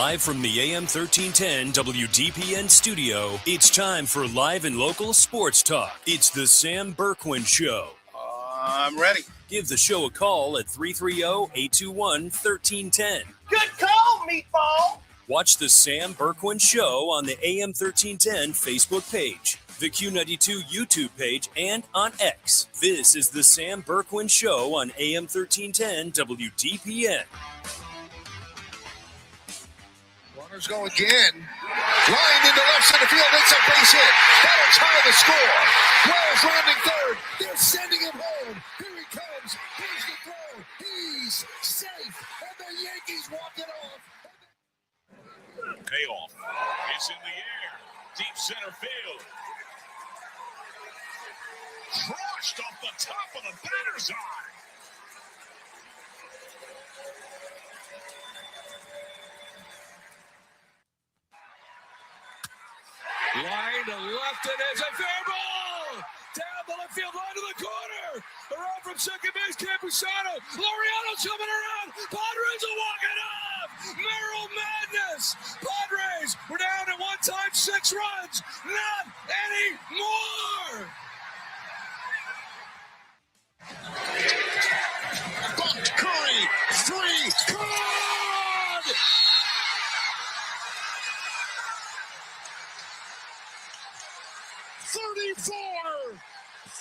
Live from the AM1310 WDPN studio, it's time for live and local sports talk. It's the Sam Bourquin Show. I'm ready. Give the show a call at 330-821-1310. Good call, meatball. Watch the Sam Bourquin Show on the AM1310 Facebook page, the Q92 YouTube page, and on X. This is the Sam Bourquin Show on AM1310 WDPN. Runners go again. Line into left center field. It's a base hit. That'll tie the score. Wells rounding third. They're sending him home. Here he comes. Here's the throw. He's safe. And the Yankees walk it off. Payoff. It's in the air. Deep center field. Crushed off the top of the batter's eye. Line to left, and it's a fair ball! Down the left field line to the corner! Around from second base, Campusano. Laureano's coming around! Padres are walking off! Merrill madness! Padres were down at one time 6 runs! Not anymore! Bumped Curry. 3. Good!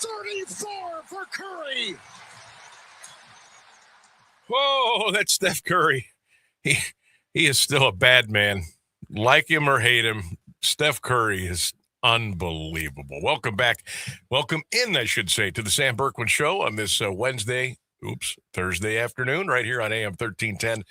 34 for Curry. Whoa, that's Steph Curry. He is still a bad man. Like him or hate him, Steph Curry is unbelievable. Welcome back. Welcome in, I should say, to the Sam Bourquin Show on this Thursday afternoon, right here on AM 1310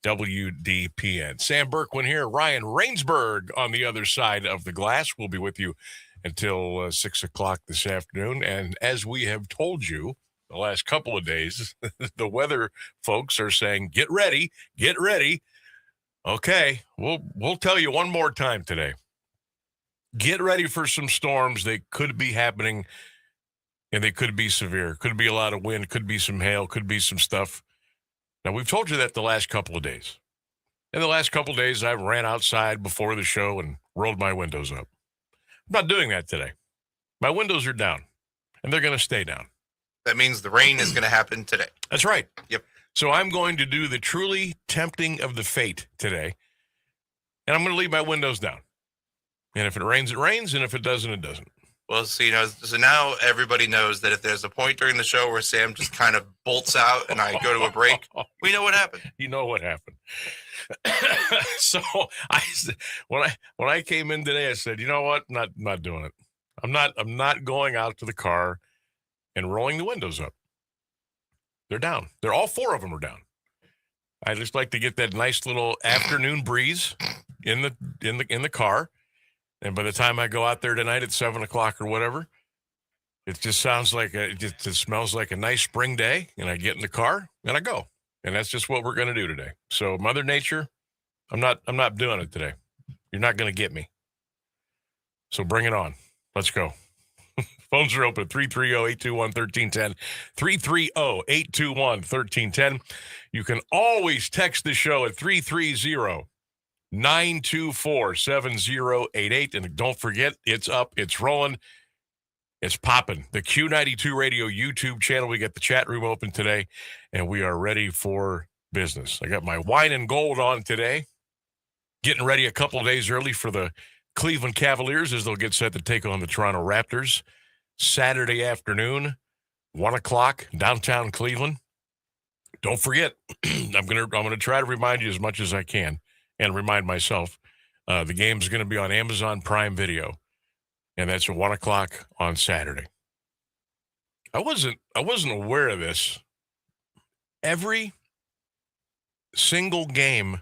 WDPN. Sam Bourquin here. Ryan Rainsberg on the other side of the glass. We'll be with you until 6 o'clock this afternoon. And as we have told you the last couple of days, the weather folks are saying, get ready, get ready. Okay, we'll tell you one more time today. Get ready for some storms. They could be happening, and they could be severe. Could be a lot of wind, could be some hail, could be some stuff. Now, we've told you that the last couple of days. In the last couple of days, I ran outside before the show and rolled my windows up. I'm not doing that today. My windows are down, and they're going to stay down. That means the rain is going to happen today. That's right. Yep. So I'm going to do the truly tempting of the fate today, and I'm going to leave my windows down. And if it rains, it rains, and if it doesn't, it doesn't. Well, so now everybody knows that if there's a point during the show where Sam just kind of bolts out and I go to a break, we know what happened. You know what happened. So when I came in today, I said, you know what? Not doing it. I'm not going out to the car and rolling the windows up. They're down. They're all 4 of them are down. I just like to get that nice little afternoon breeze in the car. And by the time I go out there tonight at 7 o'clock or whatever, it just sounds like it smells like a nice spring day. And I get in the car and I go. And that's just what we're going to do today. So Mother Nature, I'm not doing it today. You're not going to get me. So bring it on. Let's go. Phones are open at 330-821-1310. 330-821-1310. You can always text the show at 330-924-7088. And don't forget, it's up, it's rolling, it's popping. The Q92 Radio YouTube channel. We got the chat room open today, and we are ready for business. I got my wine and gold on today, getting ready a couple of days early for the Cleveland Cavaliers as they'll get set to take on the Toronto Raptors Saturday afternoon, 1 o'clock, downtown Cleveland. Don't forget, I'm gonna try to remind you as much as I can, and remind myself. The game's going to be on Amazon Prime Video, and that's at 1 o'clock on Saturday. I wasn't aware of this. Every single game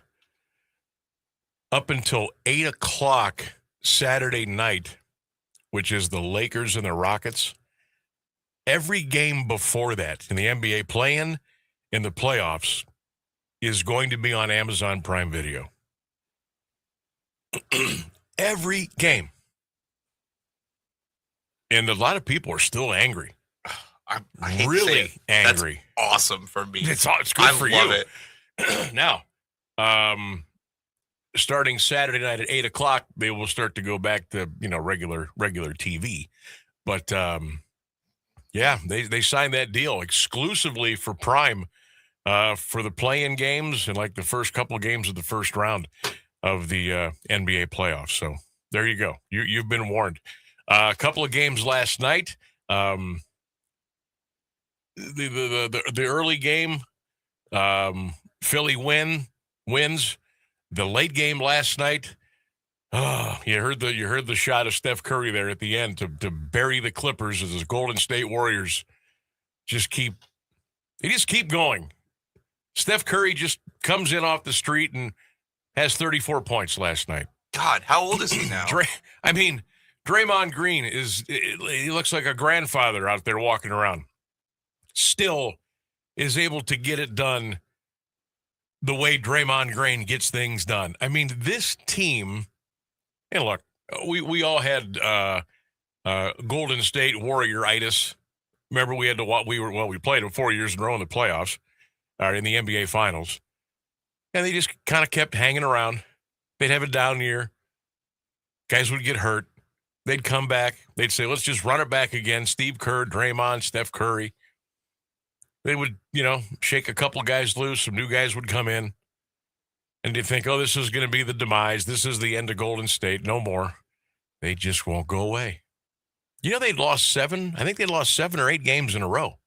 up until 8 o'clock Saturday night, which is the Lakers and the Rockets, every game before that in the NBA play-in, in the playoffs, is going to be on Amazon Prime Video. Every game. And a lot of people are still angry. I hate really angry. That's awesome for me. It's good for you. I love it. Now, starting Saturday night at 8:00, they will start to go back to, regular TV. But yeah, they signed that deal exclusively for Prime for the play-in games and like the first couple of games of the first round of the NBA playoffs. So there you go. You've been warned. A couple of games last night. The early game, Philly wins. The late game last night. Oh, you heard the shot of Steph Curry there at the end to bury the Clippers as the Golden State Warriors just keep going. Steph Curry just comes in off the street and has 34 points last night. God, how old is he now? Draymond Green he looks like a grandfather out there walking around. Still is able to get it done the way Draymond Green gets things done. I mean, this team, and look, we all had Golden State Warrior-itis. Remember, we had to we played them 4 years in a row in the playoffs, or in the NBA Finals, and they just kind of kept hanging around. They'd have a down year. Guys would get hurt. They'd come back. They'd say, let's just run it back again. Steve Kerr, Draymond, Steph Curry. They would, shake a couple guys loose. Some new guys would come in. And they'd think, oh, this is going to be the demise. This is the end of Golden State. No more. They just won't go away. They'd lost 7. I think they lost 7 or 8 games in a row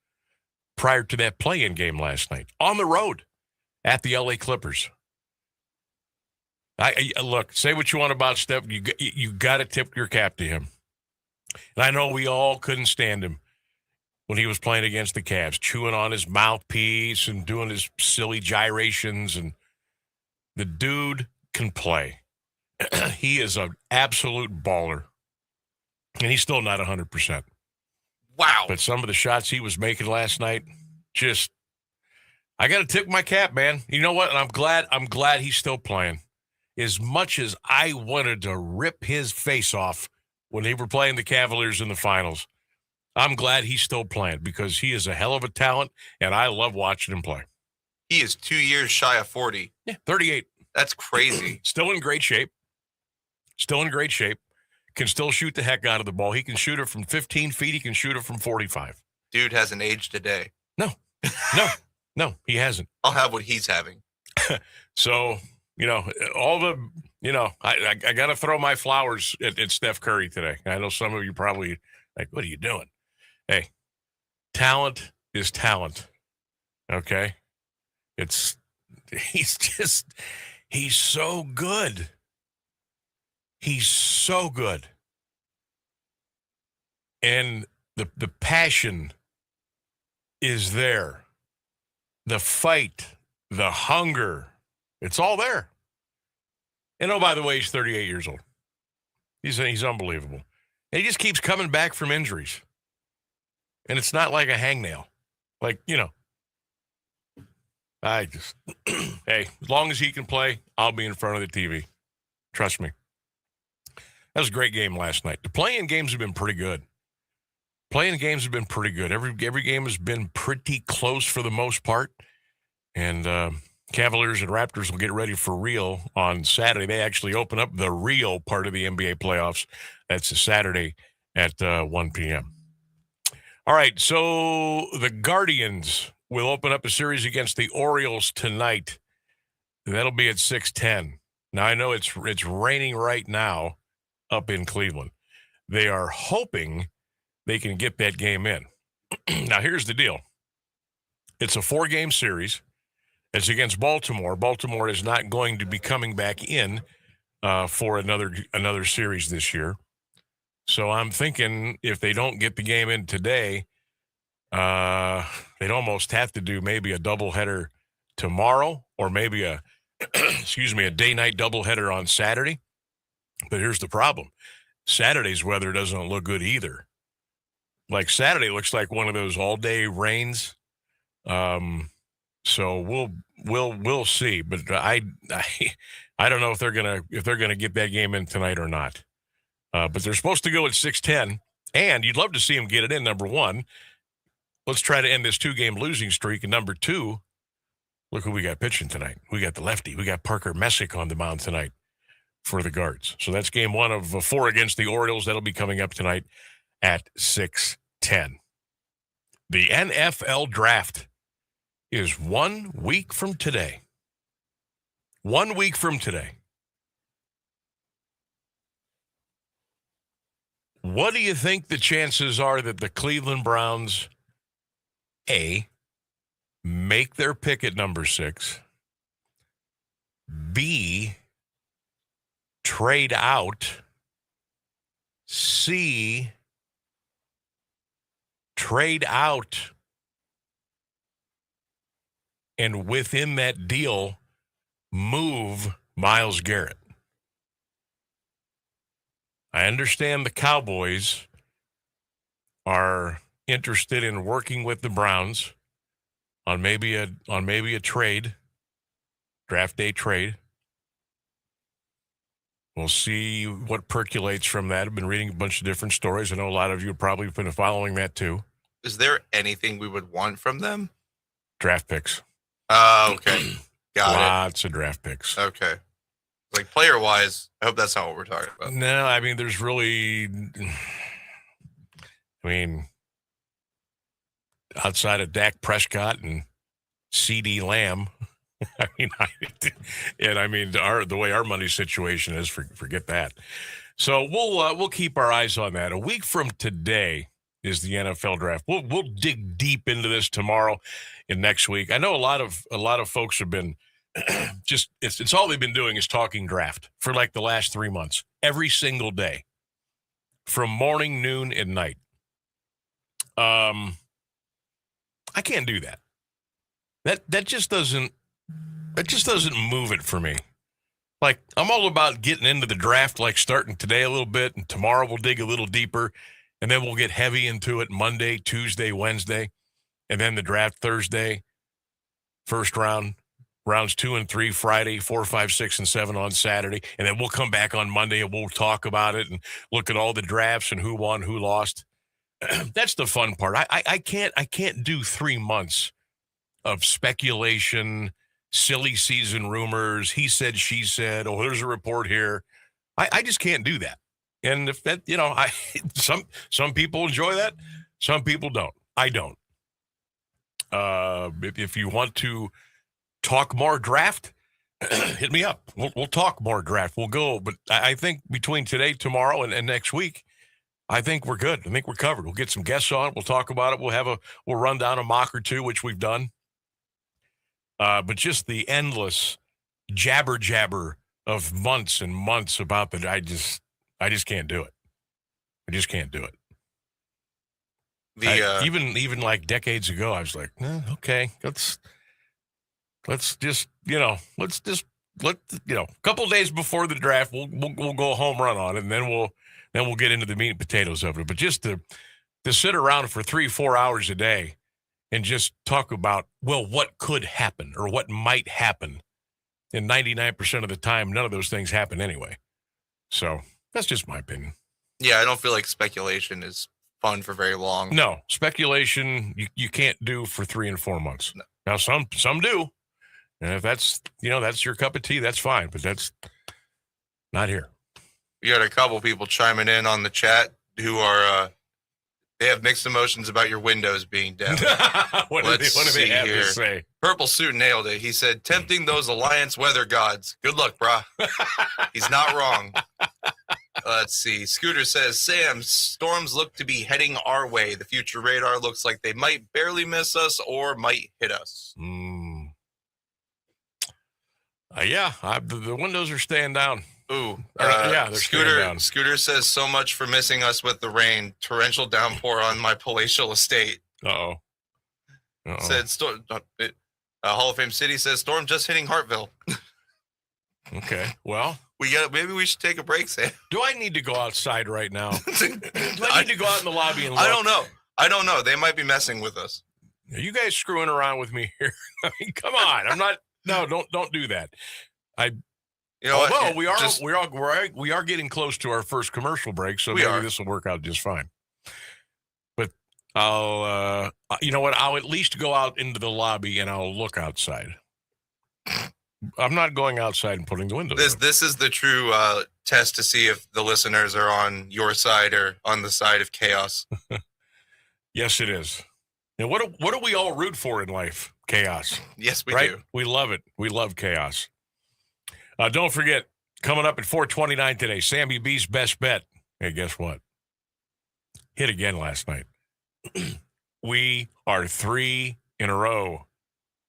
prior to that play-in game last night. On the road at the LA Clippers. Look, say what you want about Steph. You got to tip your cap to him. And I know we all couldn't stand him when he was playing against the Cavs, chewing on his mouthpiece and doing his silly gyrations. And the dude can play. He is an absolute baller. And he's still not 100%. Wow. But some of the shots he was making last night, I got to tip my cap, man. You know what? And I'm glad he's still playing. As much as I wanted to rip his face off when they were playing the Cavaliers in the finals, I'm glad he's still playing because he is a hell of a talent, and I love watching him play. He is 2 years shy of 40. Yeah, 38. That's crazy. Still in great shape. Can still shoot the heck out of the ball. He can shoot it from 15 feet. He can shoot it from 45. Dude hasn't aged a day. No, he hasn't. I'll have what he's having. So, I got to throw my flowers at Steph Curry today. I know some of you probably like, what are you doing? Hey, talent is talent. Okay? He's so good. He's so good. And the passion is there. The fight, the hunger, it's all there. And oh, by the way, he's 38 years old. He's unbelievable. And he just keeps coming back from injuries. And it's not like a hangnail. Like, hey, as long as he can play, I'll be in front of the TV. Trust me. That was a great game last night. The play-in games have been pretty good. Every game has been pretty close for the most part. And Cavaliers and Raptors will get ready for real on Saturday. They actually open up the real part of the NBA playoffs. That's a Saturday at 1 p.m. All right, so the Guardians will open up a series against the Orioles tonight. That'll be at 6:10. Now, I know it's raining right now up in Cleveland. They are hoping they can get that game in. Now, here's the deal. It's a 4-game series. It's against Baltimore. Baltimore is not going to be coming back in for another series this year. So I'm thinking if they don't get the game in today, they'd almost have to do maybe a doubleheader tomorrow or maybe a day-night doubleheader on Saturday. But here's the problem. Saturday's weather doesn't look good either. Like Saturday looks like one of those all-day rains. So we'll see. But I don't know if they're gonna get that game in tonight or not. But they're supposed to go at 6:10, and you'd love to see them get it in. Number one, let's try to end this 2-game losing streak. And number two, look who we got pitching tonight. We got the lefty. We got Parker Messick on the mound tonight. for the guards. So that's game 1 of 4 against the Orioles. That'll be coming up tonight at 6:10. The NFL draft is 1 week from today. 1 week from today. What do you think the chances are that the Cleveland Browns, A, make their pick at number 6, B, trade out, C, trade out, and within that deal, move Myles Garrett? I understand the Cowboys are interested in working with the Browns on maybe a trade, draft day trade. We'll see what percolates from that. I've been reading a bunch of different stories. I know a lot of you have probably been following that too. Is there anything we would want from them? Draft picks. Okay. Got Lots of draft picks. it. Okay. Like player-wise, I hope that's not what we're talking about. No, I mean, there's really, outside of Dak Prescott and CD Lamb, the way our money situation is, forget that. So we'll keep our eyes on that. A week from today is the NFL draft. We'll dig deep into this tomorrow and next week. I know a lot of folks have been just it's all they've been doing is talking draft for like the last 3 months, every single day, from morning, noon, and night. I can't do that. That just doesn't move it for me. Like, I'm all about getting into the draft, like starting today a little bit, and tomorrow we'll dig a little deeper, and then we'll get heavy into it Monday, Tuesday, Wednesday, and then the draft Thursday, first round, rounds 2 and 3 Friday, 4, 5, 6, and 7 on Saturday, and then we'll come back on Monday and we'll talk about it and look at all the drafts and who won, who lost. That's the fun part. I can't do 3 months of speculation, silly season rumors, he said, she said, oh, there's a report here. I just can't do that. And if that, some people enjoy that, some people don't. I don't. If you want to talk more draft, hit me up. We'll talk more draft. We'll go. But I think between today, tomorrow, and next week, I think we're good. I think we're covered. We'll get some guests on. We'll talk about it. We'll run down a mock or two, which we've done. But just the endless jabber of months and months about that, I just can't do it. I just can't do it. Even like decades ago, I was like, okay, let's just a couple of days before the draft, we'll go home run on it, and then we'll get into the meat and potatoes of it. But just to sit around for 3-4 hours a day and just talk about, well, what could happen or what might happen, and 99% of the time, none of those things happen anyway. So that's just my opinion. Yeah, I don't feel like speculation is fun for very long. No, speculation you can't do for 3 and 4 months. No. Now some do. And if that's your cup of tea, that's fine, but that's not here. We got a couple people chiming in on the chat who are they have mixed emotions about your windows being down. what do they have to say? Purple Suit nailed it. He said, tempting those Alliance weather gods. Good luck, brah. He's not wrong. Let's see. Scooter says, Sam, storms look to be heading our way. The future radar looks like they might barely miss us or might hit us. The windows are staying down. Ooh, they're staying down. Scooter says, so much for missing us with the rain. Torrential downpour on my palatial estate. Uh-oh. Said, Hall of Fame City says, storm just hitting Hartville. Okay, well. Maybe we should take a break, Sam. Do I need to go outside right now? Do I need to go out in the lobby and look? I don't know. They might be messing with us. Are you guys screwing around with me here? I mean, come on. I'm not. No, don't do that. We are getting close to our first commercial break, so maybe this will work out just fine. But I'll at least go out into the lobby and I'll look outside. I'm not going outside and putting the windows down. This is the true test to see if the listeners are on your side or on the side of chaos. Yes, it is. And what do we all root for in life? Chaos. Yes, we right? do. We love it. We love chaos. Don't forget, coming up at 4:29 today, Sammy B's best bet. Hey, guess what? Hit again last night. We are 3 in a row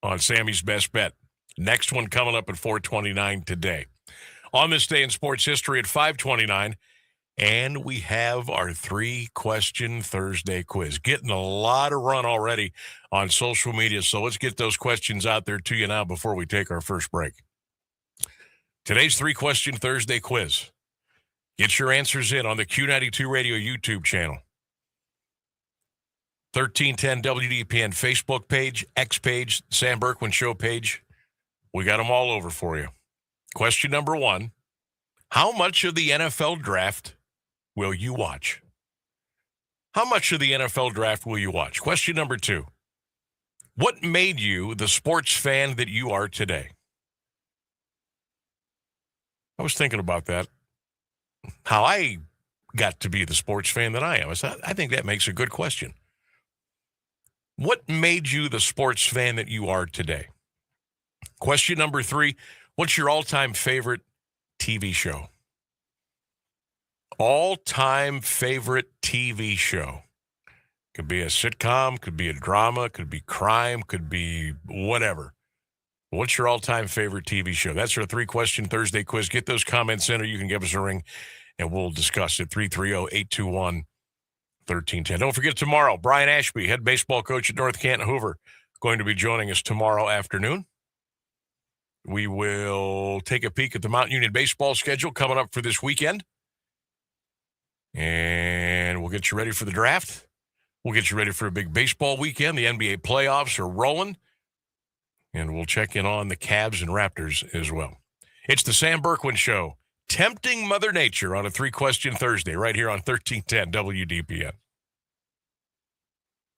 on Sammy's best bet. Next one coming up at 4:29 today. On this day in sports history at 5:29, and we have our 3-question Thursday quiz. Getting a lot of run already on social media, so let's get those questions out there to you now before we take our first break. Today's 3-question Thursday quiz. Get your answers in on the Q92 Radio YouTube channel. 1310 WDPN Facebook page, X page, Sam Bourquin Show page. We got them all over for you. Question number 1. How much of the NFL draft will you watch? How much of the NFL draft will you watch? Question number 2. What made you the sports fan that you are today? I was thinking about that. How I got to be the sports fan that I am. I think that makes a good question. What made you the sports fan that you are today? Question number 3, what's your all-time favorite TV show? All-time favorite TV show. Could be a sitcom, could be a drama, could be crime, could be whatever. What's your all-time favorite TV show? That's our 3-question Thursday quiz. Get those comments in, or you can give us a ring, and we'll discuss it. 330-821-1310. Don't forget tomorrow, Brian Ashby, head baseball coach at North Canton Hoover, going to be joining us tomorrow afternoon. We will take a peek at the Mount Union baseball schedule coming up for this weekend. And we'll get you ready for the draft. We'll get you ready for a big baseball weekend. The NBA playoffs are rolling. And we'll check in on the Cavs and Raptors as well. It's the Sam Bourquin Show, tempting Mother Nature on a 3-question Thursday right here on 1310 WDPN.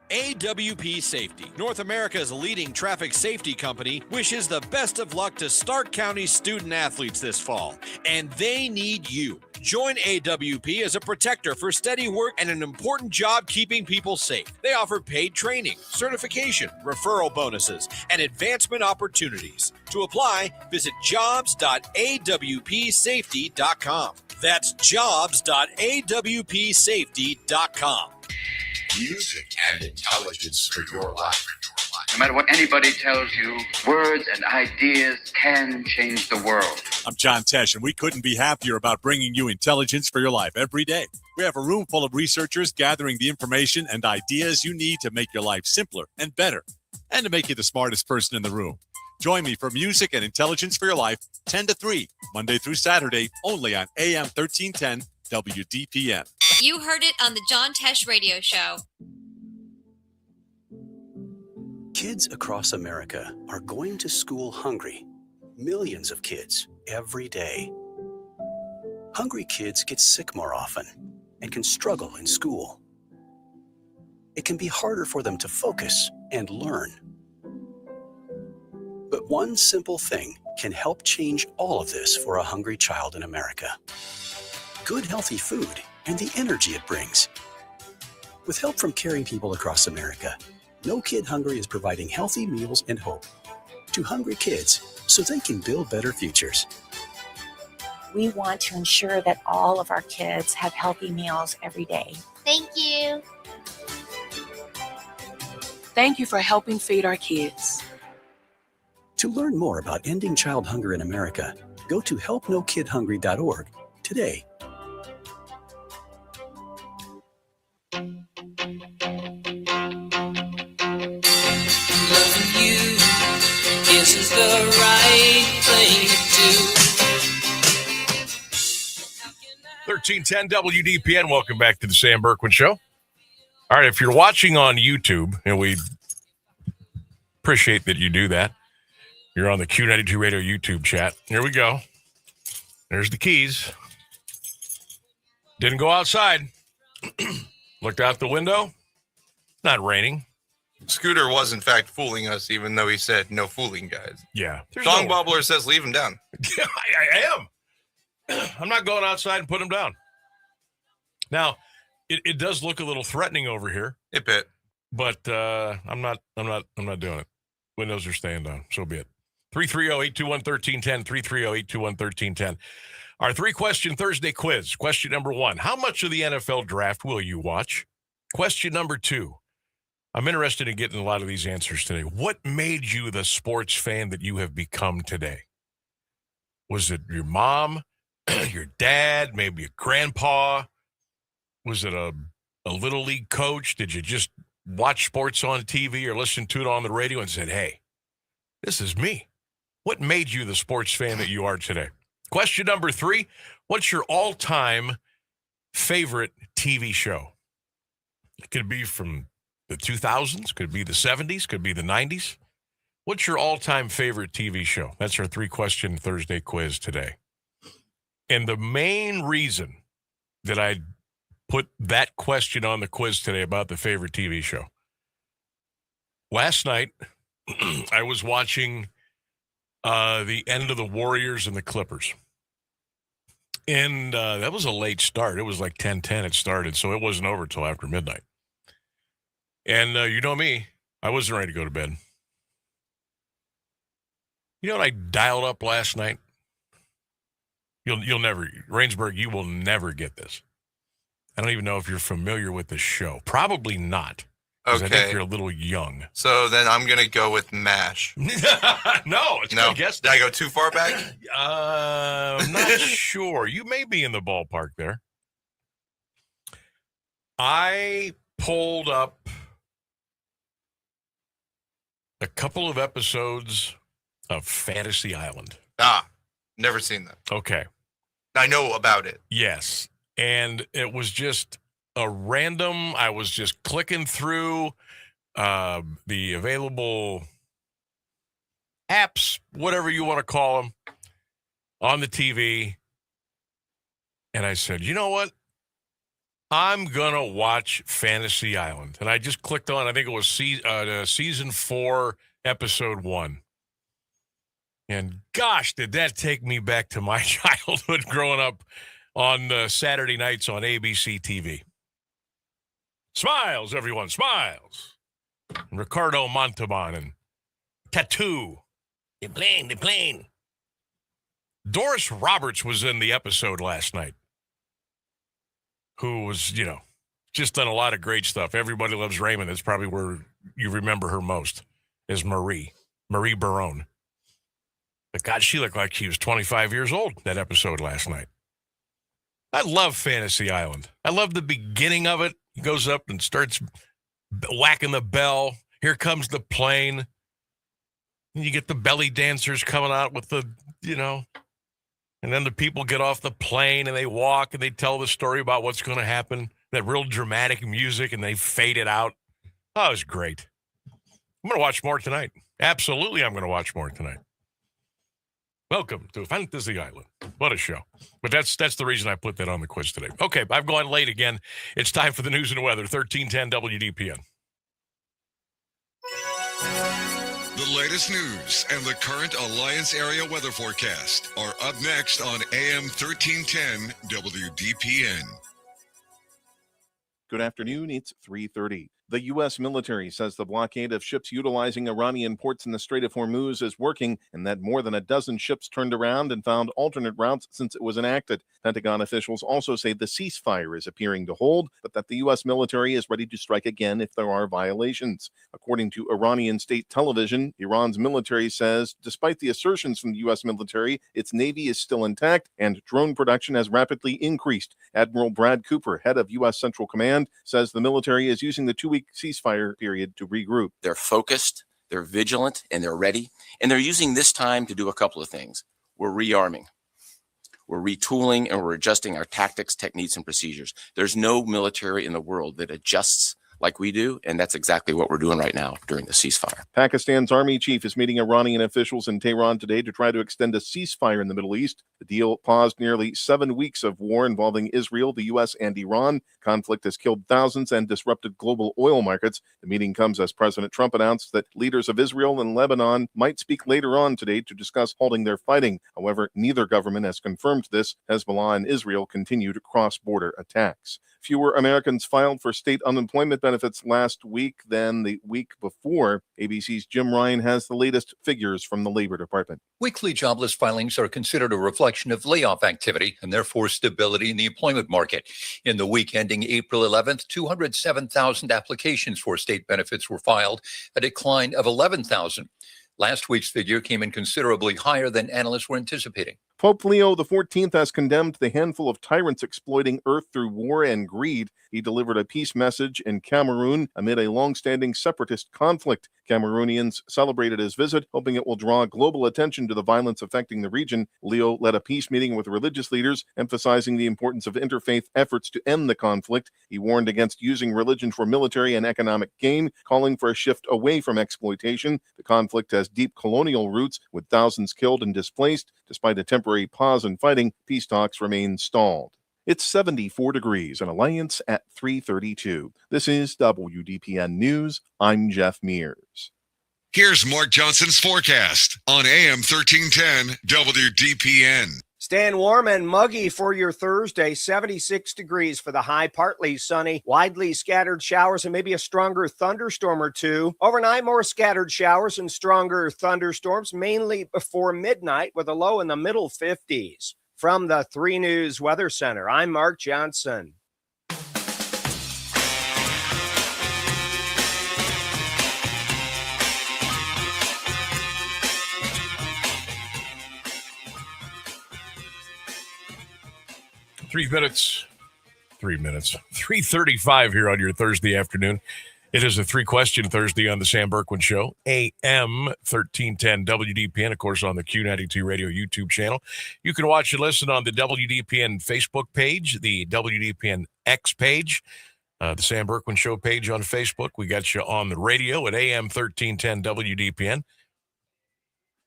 AWP Safety, North America's leading traffic safety company, wishes the best of luck to Stark County student athletes this fall. And they need you. Join AWP as a protector for steady work and an important job keeping people safe. They offer paid training, certification, referral bonuses, and advancement opportunities. To apply, visit jobs.awpsafety.com. That's jobs.awpsafety.com. Music and intelligence for your life. No matter what anybody tells you, words and ideas can change the world. I'm John Tesh, and we couldn't be happier about bringing you intelligence for your life every day. We have a room full of researchers gathering the information and ideas you need to make your life simpler and better, and to make you the smartest person in the room. Join me for Music and Intelligence for Your Life, 10 to 3, Monday through Saturday, only on AM 1310 WDPN. You heard it on the John Tesh Radio Show. Kids across America are going to school hungry. Millions of kids every day. Hungry kids get sick more often and can struggle in school. It can be harder for them to focus and learn. But one simple thing can help change all of this for a hungry child in America. Good, healthy food and the energy it brings. With help from caring people across America, No Kid Hungry is providing healthy meals and hope to hungry kids so they can build better futures. We want to ensure that all of our kids have healthy meals every day. Thank you. Thank you for helping feed our kids. To learn more about ending child hunger in America, go to helpnokidhungry.org today. Loving you isn't the right thing to do. 1310 WDPN. Welcome back to the Sam Bourquin Show. All right, if you're watching on YouTube, and we appreciate that you do that, you're on the Q92 Radio YouTube chat. Here we go. There's the keys. Didn't go outside. Looked out the window. Not raining. Scooter was, in fact, fooling us, even though he said no fooling, guys. Yeah. Song Bobbler says leave him down. Yeah, I am. I'm not going outside and put him down. Now, it does look a little threatening over here. A bit. But I'm not doing it. Windows are staying down. So be it. 330-821-1310, 330-821-1310. Our 3-question Thursday quiz. Question number 1, how much of the NFL draft will you watch? Question number 2, I'm interested in getting a lot of these answers today. What made you the sports fan that you have become today? Was it your mom, your dad, maybe a grandpa? Was it a little league coach? Did you just watch sports on TV or listen to it on the radio and said, hey, this is me? What made you the sports fan that you are today? Question number 3, what's your all-time favorite TV show? It could be from the 2000s, could be the 70s, could be the 90s. What's your all-time favorite TV show? That's our 3-question Thursday quiz today. And the main reason that I put that question on the quiz today about the favorite TV show. Last night, I was watching the end of the Warriors and the Clippers. And that was a late start. It was like 10:10 it started, so it wasn't over till after midnight. And you know me, I wasn't ready to go to bed. You know what I dialed up last night? You'll never, Rainsburg, you will never get this. I don't even know if you're familiar with the show. Probably not. Okay. I think you're a little young. So then I'm going to go with MASH. No, it's a good guess. Did I go too far back? I'm not sure. You may be in the ballpark there. I pulled up a couple of episodes of Fantasy Island. Never seen that. Okay. I know about it. Yes. And it was just a random, I was just clicking through the available apps, whatever you want to call them, on the TV. And I said, you know what? I'm going to watch Fantasy Island. And I just clicked on, I think it was season 4, episode 1. And gosh, did that take me back to my childhood growing up on Saturday nights on ABC TV. Smiles, everyone, smiles. And Ricardo Montalban and Tattoo. They're playing. Doris Roberts was in the episode last night, who was, just done a lot of great stuff. Everybody Loves Raymond. That's probably where you remember her most, is Marie Barone. But God, she looked like she was 25 years old, that episode last night. I love Fantasy Island. I love the beginning of it. He goes up and starts whacking the bell. Here comes the plane. And you get the belly dancers coming out with the, and then the people get off the plane and they walk and they tell the story about what's going to happen. That real dramatic music, and they fade it out. Oh, it was great. I'm going to watch more tonight. Absolutely, I'm going to watch more tonight. Welcome to Fantasy Island. What a show. But that's the reason I put that on the quiz today. Okay, I've gone late again. It's time for the news and weather. 1310 WDPN. The latest news and the current Alliance area weather forecast are up next on AM 1310 WDPN. Good afternoon. It's 3:30. The U.S. military says the blockade of ships utilizing Iranian ports in the Strait of Hormuz is working, and that more than a dozen ships turned around and found alternate routes since it was enacted. Pentagon officials also say the ceasefire is appearing to hold, but that the U.S. military is ready to strike again if there are violations. According to Iranian state television, Iran's military says, despite the assertions from the U.S. military, its navy is still intact and drone production has rapidly increased. Admiral Brad Cooper, head of U.S. Central Command, says the military is using the 2-week ceasefire period to regroup. They're focused, they're vigilant, and they're ready. And they're using this time to do a couple of things. We're rearming, we're retooling, and we're adjusting our tactics, techniques, and procedures. There's no military in the world that adjusts like we do. And that's exactly what we're doing right now during the ceasefire. Pakistan's army chief is meeting Iranian officials in Tehran today to try to extend a ceasefire in the Middle East. The deal paused nearly 7 weeks of war involving Israel, the U.S., and Iran. Conflict has killed thousands and disrupted global oil markets. The meeting comes as President Trump announced that leaders of Israel and Lebanon might speak later on today to discuss halting their fighting. However, neither government has confirmed this. Hezbollah and Israel continued cross-border attacks. Fewer Americans filed for state unemployment benefits last week than the week before. ABC's Jim Ryan has the latest figures from the Labor Department. Weekly jobless filings are considered a reflection of layoff activity and therefore stability in the employment market. In the week ending April 11th, 207,000 applications for state benefits were filed, a decline of 11,000. Last week's figure came in considerably higher than analysts were anticipating. Pope Leo XIV has condemned the handful of tyrants exploiting earth through war and greed. He delivered a peace message in Cameroon amid a long-standing separatist conflict. Cameroonians celebrated his visit, hoping it will draw global attention to the violence affecting the region. Leo led a peace meeting with religious leaders, emphasizing the importance of interfaith efforts to end the conflict. He warned against using religion for military and economic gain, calling for a shift away from exploitation. The conflict has deep colonial roots, with thousands killed and displaced. Despite a temporary pause in fighting, peace talks remain stalled. It's 74 degrees and Alliance at 3:32. This is WDPN News. I'm Jeff Mears. Here's Mark Johnson's forecast on AM 1310 WDPN. Staying warm and muggy for your Thursday, 76 degrees for the high, partly sunny, widely scattered showers and maybe a stronger thunderstorm or two. Overnight, more scattered showers and stronger thunderstorms, mainly before midnight with a low in the middle 50s. From the 3 News Weather Center, I'm Mark Johnson. Three minutes. 3:35 here on your Thursday afternoon. It is a 3-question Thursday on the Sam Bourquin Show, AM 1310 WDPN, of course, on the Q92 Radio YouTube channel. You can watch and listen on the WDPN Facebook page, the WDPN X page, the Sam Bourquin Show page on Facebook. We got you on the radio at AM 1310 WDPN.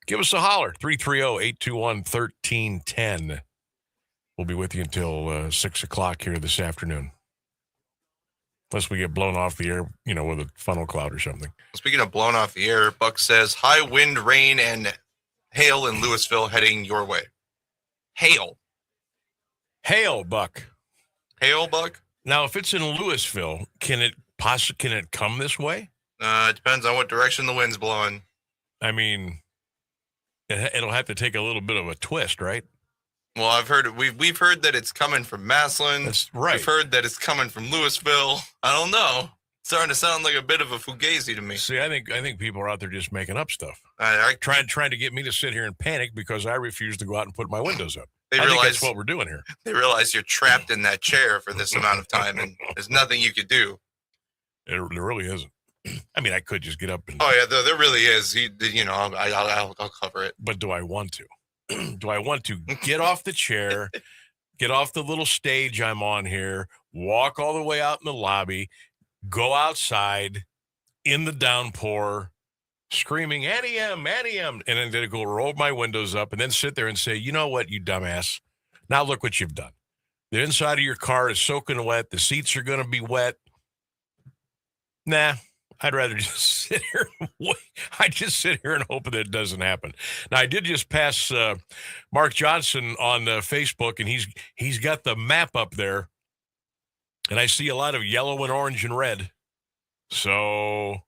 Give us a holler, 330-821-1310. We'll be with you until 6 o'clock here this afternoon. Unless we get blown off the air, with a funnel cloud or something. Speaking of blown off the air, Buck says high wind, rain, and hail in Louisville heading your way. Hail, Buck. Hail, Buck. Now, if it's in Louisville, can it come this way? It depends on what direction the wind's blowing. I mean, it'll have to take a little bit of a twist, right? Well, I've heard we've heard that it's coming from Massillon. That's right. We've heard that it's coming from Louisville. I don't know. It's starting to sound like a bit of a fugazi to me. See, I think people are out there just making up stuff. Trying to get me to sit here and panic because I refuse to go out and put my windows up. I think that's what we're doing here. They realize you're trapped in that chair for this amount of time, and there's nothing you could do. There really isn't. I mean, I could just get up and. Oh yeah, there really is. I'll cover it. But do I want to? Do I want to get off the chair, get off the little stage I'm on here, walk all the way out in the lobby, go outside in the downpour, screaming, Annie M, and then go roll my windows up and then sit there and say, you know what, you dumbass, now look what you've done. The inside of your car is soaking wet. The seats are going to be wet. Nah. I'd rather just sit here and wait. I just sit here and hope that it doesn't happen. Now, I did just pass Mark Johnson on Facebook, and he's got the map up there, and I see a lot of yellow and orange and red. So,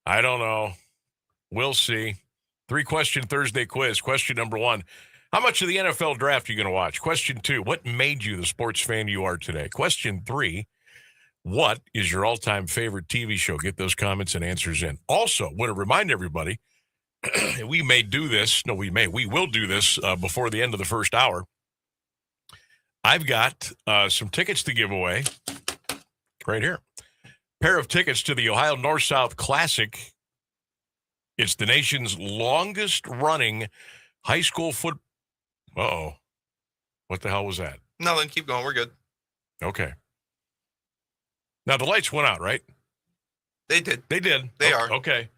I don't know. We'll see. 3-question Thursday quiz. Question number 1, how much of the NFL draft are you going to watch? Question 2, what made you the sports fan you are today? Question 3, what is your all-time favorite TV show? Get those comments and answers in. Also, want to remind everybody, we will do this before the end of the first hour. I've got some tickets to give away right here. Pair of tickets to the Ohio North-South Classic. It's the nation's longest-running high school football. Uh-oh. What the hell was that? No, then keep going. We're good. Okay. Now, the lights went out, right? They did. They did. They are. Okay.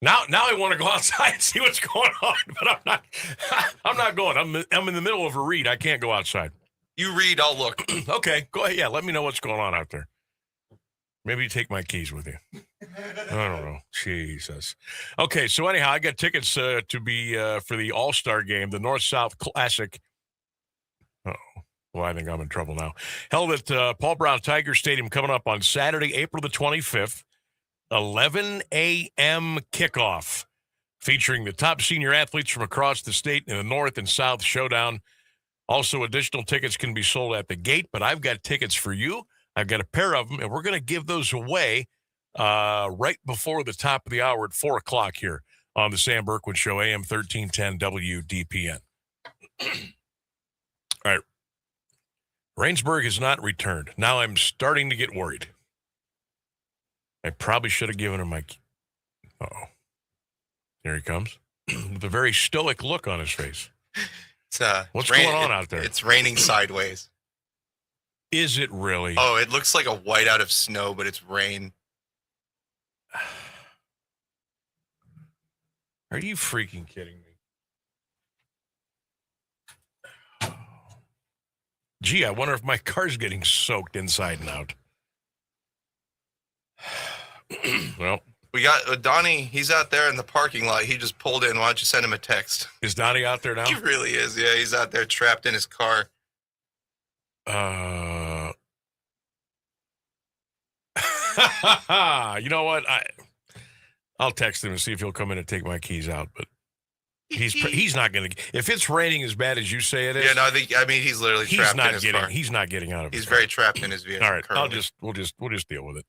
Now I want to go outside and see what's going on, but I'm not. I'm not going. I'm in the middle of a read. I can't go outside. You read, I'll look. Okay, go ahead. Yeah, let me know what's going on out there. Maybe you take my keys with you. I don't know. Jesus. Okay, so anyhow, I got tickets to be for the All-Star game, the North-South Classic. Uh-oh. Well, I think I'm in trouble now. Held at Paul Brown Tiger Stadium coming up on Saturday, April the 25th, 11 a.m. kickoff, featuring the top senior athletes from across the state in the North and South Showdown. Also, additional tickets can be sold at the gate, but I've got tickets for you. I've got a pair of them, and we're going to give those away right before the top of the hour at 4 o'clock here on the Sam Bourquin Show, AM 1310 WDPN. All right. Rainsburg has not returned. Now I'm starting to get worried. I probably should have given him my... Uh-oh. Here he comes. With a very stoic look on his face. What's going on out there? It's raining sideways. Is it really? Oh, it looks like a whiteout of snow, but it's rain. Are you freaking kidding me? Gee, I wonder if my car's getting soaked inside and out. Well, we got Donnie. He's out there in the parking lot. He just pulled in. Why don't you send him a text? Is Donnie out there now? He really is. Yeah, he's out there trapped in his car. You know what? I'll text him and see if he'll come in and take my keys out. But he's not going to. If it's raining as bad as you say it is, yeah, no, I mean he's literally trapped in his car. He's not getting out of. He's very trapped in his vehicle. All right, currently. we'll just deal with it.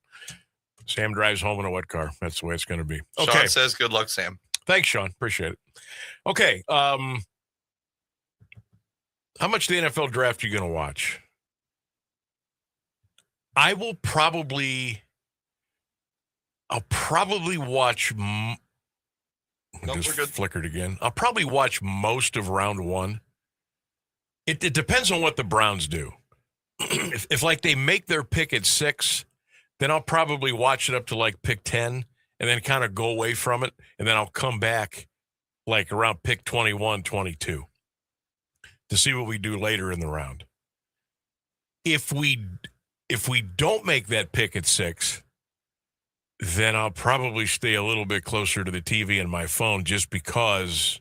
Sam drives home in a wet car. That's the way it's going to be. Okay. Sean says, "Good luck, Sam." Thanks, Sean. Appreciate it. Okay. How much of the NFL draft are you going to watch? I'll probably watch. Just flickered again. I'll probably watch most of round one. It depends on what the Browns do. if like they make their pick at 6, then I'll probably watch it up to like pick 10 and then kind of go away from it. And then I'll come back like around pick 21, 22 to see what we do later in the round. If we don't make that pick at 6, then I'll probably stay a little bit closer to the TV and my phone just because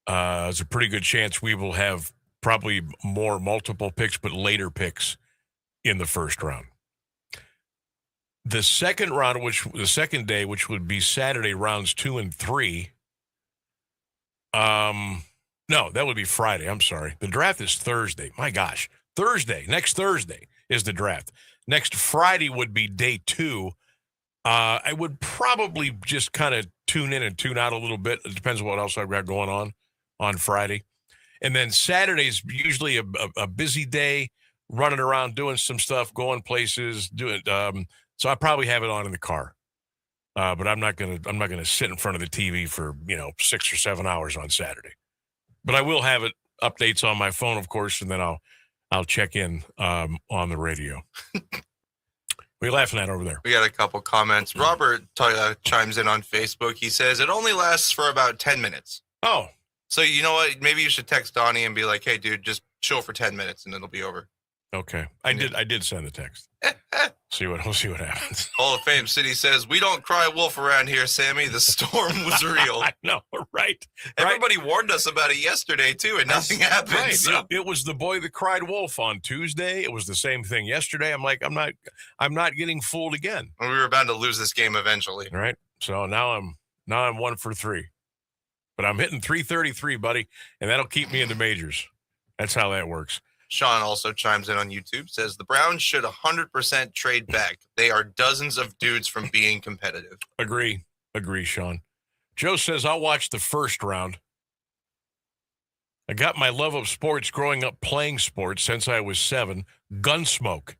there's a pretty good chance we will have probably more multiple picks, but later picks in the first round. The second round, the second day, which would be Saturday, rounds 2 and 3. No, that would be Friday. I'm sorry. The draft is Thursday. My gosh. Next Thursday is the draft. Next Friday would be day 2. I would probably just kind of tune in and tune out a little bit. It depends on what else I've got going on Friday. And then Saturday's usually a busy day, running around, doing some stuff, going places, so I probably have it on in the car. But I'm not gonna sit in front of the TV for 6 or 7 hours on Saturday. But I will have it updates on my phone, of course, and then I'll check in on the radio. What are you laughing at over there? We got a couple comments. Robert chimes in on Facebook. He says it only lasts for about 10 minutes. Oh. So you know what? Maybe you should text Donnie and be like, "Hey, dude, just chill for 10 minutes and it'll be over." Okay. I did send the text. We'll see what happens. Hall of Fame City says, "We don't cry wolf around here, Sammy. The storm was real." I know, right? Everybody warned us about it yesterday too, and nothing happened. Right. So. It was the boy that cried wolf on Tuesday. It was the same thing yesterday. I'm like, I'm not getting fooled again. We were about to lose this game eventually. Right. So now I'm 1 for 3. But I'm hitting 333, buddy, and that'll keep me in the majors. That's how that works. Sean also chimes in on YouTube, says the Browns should 100% trade back. They are dozens of dudes from being competitive. Agree, Sean. Joe says, I'll watch the first round. I got my love of sports growing up playing sports since I was 7. Gunsmoke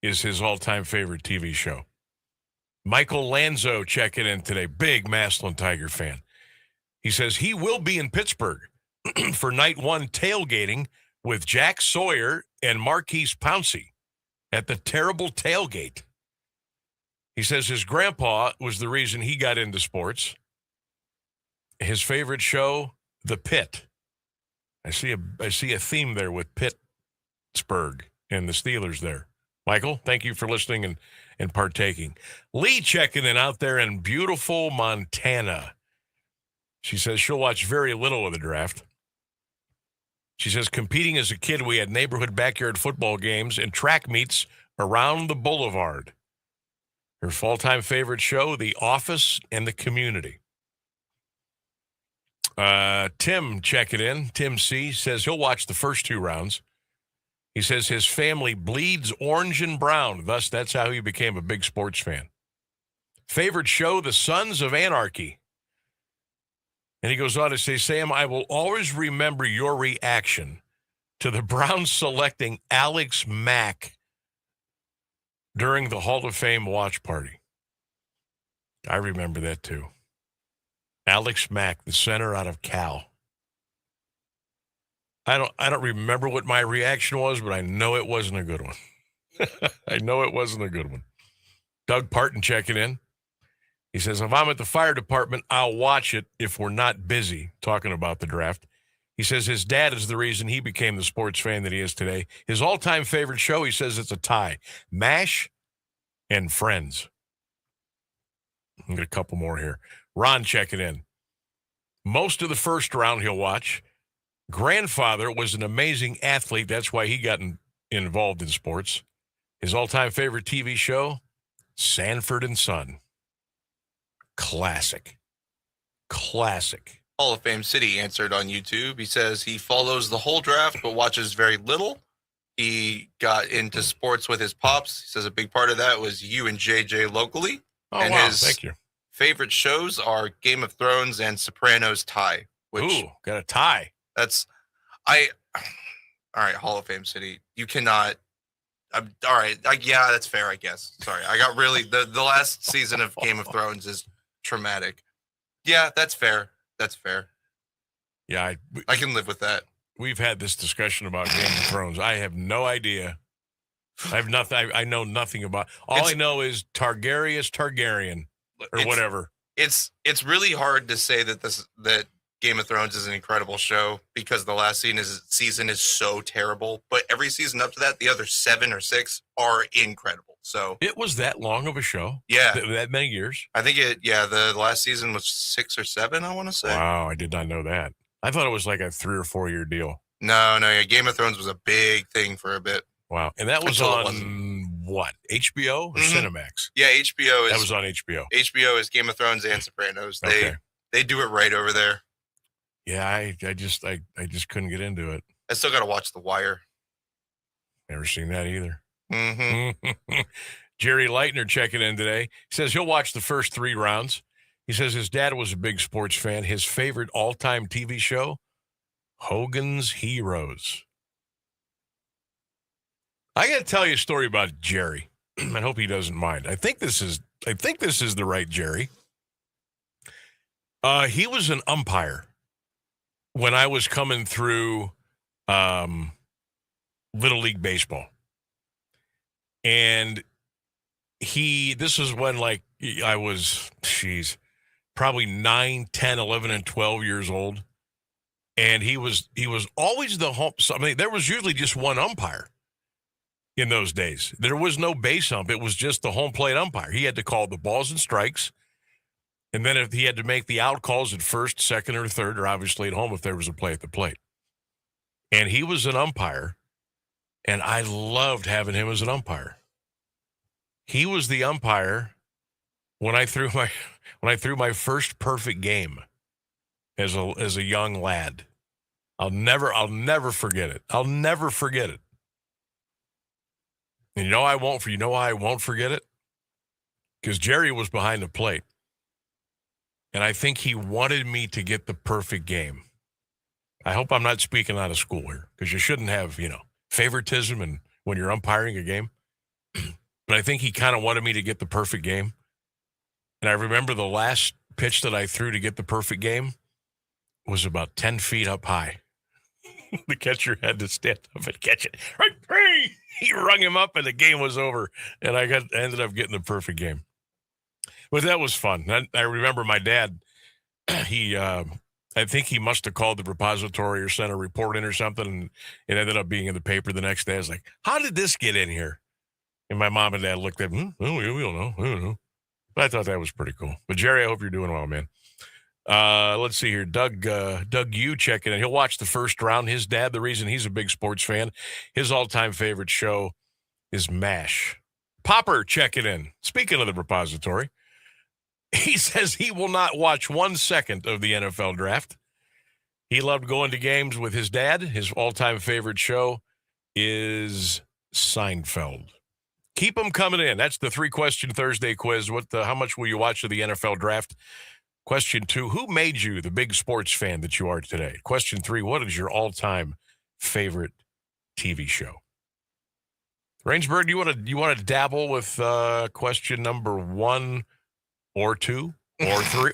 is his all-time favorite TV show. Michael Lanzo checking in today. Big Maslin Tiger fan. He says he will be in Pittsburgh for night 1 tailgating with Jack Sawyer and Marquise Pouncey at the Terrible Tailgate. He says his grandpa was the reason he got into sports. His favorite show, The Pit. I see a theme there with Pittsburgh and the Steelers there. Michael, thank you for listening and partaking. Lee checking in out there in beautiful Montana. She says she'll watch very little of the draft. She says, competing as a kid, we had neighborhood backyard football games and track meets around the boulevard. Her full-time favorite show, The Office and The Community. Tim checking in. Tim C. says he'll watch the first 2 rounds. He says his family bleeds orange and brown. Thus, that's how he became a big sports fan. Favorite show, The Sons of Anarchy. And he goes on to say, Sam, I will always remember your reaction to the Browns selecting Alex Mack during the Hall of Fame watch party. I remember that too. Alex Mack, the center out of Cal. I don't remember what my reaction was, but I know it wasn't a good one. I know it wasn't a good one. Doug Parton checking in. He says, if I'm at the fire department, I'll watch it if we're not busy, talking about the draft. He says his dad is the reason he became the sports fan that he is today. His all-time favorite show, he says it's a tie. MASH and Friends. I'll get a couple more here. Ron checking in. Most of the first round he'll watch. Grandfather was an amazing athlete. That's why he got involved in sports. His all-time favorite TV show, Sanford and Son. Classic. Hall of Fame City answered on YouTube. He says he follows the whole draft but watches very little. He got into sports with his pops. He says a big part of that was you and JJ locally. Oh, and wow. his Thank you. favorite shows are Game of Thrones and Sopranos tie. Ooh, got a tie. All right, Hall of Fame City. You cannot. All right. Yeah, that's fair, I guess. Sorry. I got really, the last season of Game of Thrones is traumatic. Yeah, that's fair. Yeah, I can live with that. We've had this discussion about Game of Thrones. I have no idea. I have nothing. I know nothing about. I know is Targaryen or whatever. It's really hard to say that Game of Thrones is an incredible show because the last season is so terrible. But every season up to that, the other 7 or 6 are incredible. So it was that long of a show. Yeah, that many years. I think the last season was 6 or 7. I want to say. Wow, I did not know that. I thought it was like a 3 or 4 year deal. No. Yeah, Game of Thrones was a big thing for a bit. Wow, and that was on what? HBO or Cinemax? Yeah, HBO. That was on HBO. HBO is Game of Thrones and Sopranos. They do it right over there. Yeah, I just couldn't get into it. I still got to watch The Wire. Never seen that either. Mm-hmm. Jerry Leitner checking in today. He says he'll watch the first 3 rounds. He says his dad was a big sports fan. His favorite all-time TV show, Hogan's Heroes. I got to tell you a story about Jerry. I hope he doesn't mind. I think this is the right Jerry. He was an umpire when I was coming through Little League Baseball. And this is when I was, probably 9, 10, 11, and 12 years old. And he was always the home. I mean, there was usually just one umpire in those days. There was no base ump. It was just the home plate umpire. He had to call the balls and strikes. And then if he had to make the out calls at first, second, or third, or obviously at home if there was a play at the plate. And he was an umpire, and I loved having him as an umpire. He was the umpire when I threw my first perfect game as a young lad. I'll never forget it. I'll never forget it. And you know why I won't forget it? Because Jerry was behind the plate. And I think he wanted me to get the perfect game. I hope I'm not speaking out of school here, because you shouldn't have, favoritism and when you're umpiring a game. But I think he kind of wanted me to get the perfect game. And I remember the last pitch that I threw to get the perfect game was about 10 feet up high. The catcher had to stand up and catch it. Right, he rung him up, and the game was over. And I ended up getting the perfect game. But that was fun. I remember my dad, I think he must have called the repository or sent a report in or something, and it ended up being in the paper the next day. I was like, how did this get in here? And my mom and dad looked at me, we don't know. I don't know. But I thought that was pretty cool. But, Jerry, I hope you're doing well, man. Let's see here. Doug Yu checking in. He'll watch the first round. His dad, the reason he's a big sports fan, his all-time favorite show is MASH. Popper checking in. Speaking of the repository, he says he will not watch 1 second of the NFL draft. He loved going to games with his dad. His all-time favorite show is Seinfeld. Keep them coming in. That's the 3-question Thursday quiz. How much will you watch of the NFL draft? Question 2, who made you the big sports fan that you are today? Question 3, what is your all-time favorite TV show? Rainsburg, you want to dabble with question number 1 or 2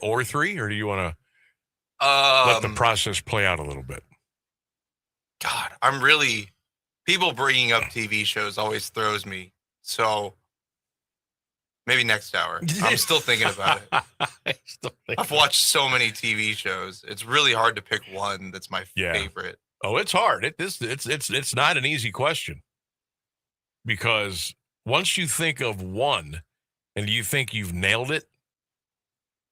or 3, or do you want to let the process play out a little bit? God, people bringing up TV shows always throws me. So maybe next hour. I'm still thinking about it. I've watched so many TV shows. It's really hard to pick one that's my favorite. Oh, it's hard. It's not an easy question, because once you think of one and you think you've nailed it,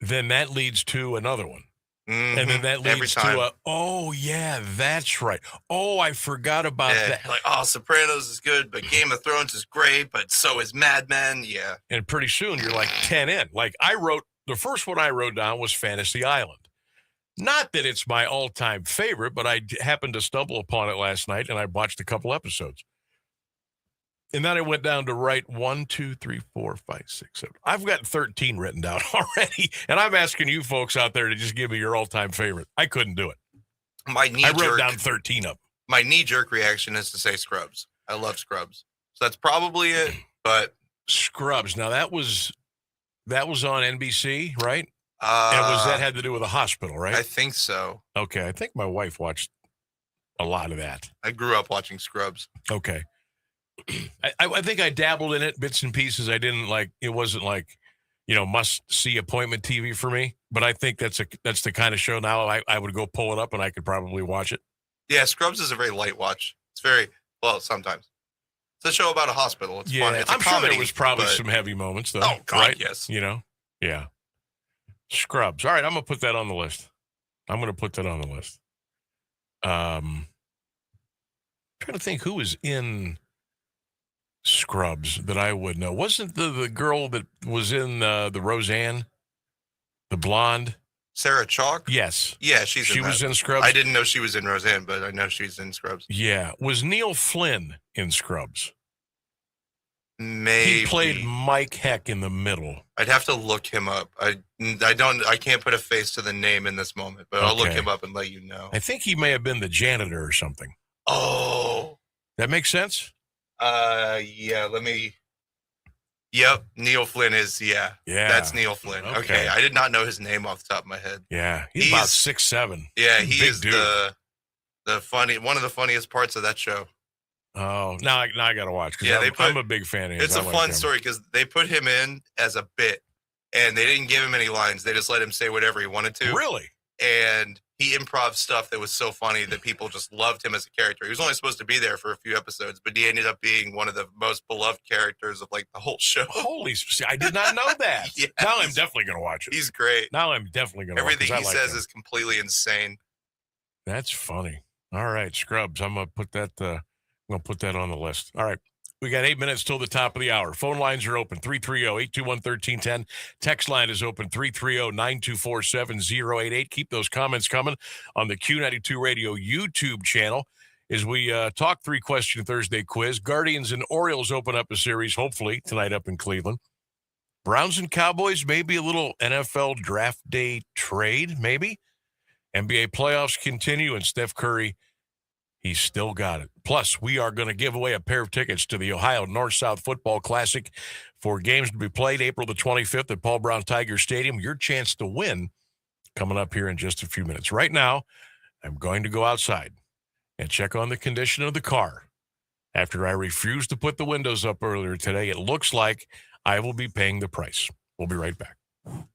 then that leads to another one. Mm-hmm. And then that leads to oh, yeah, that's right. Oh, I forgot about that. Like, Sopranos is good, but Game of Thrones is great, but so is Mad Men. Yeah. And pretty soon you're like 10 in. Like the first one I wrote down was Fantasy Island. Not that it's my all-time favorite, but I happened to stumble upon it last night, and I watched a couple episodes. And then I went down to write 1, 2, 3, 4, 5, 6, 7. I've got 13 written down already, and I'm asking you folks out there to just give me your all-time favorite. I couldn't do it. I wrote down 13 of them. My knee-jerk reaction is to say Scrubs. I love Scrubs. So that's probably it, but... Scrubs. Now, that was on NBC, right? And that had to do with a hospital, right? I think so. Okay, I think my wife watched a lot of that. I grew up watching Scrubs. Okay. I think I dabbled in it, bits and pieces. I didn't like. It wasn't like, must-see appointment TV for me. But I think that's the kind of show now I would go pull it up and I could probably watch it. Yeah, Scrubs is a very light watch. It's very, sometimes. It's a show about a hospital. It's fun. It's a comedy, sure there was probably some heavy moments, though. Oh, God, right? yes. Yeah. Scrubs. All right, I'm going to put that on the list. Trying to think who was in Scrubs that I would know. Wasn't the girl that was in the Roseanne, the blonde? Sarah Chalk? Yes. Yeah, she was in Scrubs. I didn't know she was in Roseanne, but I know she's in Scrubs. Yeah. Was Neil Flynn in Scrubs? Maybe. He played Mike Heck in the middle. I'd have to look him up. I can't put a face to the name in this moment, but I'll look him up and let you know. I think he may have been the janitor or something. Oh. That makes sense? Yeah, Yep, Neil Flynn is, yeah. That's Neil Flynn. Okay. I did not know his name off the top of my head. Yeah, he's about 6'7". Yeah, he is dude. One of the funniest parts of that show. Oh, now I got to watch, because I'm a big fan of his. It's a fun story, because they put him in as a bit, and they didn't give him any lines. They just let him say whatever he wanted to. Really? And he improv stuff that was so funny that people just loved him as a character. He was only supposed to be there for a few episodes, but he ended up being one of the most beloved characters of the whole show. Holy, I did not know that. Yeah, now I'm definitely going to watch it. He's great. Now I'm definitely going to watch it. Everything he says is completely insane. That's funny. All right, Scrubs. I'm going to put that on the list. All right. We got 8 minutes till the top of the hour. Phone lines are open, 330-821-1310. Text line is open, 330-924-7088. Keep those comments coming on the Q92 Radio YouTube channel as we talk 3-question Thursday quiz. Guardians and Orioles open up a series, hopefully, tonight up in Cleveland. Browns and Cowboys, maybe a little NFL draft day trade, maybe. NBA playoffs continue, and Steph Curry, he's still got it. Plus, we are going to give away a pair of tickets to the Ohio North-South Football Classic for games to be played April the 25th at Paul Brown Tiger Stadium. Your chance to win coming up here in just a few minutes. Right now, I'm going to go outside and check on the condition of the car. After I refused to put the windows up earlier today, it looks like I will be paying the price. We'll be right back. Do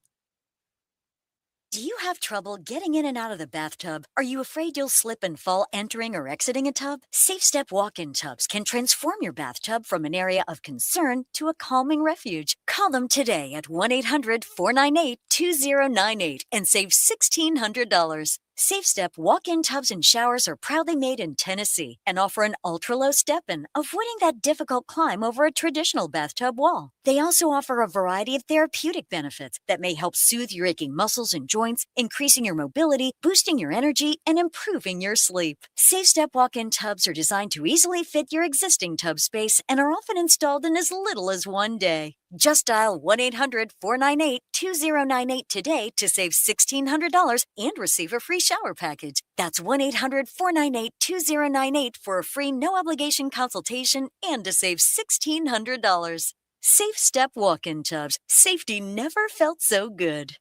you have trouble getting in and out of the bathtub? Are you afraid you'll slip and fall entering or exiting a tub? Safe Step walk-in tubs can transform your bathtub from an area of concern to a calming refuge. Call them today at 1-800-498-2098 and save $1,600. Safe Step walk-in tubs and showers are proudly made in Tennessee and offer an ultra-low step-in, avoiding that difficult climb over a traditional bathtub wall. They also offer a variety of therapeutic benefits that may help soothe your aching muscles and joints, increasing your mobility, boosting your energy, and improving your sleep. Safe Step walk-in tubs are designed to easily fit your existing tub space and are often installed in as little as one day. Just dial 1-800-498-2098 today to save $1,600 and receive a free shower package. That's 1-800-498-2098 for a free no-obligation consultation and to save $1,600. Safe Step walk-in tubs. Safety never felt so good.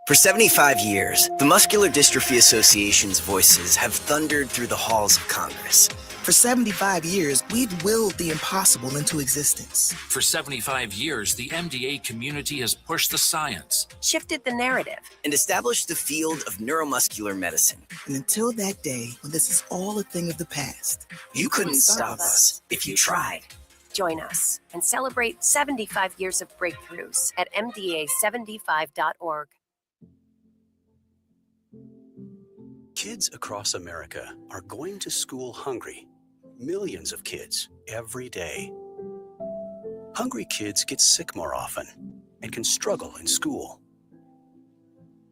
For 75 years, the Muscular Dystrophy Association's voices have thundered through the halls of Congress. For 75 years, we've willed the impossible into existence. For 75 years, the MDA community has pushed the science, Shifted the narrative, and established the field of neuromuscular medicine. And until that day, when this is all a thing of the past, You couldn't stop us if you tried. Join us and celebrate 75 years of breakthroughs at MDA75.org. Kids across America are going to school hungry. Millions of kids every day. Hungry kids get sick more often and can struggle in school.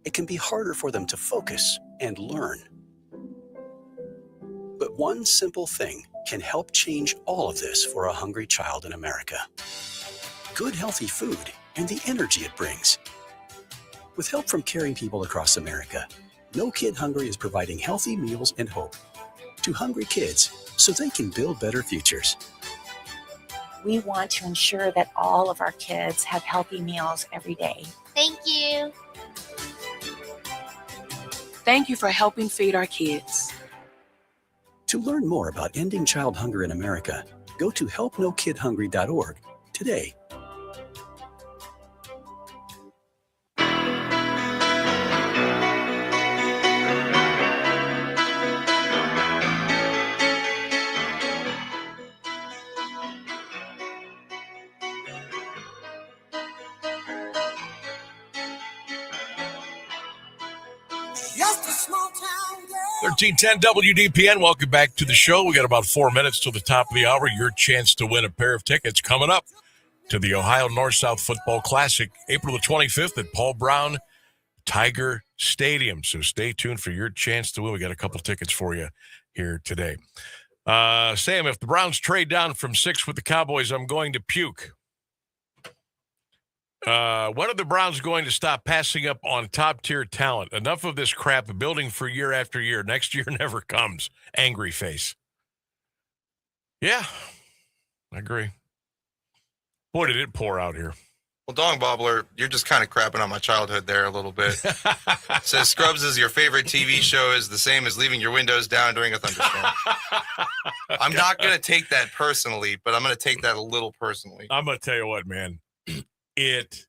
It can be harder for them to focus and learn. But one simple thing can help change all of this for a hungry child in America. Good, healthy food and the energy it brings. With help from caring people across America, No Kid Hungry is providing healthy meals and hope to hungry kids so they can build better futures. We want to ensure that all of our kids have healthy meals every day. Thank you. Thank you for helping feed our kids. To learn more about ending child hunger in America, go to helpnokidhungry.org today. Just a small town girl. 1310 WDPN. Welcome back to the show. We got about 4 minutes till the top of the hour. Your chance to win a pair of tickets coming up to the Ohio North-South Football Classic, April the 25th at Paul Brown Tiger Stadium. So stay tuned for your chance to win. We got a couple tickets for you here today. Sam, if the Browns trade down from 6 with the Cowboys, I'm going to puke. When are the Browns going to stop passing up on top-tier talent? Enough of this crap building for year after year. Next year never comes. Angry face. Yeah, I agree. Boy, did it pour out here. Well, Dong Bobbler, you're just kind of crapping on my childhood there a little bit. Says Scrubs is your favorite TV show is the same as leaving your windows down during a thunderstorm. I'm not going to take that personally, but I'm going to take that a little personally. I'm going to tell you what, man. It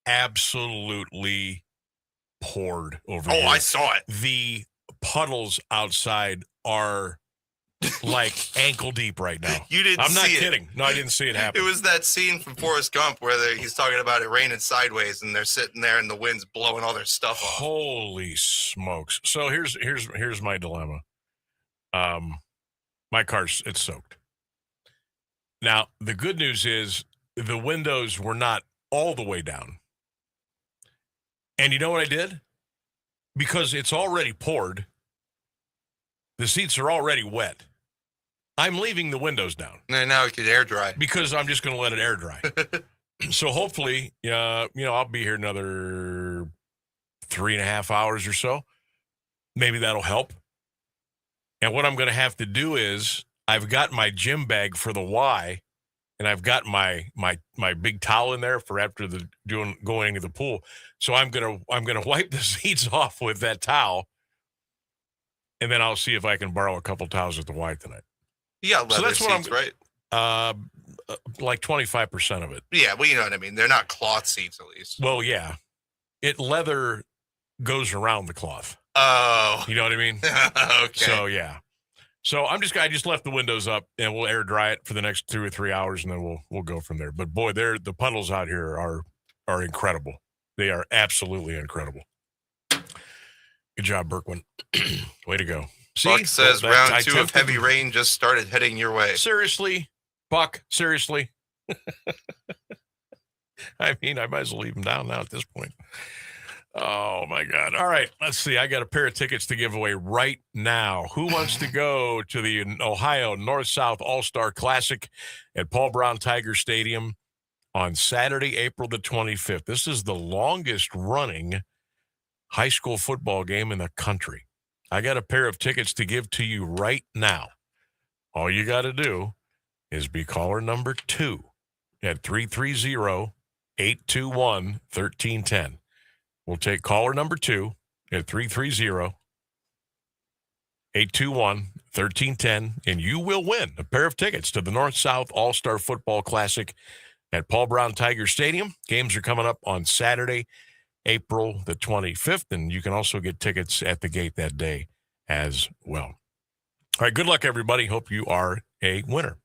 absolutely poured over here. Oh, I saw it. The puddles outside are like ankle deep right now. You didn't see it. I'm not kidding. No, I didn't see it happen. It was that scene from Forrest Gump where he's talking about it raining sideways and they're sitting there and the wind's blowing all their stuff off. Holy smokes. So here's my dilemma. My car's it's soaked. Now, the good news is the windows were not all the way down. And you know what I did? Because it's already poured, the seats are already wet. I'm leaving the windows down. And now it could air dry. Because I'm just going to let it air dry. So hopefully, I'll be here another 3.5 hours or so. Maybe that'll help. And what I'm going to have to do is I've got my gym bag for the Y. And I've got my big towel in there for after going into the pool. So I'm gonna wipe the seats off with that towel, and then I'll see if I can borrow a couple towels at the Y tonight. You got leather seats, right? Like 25% of it. Yeah, well, you know what I mean. They're not cloth seats, at least. Well, yeah, it leather goes around the cloth. Oh. You know what I mean? Okay. So, yeah. So I just left the windows up, and we'll air dry it for the next 2 or 3 hours, and then we'll go from there. But boy, the puddles out here are incredible. They are absolutely incredible. Good job, Bourquin. Way to go. See, Buck says Well, round 2 of heavy rain just started heading your way. Seriously, Buck, seriously. I mean, I might as well leave him down now at this point. Oh, my God. All right, let's see. I got a pair of tickets to give away right now. Who wants to go to the Ohio North-South All-Star Classic at Paul Brown Tiger Stadium on Saturday, April the 25th? This is the longest-running high school football game in the country. I got a pair of tickets to give to you right now. All you got to do is be caller number 2 at 330-821-1310. We'll take caller number 2 at 330-821-1310, and you will win a pair of tickets to the North-South All-Star Football Classic at Paul Brown Tiger Stadium. Games are coming up on Saturday, April the 25th, and you can also get tickets at the gate that day as well. All right, good luck, everybody. Hope you are a winner.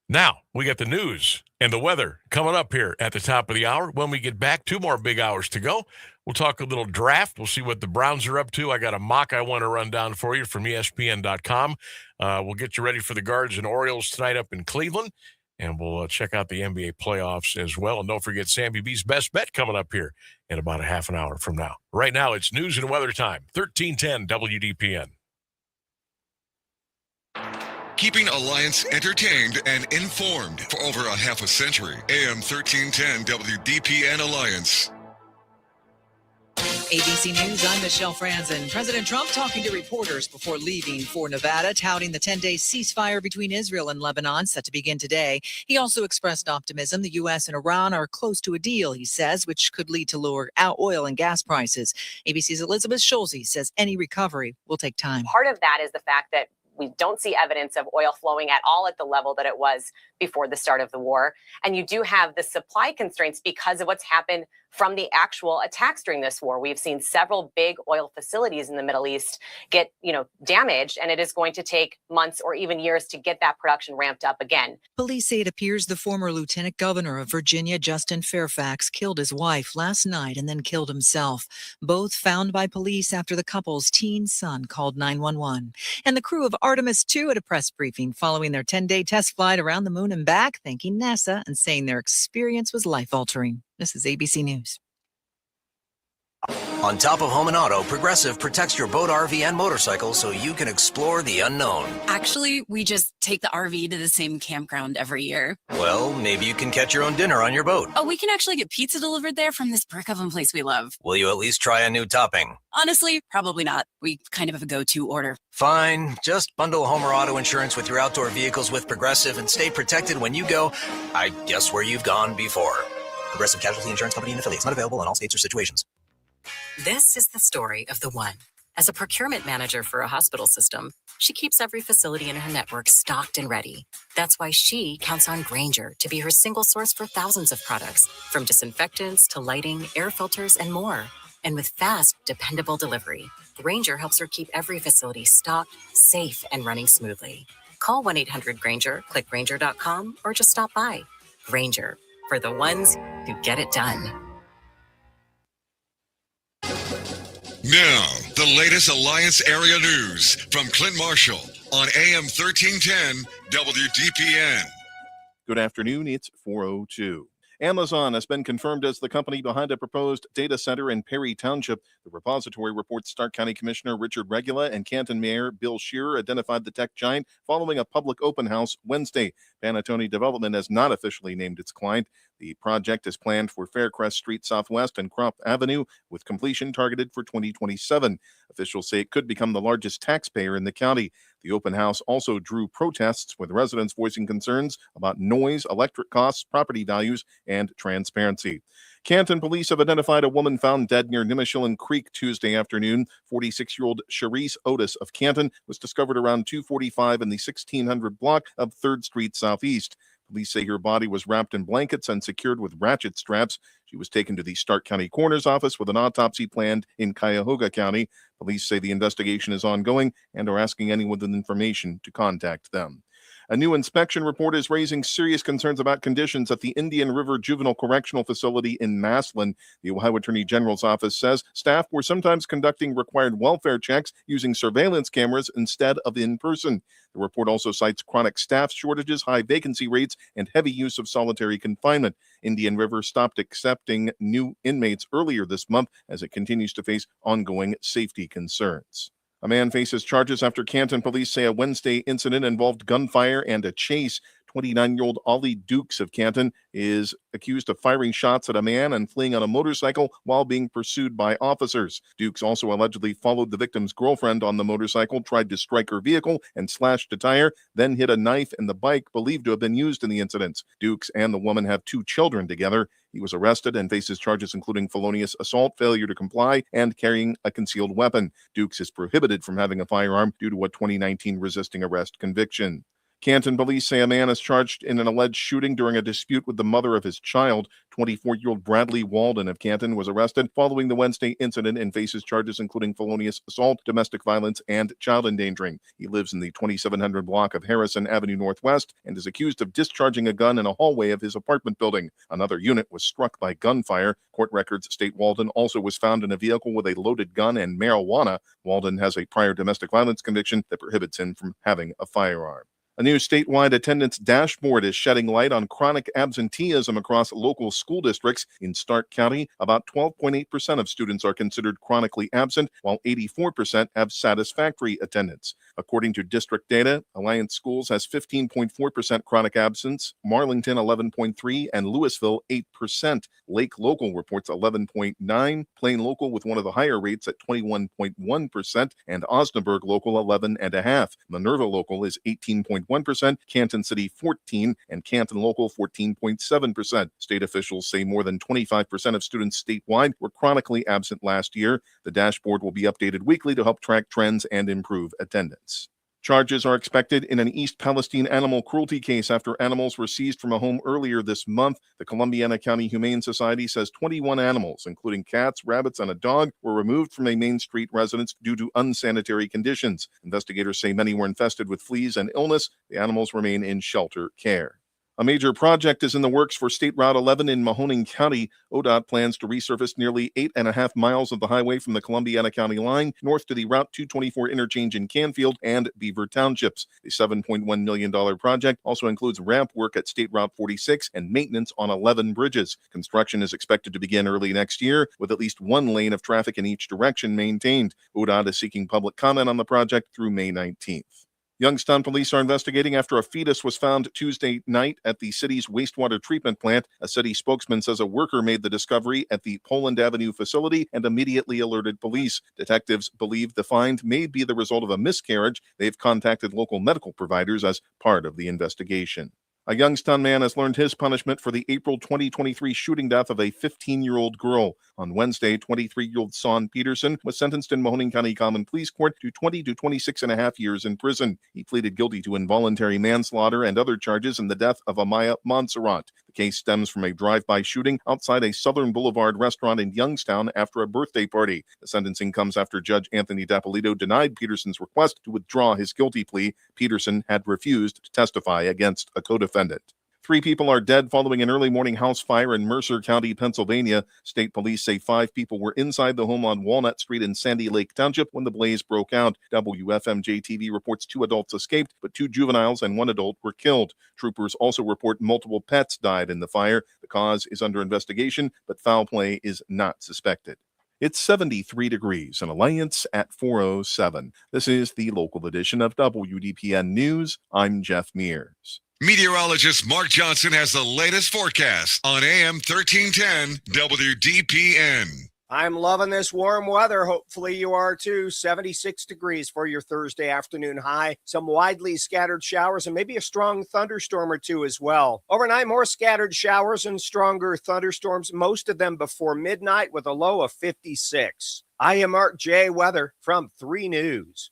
Now, we got the news and the weather coming up here at the top of the hour. When we get back, 2 more big hours to go. We'll talk a little draft. We'll see what the Browns are up to. I got a mock I want to run down for you from ESPN.com. We'll get you ready for the Guards and Orioles tonight up in Cleveland, and we'll check out the NBA playoffs as well. And don't forget Sammy B's Best Bet coming up here in about a half an hour from now. Right now, it's news and weather time. 1310 WDPN. Keeping Alliance entertained and informed for over a half a century. AM 1310 WDPN Alliance. ABC News, I'm Michelle Franzen. President Trump talking to reporters before leaving for Nevada, touting the 10-day ceasefire between Israel and Lebanon set to begin today. He also expressed optimism the U.S. and Iran are close to a deal, he says, which could lead to lower oil and gas prices. ABC's Elizabeth Schulze says any recovery will take time. Part of that is the fact that we don't see evidence of oil flowing at all at the level that it was before the start of the war. And you do have the supply constraints because of what's happened from the actual attacks during this war. We've seen several big oil facilities in the Middle East get, damaged, and it is going to take months or even years to get that production ramped up again. Police say it appears the former lieutenant governor of Virginia, Justin Fairfax, killed his wife last night and then killed himself. Both found by police after the couple's teen son called 911. And the crew of Artemis II at a press briefing following their 10-day test flight around the moon and back, thanking NASA and saying their experience was life-altering. This is ABC News. On top of home and auto, Progressive protects your boat, RV, and motorcycle so you can explore the unknown. Actually, we just take the RV to the same campground every year. Well, maybe you can catch your own dinner on your boat. Oh, we can actually get pizza delivered there from this brick oven place we love. Will you at least try a new topping? Honestly, probably not. We kind of have a go-to order. Fine. Just bundle home or auto insurance with your outdoor vehicles with Progressive and stay protected when you go, I guess, where you've gone before. Progressive Casualty Insurance Company and affiliates. Not available in all states or situations. This is the story of the one. As a procurement manager for a hospital system, she keeps every facility in her network stocked and ready. That's why she counts on Grainger to be her single source for thousands of products, from disinfectants to lighting, air filters, and more. And with fast, dependable delivery, Grainger helps her keep every facility stocked, safe, and running smoothly. Call 1-800-GRAINGER, click Grainger.com, or just stop by. Grainger, for the ones who get it done. Now, the latest Alliance area news from Clint Marshall on AM 1310 WDPN. Good afternoon. It's 4:02. Amazon has been confirmed as the company behind a proposed data center in Perry Township. The repository reports Stark County Commissioner Richard Regula and Canton Mayor Bill Shearer identified the tech giant following a public open house Wednesday. Panattoni Development has not officially named its client. The project is planned for Faircrest Street Southwest and Crop Avenue, with completion targeted for 2027. Officials say it could become the largest taxpayer in the county. The open house also drew protests, with residents voicing concerns about noise, electric costs, property values, and transparency. Canton police have identified a woman found dead near Nimishillen Creek Tuesday afternoon. 46-year-old Charisse Otis of Canton was discovered around 2:45 in the 1600 block of 3rd Street Southeast. Police say her body was wrapped in blankets and secured with ratchet straps. She was taken to the Stark County Coroner's Office with an autopsy planned in Cuyahoga County. Police say the investigation is ongoing and are asking anyone with information to contact them. A new inspection report is raising serious concerns about conditions at the Indian River Juvenile Correctional Facility in Massillon. The Ohio Attorney General's office says staff were sometimes conducting required welfare checks using surveillance cameras instead of in person. The report also cites chronic staff shortages, high vacancy rates, and heavy use of solitary confinement. Indian River stopped accepting new inmates earlier this month as it continues to face ongoing safety concerns. A man faces charges after Canton police say a Wednesday incident involved gunfire and a chase. 29-year-old Ollie Dukes of Canton is accused of firing shots at a man and fleeing on a motorcycle while being pursued by officers. Dukes also allegedly followed the victim's girlfriend on the motorcycle, tried to strike her vehicle and slashed a tire, then hit a knife in the bike believed to have been used in the incidents. Dukes and the woman have 2 children together. He was arrested and faces charges including felonious assault, failure to comply, and carrying a concealed weapon. Dukes is prohibited from having a firearm due to a 2019 resisting arrest conviction. Canton police say a man is charged in an alleged shooting during a dispute with the mother of his child. 24-year-old Bradley Walden of Canton was arrested following the Wednesday incident and faces charges including felonious assault, domestic violence, and child endangering. He lives in the 2700 block of Harrison Avenue Northwest and is accused of discharging a gun in a hallway of his apartment building. Another unit was struck by gunfire. Court records state Walden also was found in a vehicle with a loaded gun and marijuana. Walden has a prior domestic violence conviction that prohibits him from having a firearm. A new statewide attendance dashboard is shedding light on chronic absenteeism across local school districts. In Stark County, about 12.8% of students are considered chronically absent, while 84% have satisfactory attendance. According to district data, Alliance Schools has 15.4% chronic absence, Marlington 11.3%, and Louisville 8%. Lake Local reports 11.9%, Plain Local with one of the higher rates at 21.1%, and Osnaburg Local 11.5%. Minerva Local is 18.1%, Canton City 14%, and Canton Local 14.7%. State officials say more than 25% of students statewide were chronically absent last year. The dashboard will be updated weekly to help track trends and improve attendance. Charges are expected in an East Palestine animal cruelty case after animals were seized from a home earlier this month. The Columbiana County Humane Society says 21 animals, including cats, rabbits, and a dog, were removed from a Main Street residence due to unsanitary conditions. Investigators say many were infested with fleas and illness. The animals remain in shelter care. A major project is in the works for State Route 11 in Mahoning County. ODOT plans to resurface nearly 8.5 miles of the highway from the Columbiana County line north to the Route 224 interchange in Canfield and Beaver Townships. The $7.1 million project also includes ramp work at State Route 46 and maintenance on 11 bridges. Construction is expected to begin early next year, with at least one lane of traffic in each direction maintained. ODOT is seeking public comment on the project through May 19th. Youngstown police are investigating after a fetus was found Tuesday night at the city's wastewater treatment plant. A city spokesman says a worker made the discovery at the Poland Avenue facility and immediately alerted police. Detectives believe the find may be the result of a miscarriage. They've contacted local medical providers as part of the investigation. A Youngstown man has learned his punishment for the April 2023 shooting death of a 15-year-old girl. On Wednesday, 23-year-old Son Peterson was sentenced in Mahoning County Common Pleas Court to 20 to 26 and a half years in prison. He pleaded guilty to involuntary manslaughter and other charges in the death of Amaya Montserrat. The case stems from a drive-by shooting outside a Southern Boulevard restaurant in Youngstown after a birthday party. The sentencing comes after Judge Anthony Dapolito denied Peterson's request to withdraw his guilty plea. Peterson had refused to testify against a co-defendant. 3 people are dead following an early morning house fire in Mercer County, Pennsylvania. State police say 5 people were inside the home on Walnut Street in Sandy Lake Township when the blaze broke out. WFMJ-TV reports 2 adults escaped, but 2 juveniles and 1 adult were killed. Troopers also report multiple pets died in the fire. The cause is under investigation, but foul play is not suspected. It's 73 degrees and Alliance at 4:07. This is the local edition of WDPN News. I'm Jeff Mears. Meteorologist Mark Johnson has the latest forecast on AM 1310 WDPN. I'm loving this warm weather. Hopefully you are too. 76 degrees for your Thursday afternoon high. Some widely scattered showers and maybe a strong thunderstorm or two as well. Overnight, more scattered showers and stronger thunderstorms, most of them before midnight with a low of 56. I am Mark J. Weather from 3 News.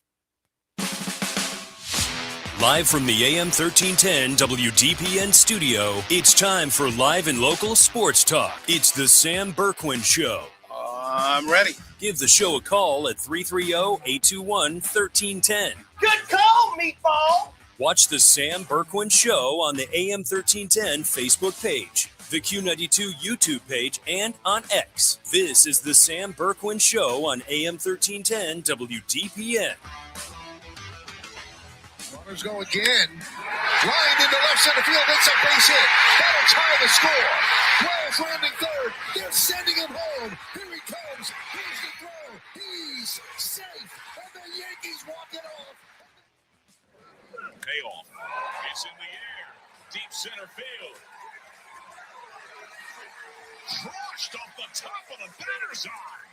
Live from the AM 1310 WDPN studio, it's time for live and local sports talk. It's the Sam Bourquin Show. I'm ready. Give the show a call at 330-821-1310. Good call, meatball. Watch the Sam Bourquin Show on the AM 1310 Facebook page, the Q92 YouTube page, and on X. This is the Sam Bourquin Show on AM 1310 WDPN. Runners go again. Line into left center field. It's a base hit. That'll tie the score. Wells landing third. They're sending him home. Here he comes. Here's the throw. He's safe. And the Yankees walk it off. Payoff. It's in the air. Deep center field. Crushed off the top of the batter's eye.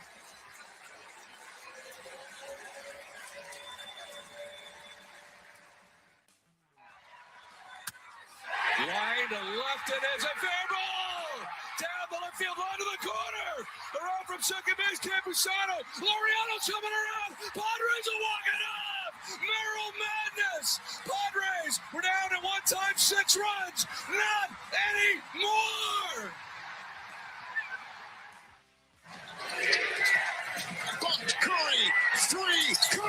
Line to left, and it's a fair ball! Down the left field line to the corner! Around from second base, Campusano! Laureano's coming around! Padres are walking up! Merrill madness! Padres were down at one time 6 runs! Not anymore! Buck Curry, 3, good!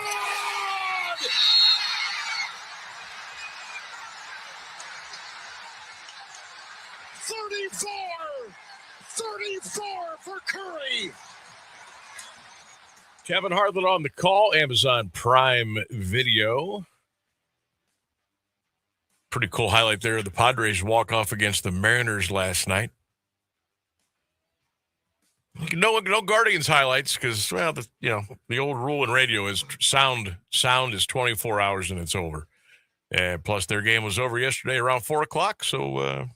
34 for Curry. Kevin Harlan on the call, Amazon Prime Video. Pretty cool highlight there. The Padres walk off against the Mariners last night. No Guardians highlights because, well, the old rule in radio is sound is 24 hours and it's over. And plus, their game was over yesterday around 4 o'clock, so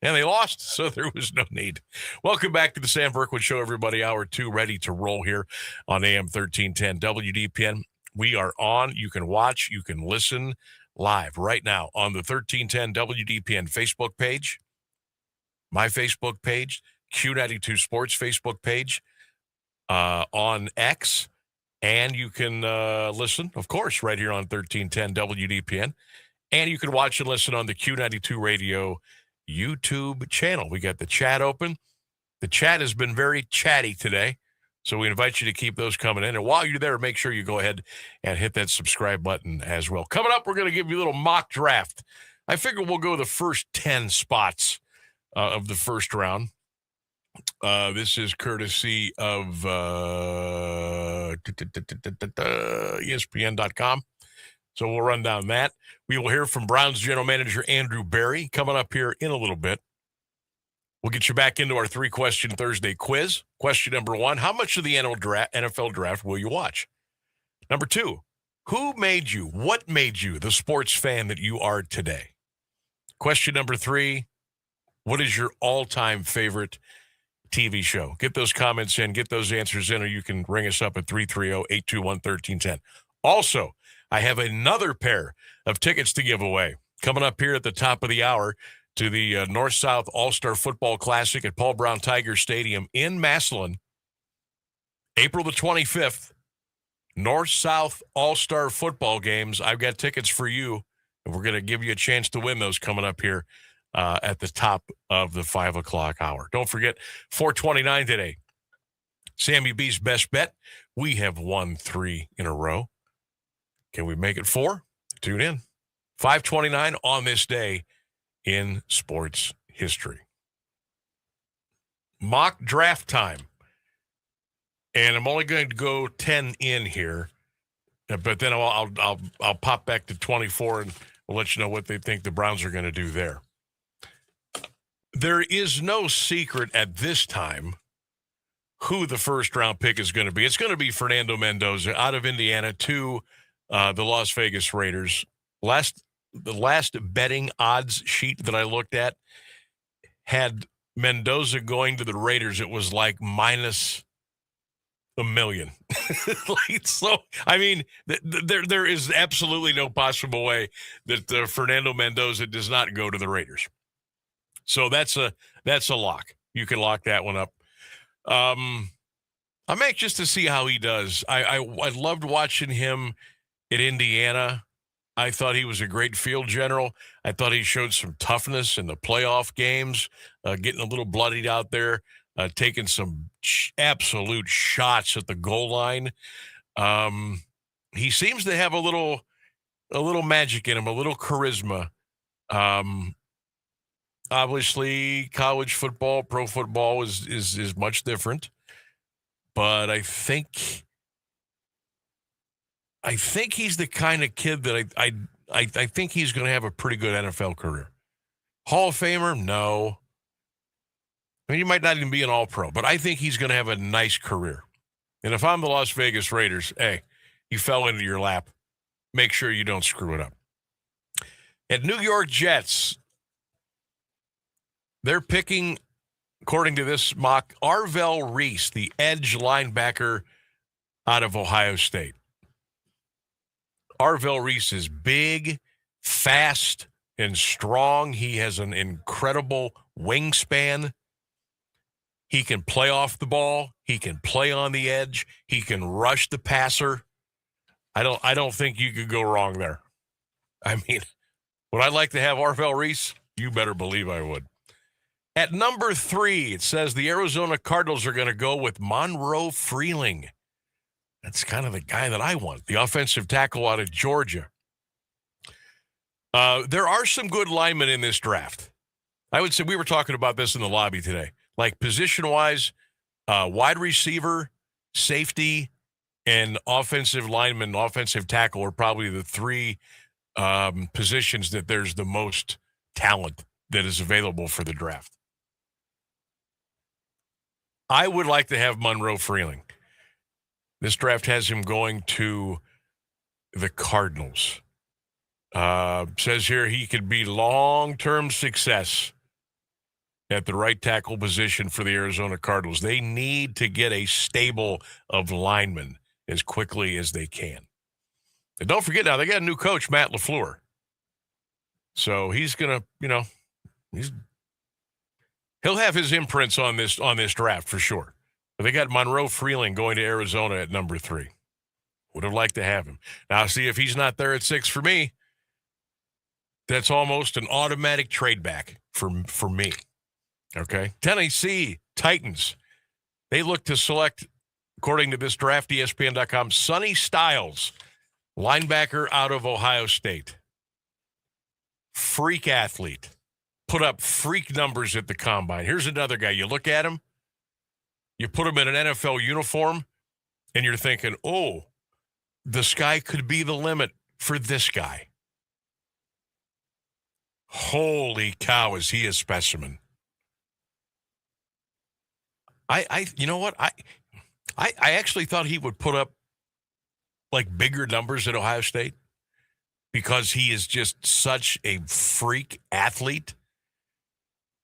and they lost, so there was no need. Welcome back to the Sam Bourquin Show, everybody. Hour 2 ready to roll here on AM 1310 WDPN. We are on. You can watch. You can listen live right now on the 1310 WDPN Facebook page, my Facebook page, Q92 Sports Facebook page, on X, and you can listen, of course, right here on 1310 WDPN, and you can watch and listen on the Q92 Radio YouTube channel. We got the chat open. The chat has been very chatty today, so we invite you to keep those coming in. And while you're there, make sure you go ahead and hit that subscribe button as well. Coming up, we're going to give you a little mock draft. I figure we'll go the first 10 spots of the first round. This is courtesy of ESPN.com. So we'll run down that. We will hear from Browns general manager Andrew Berry coming up here in a little bit. We'll get you back into our 3-question Thursday quiz. Question number 1, how much of the NFL draft will you watch? Number 2, what made you the sports fan that you are today? Question number 3, what is your all-time favorite TV show? Get those comments in, get those answers in, or you can ring us up at 330-821-1310. Also, I have another pair of tickets to give away coming up here at the top of the hour to the North-South All-Star Football Classic at Paul Brown Tiger Stadium in Massillon, April the 25th. North-South All-Star Football games. I've got tickets for you, and we're going to give you a chance to win those coming up here at the top of the 5 o'clock hour. Don't forget, 429 today. Sammy B's best bet. We have won 3 in a row. Can we make it 4? Tune in. 529 on this day in sports history. Mock draft time. And I'm only going to go 10 in here, but then I'll pop back to 24 and we'll let you know what they think the Browns are going to do there. There is no secret at this time who the first round pick is going to be. It's going to be Fernando Mendoza out of Indiana to the Las Vegas Raiders. The last betting odds sheet that I looked at had Mendoza going to the Raiders. It was like minus $1 million. So, I mean, there is absolutely no possible way that Fernando Mendoza does not go to the Raiders. So that's a lock. You can lock that one up. I'm anxious to see how he does. I loved watching him at Indiana. I thought he was a great field general. I thought he showed some toughness in the playoff games, getting a little bloodied out there, taking some absolute shots at the goal line. He seems to have a little magic in him, a little charisma. Obviously, college football, pro football is much different, but I think he's the kind of kid that I think he's going to have a pretty good NFL career. Hall of Famer? No. I mean, he might not even be an All-Pro, but I think he's going to have a nice career. And if I'm the Las Vegas Raiders, hey, he fell into your lap. Make sure you don't screw it up. At New York Jets, they're picking, according to this mock, Arvell Reese, the edge linebacker out of Ohio State. Arvell Reese is big, fast, and strong. He has an incredible wingspan. He can play off the ball. He can play on the edge. He can rush the passer. I don't think you could go wrong there. I mean, would I like to have Arvell Reese? You better believe I would. At number 3, it says the Arizona Cardinals are going to go with Monroe Freeling. That's kind of the guy that I want, the offensive tackle out of Georgia. There are some good linemen in this draft. I would say we were talking about this in the lobby today. Like position-wise, wide receiver, safety, and offensive lineman, offensive tackle are probably the 3 positions that there's the most talent that is available for the draft. I would like to have Monroe Freeling. This draft has him going to the Cardinals. Says here he could be long-term success at the right tackle position for the Arizona Cardinals. They need to get a stable of linemen as quickly as they can. And don't forget now, they got a new coach, Matt LaFleur. So he's going to, he'll have his imprints on this draft for sure. But they got Monroe Freeling going to Arizona at number 3. Would have liked to have him. Now, see, if he's not there at 6 for me, that's almost an automatic trade back for me. Okay? Tennessee Titans. They look to select, according to this draft, ESPN.com, Sonny Styles, linebacker out of Ohio State. Freak athlete. Put up freak numbers at the combine. Here's another guy. You look at him, you put him in an NFL uniform, and you're thinking, oh, the sky could be the limit for this guy. Holy cow, is he a specimen. You know what? I actually thought he would put up like bigger numbers at Ohio State because he is just such a freak athlete.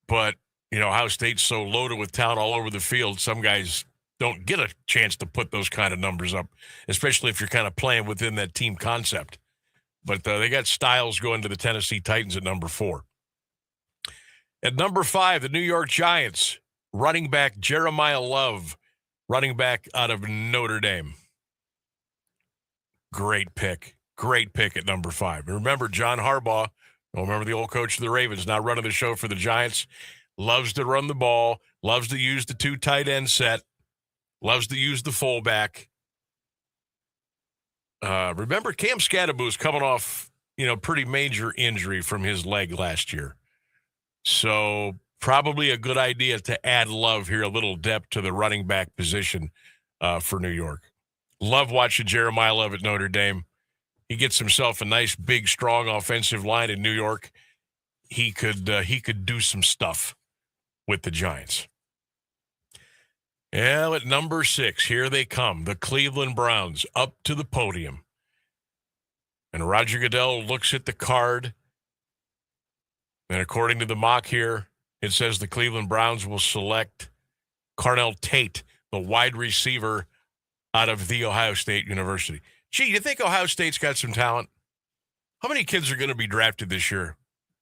But, Ohio State's so loaded with talent all over the field, some guys don't get a chance to put those kind of numbers up, especially if you're kind of playing within that team concept. But they got Styles going to the Tennessee Titans at number 4. At number 5, the New York Giants, running back Jeremiah Love, running back out of Notre Dame. Great pick. Great pick at number 5. Remember, John Harbaugh, remember the old coach of the Ravens, now running the show for the Giants, loves to run the ball, loves to use the 2 tight end set, loves to use the fullback. Remember, Cam Scadaboo's coming off, pretty major injury from his leg last year. So probably a good idea to add Love here, a little depth to the running back position for New York. Love watching Jeremiah Love at Notre Dame. He gets himself a nice, big, strong offensive line in New York. He could do some stuff with the Giants. Well, at number 6, here they come, the Cleveland Browns, up to the podium. And Roger Goodell looks at the card. And according to the mock here, it says the Cleveland Browns will select Carnell Tate, the wide receiver out of The Ohio State University. Gee, you think Ohio State's got some talent? How many kids are going to be drafted this year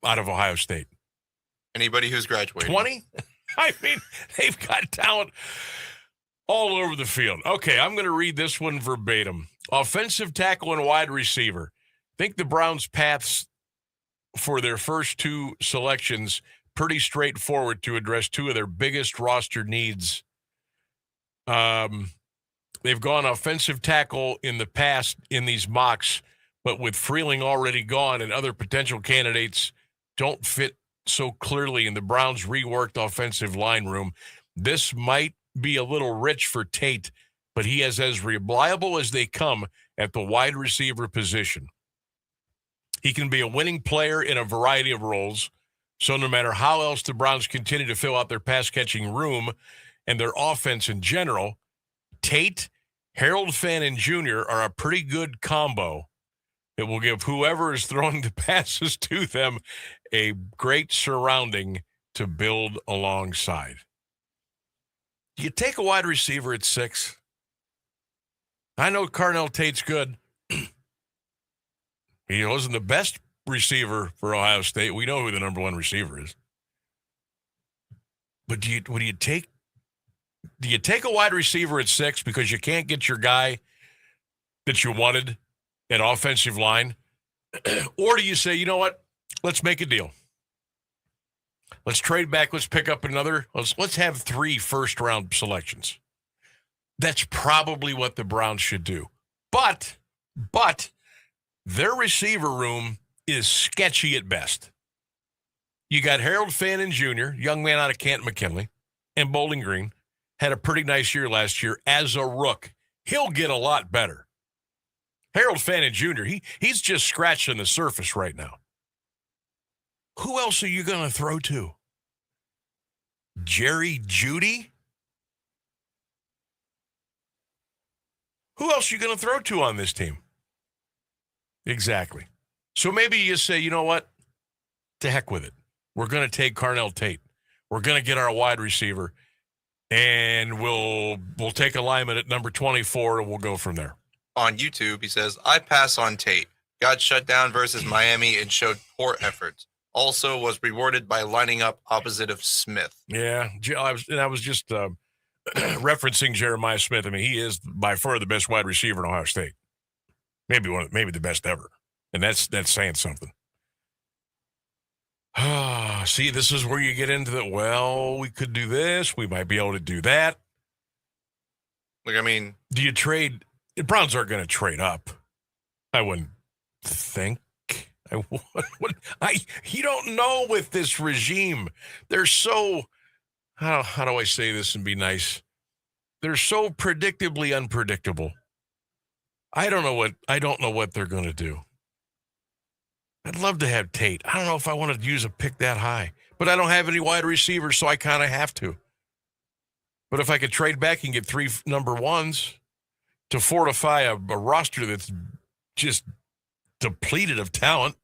out of Ohio State? Anybody who's graduating. 20? I mean, they've got talent all over the field. Okay, I'm going to read this one verbatim. Offensive tackle and wide receiver, think the Browns' paths for their first two selections pretty straightforward to address two of their biggest roster needs. They've gone offensive tackle in the past in these mocks, but with Freeling already gone and other potential candidates don't fit so clearly in the Browns' reworked offensive line room, this might be a little rich for Tate, but he is as reliable as they come at the wide receiver position. He can be a winning player in a variety of roles, so no matter how else the Browns continue to fill out their pass-catching room and their offense in general, Tate, Harold Fannin Jr. are a pretty good combo that will give whoever is throwing the passes to them a great surrounding to build alongside. Do you take a wide receiver at 6? I know Carnell Tate's good. He wasn't the best receiver for Ohio State. We know who the number one receiver is. But do you take a wide receiver at 6 because you can't get your guy that you wanted at offensive line? Or do you say, you know what? Let's make a deal. Let's trade back. Let's pick up another. Let's have 3 first-round selections. That's probably what the Browns should do. But their receiver room is sketchy at best. You got Harold Fannin Jr., young man out of Canton McKinley, and Bowling Green, had a pretty nice year last year as a rook. He'll get a lot better. Harold Fannin Jr., he's just scratching the surface right now. Who else are you going to throw to? Jerry Jeudy? Who else are you going to throw to on this team? Exactly. So maybe you say, you know what? To heck with it. We're going to take Carnell Tate. We're going to get our wide receiver, and we'll take a lineman at number 24, and we'll go from there. On YouTube, he says, I pass on Tate. Got shut down versus Miami and showed poor effort. Also was rewarded by lining up opposite of Smith. Yeah, I was just referencing Jeremiah Smith. I mean, he is by far the best wide receiver in Ohio State. Maybe the best ever. And that's saying something. See, this is where you get into the, well, we could do this. We might be able to do that. Like, I mean, do you trade? The Browns aren't going to trade up. I wouldn't think. You don't know with this regime. They're so, how do I say this and be nice? They're so predictably unpredictable. I don't know what they're going to do. I'd love to have Tate. I don't know if I want to use a pick that high, but I don't have any wide receivers, so I kind of have to. But if I could trade back and get 3 number ones to fortify a roster that's just depleted of talent,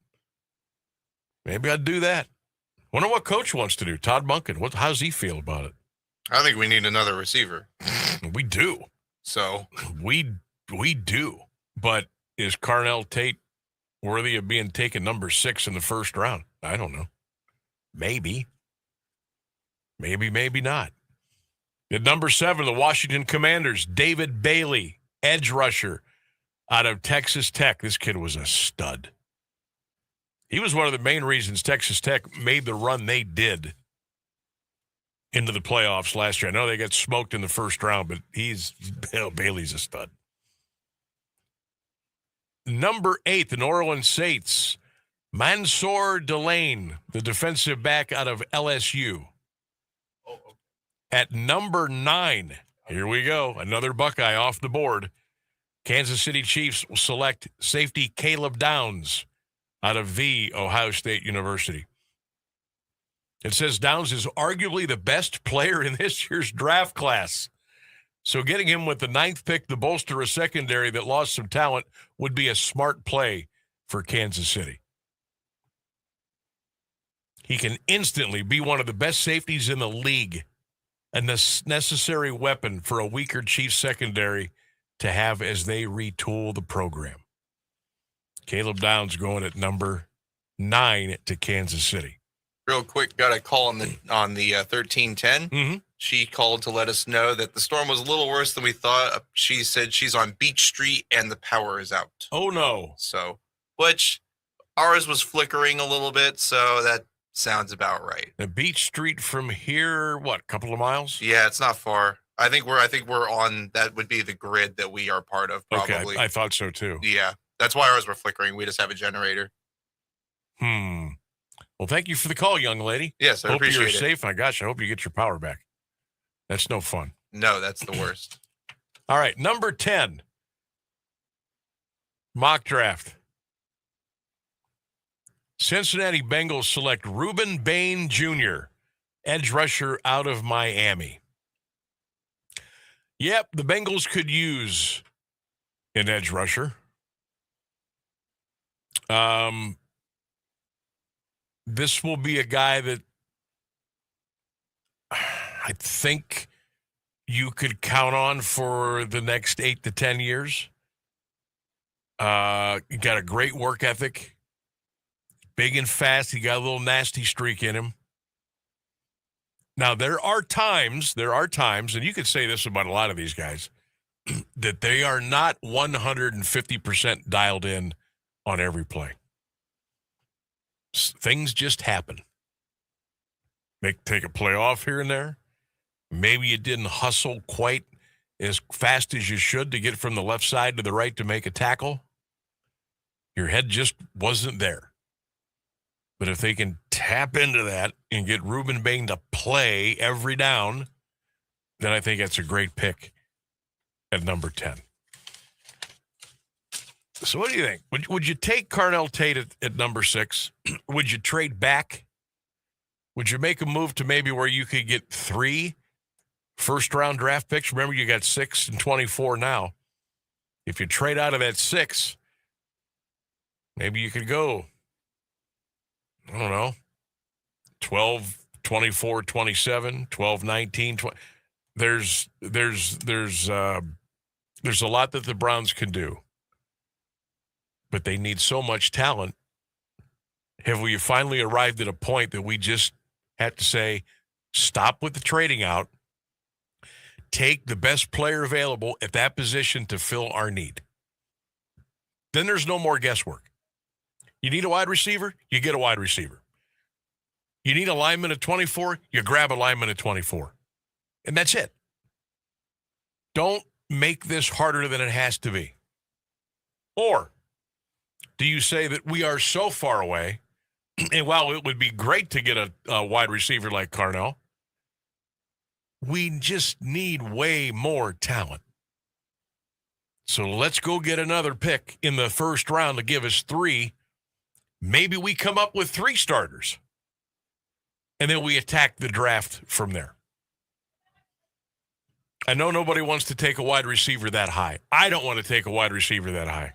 maybe I'd do that. Wonder what coach wants to do. Todd Monken. How's he feel about it? I think we need another receiver. We do. So we do. But is Carnell Tate worthy of being taken number 6 in the first round? I don't know. Maybe. Maybe not. At number 7, the Washington Commanders, David Bailey, edge rusher out of Texas Tech. This kid was a stud. He was one of the main reasons Texas Tech made the run they did into the playoffs last year. I know they got smoked in the first round, but Bailey's a stud. Number 8, the New Orleans Saints, Mansour Delane, the defensive back out of LSU. At number 9, here we go, another Buckeye off the board. Kansas City Chiefs will select safety Caleb Downs out of the Ohio State University. It says Downs is arguably the best player in this year's draft class. So getting him with the 9th pick to bolster a secondary that lost some talent would be a smart play for Kansas City. He can instantly be one of the best safeties in the league and the necessary weapon for a weaker Chiefs secondary to have as they retool the program. Caleb Downs going at number 9 to Kansas City. Real quick, got a call on the 1310. Mm-hmm. She called to let us know that the storm was a little worse than we thought. She said she's on Beach Street and the power is out. Oh, no. So which ours was flickering a little bit, so that sounds about right. The Beach Street from here, what, a couple of miles? Yeah, it's not far. I think we're on, that would be the grid that we are part of, probably. Okay, I thought so too. Yeah, that's why ours were flickering. We just have a generator. Well, thank you for the call, young lady. Yes, I hope appreciate you're it. safe. I hope you get your power back. That's no fun. No, that's the worst. All right, number 10. Mock draft. Cincinnati Bengals select Reuben Bain Jr., edge rusher out of Miami. Yep, the Bengals could use an edge rusher. This will be a guy that I think you could count on for the next 8 to 10 years. He got a great work ethic. Big and fast. He got a little nasty streak in him. Now, there are times, and you could say this about a lot of these guys, that they are not 150% dialed in on every play. Things just happen. Take a play off here and there. Maybe you didn't hustle quite as fast as you should to get from the left side to the right to make a tackle. Your head just wasn't there. But if they can tap into that and get Reuben Bain to play every down, then I think that's a great pick at number 10. So what do you think? Would you take Carnell Tate at number 6? Would you trade back? Would you make a move to maybe where you could get 3 first-round draft picks? Remember, you got 6 and 24 now. If you trade out of that 6, maybe you could go, I don't know, 12, 24, 27, 12, 19, 20. There's a lot that the Browns can do, but they need so much talent. Have we finally arrived at a point that we just have to say, stop with the trading out, take the best player available at that position to fill our need? Then there's no more guesswork. You need a wide receiver, you get a wide receiver. You need a lineman at 24, you grab a lineman at 24. And that's it. Don't make this harder than it has to be. Or do you say that we are so far away, and while it would be great to get a wide receiver like Carnell, we just need way more talent. So let's go get another pick in the first round to give us 3. Maybe we come up with 3 starters, and then we attack the draft from there. I know nobody wants to take a wide receiver that high. I don't want to take a wide receiver that high.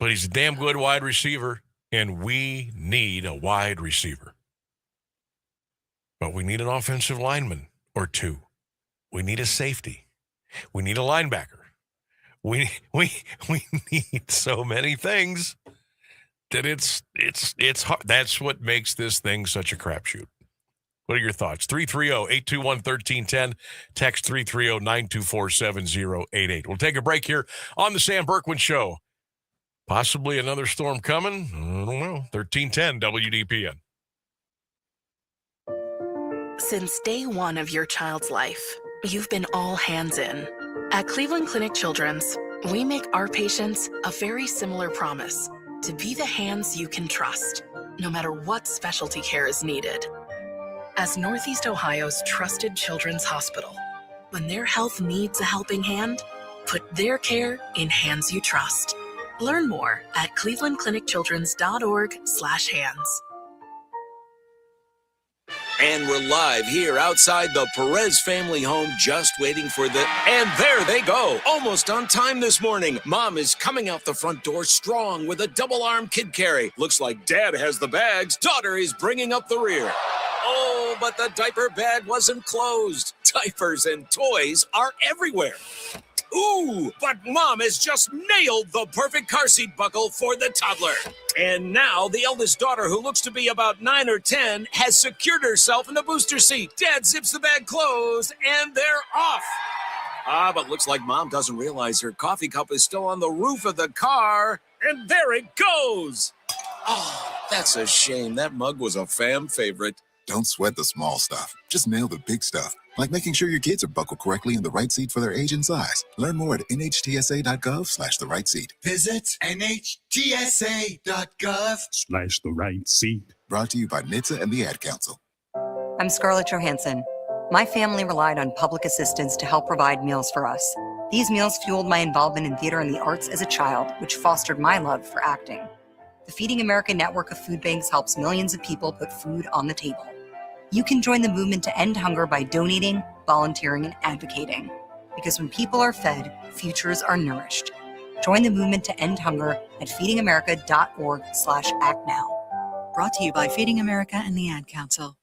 But he's a damn good wide receiver, and we need a wide receiver. But we need an offensive lineman or 2. We need a safety. We need a linebacker. We need so many things that it's hard. That's what makes this thing such a crapshoot. What are your thoughts? 330-821-1310. Text 330-924-7088. We'll take a break here on the Sam Bourquin Show. Possibly another storm coming. I don't know. 1310 WDPN. Since day one of your child's life, you've been all hands in. At Cleveland Clinic Children's, we make our patients a very similar promise to be the hands you can trust, no matter what specialty care is needed. As Northeast Ohio's trusted children's hospital, when their health needs a helping hand, put their care in hands you trust. Learn more at clevelandclinicchildrens.org/hands. And we're live here outside the Perez family home, just waiting for the... And there they go, almost on time this morning. Mom is coming out the front door strong with a double-arm kid carry. Looks like Dad has the bags. Daughter is bringing up the rear. Oh, but the diaper bag wasn't closed. Diapers and toys are everywhere. Ooh, but Mom has just nailed the perfect car seat buckle for the toddler. And now the eldest daughter, who looks to be about 9 or 10, has secured herself in the booster seat. Dad zips the bag closed, and they're off. But looks like Mom doesn't realize her coffee cup is still on the roof of the car. And there it goes. Oh, that's a shame. That mug was a fan favorite. Don't sweat the small stuff. Just nail the big stuff, like making sure your kids are buckled correctly in the right seat for their age and size. Learn more at nhtsa.gov/the right seat. Visit nhtsa.gov/the right seat. Brought to you by NHTSA and the Ad Council. I'm Scarlett Johansson. My family relied on public assistance to help provide meals for us. These meals fueled my involvement in theater and the arts as a child, which fostered my love for acting. The Feeding America network of food banks helps millions of people put food on the table. You can join the movement to end hunger by donating, volunteering, and advocating. Because when people are fed, futures are nourished. Join the movement to end hunger at feedingamerica.org/actnow. Brought to you by Feeding America and the Ad Council.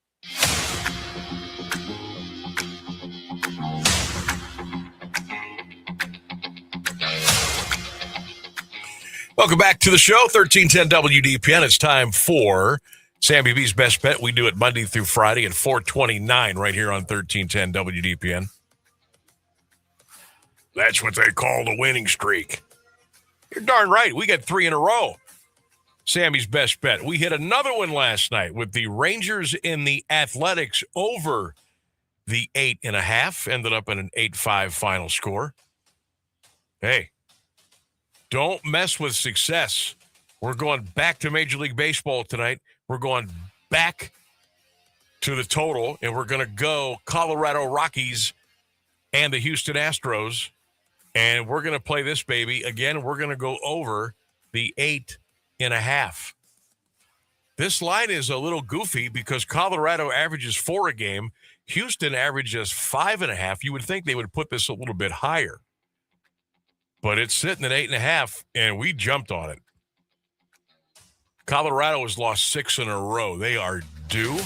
Welcome back to the show, 1310 WDPN. It's time for Sammy B's Best Bet. We do it Monday through Friday at 4:29 right here on 1310 WDPN. That's what they call the winning streak. You're darn right. We got 3 in a row. Sammy's Best Bet. We hit another one last night with the Rangers in the Athletics over the 8.5. Ended up in an 8-5 final score. Hey. Don't mess with success. We're going back to Major League Baseball tonight. We're going back to the total, and we're going to go Colorado Rockies and the Houston Astros, and we're going to play this baby. Again, we're going to go over the 8.5. This line is a little goofy because Colorado averages 4 a game. Houston averages 5.5. You would think they would put this a little bit higher. But it's sitting at 8.5, and we jumped on it. Colorado has lost 6 in a row. They are due.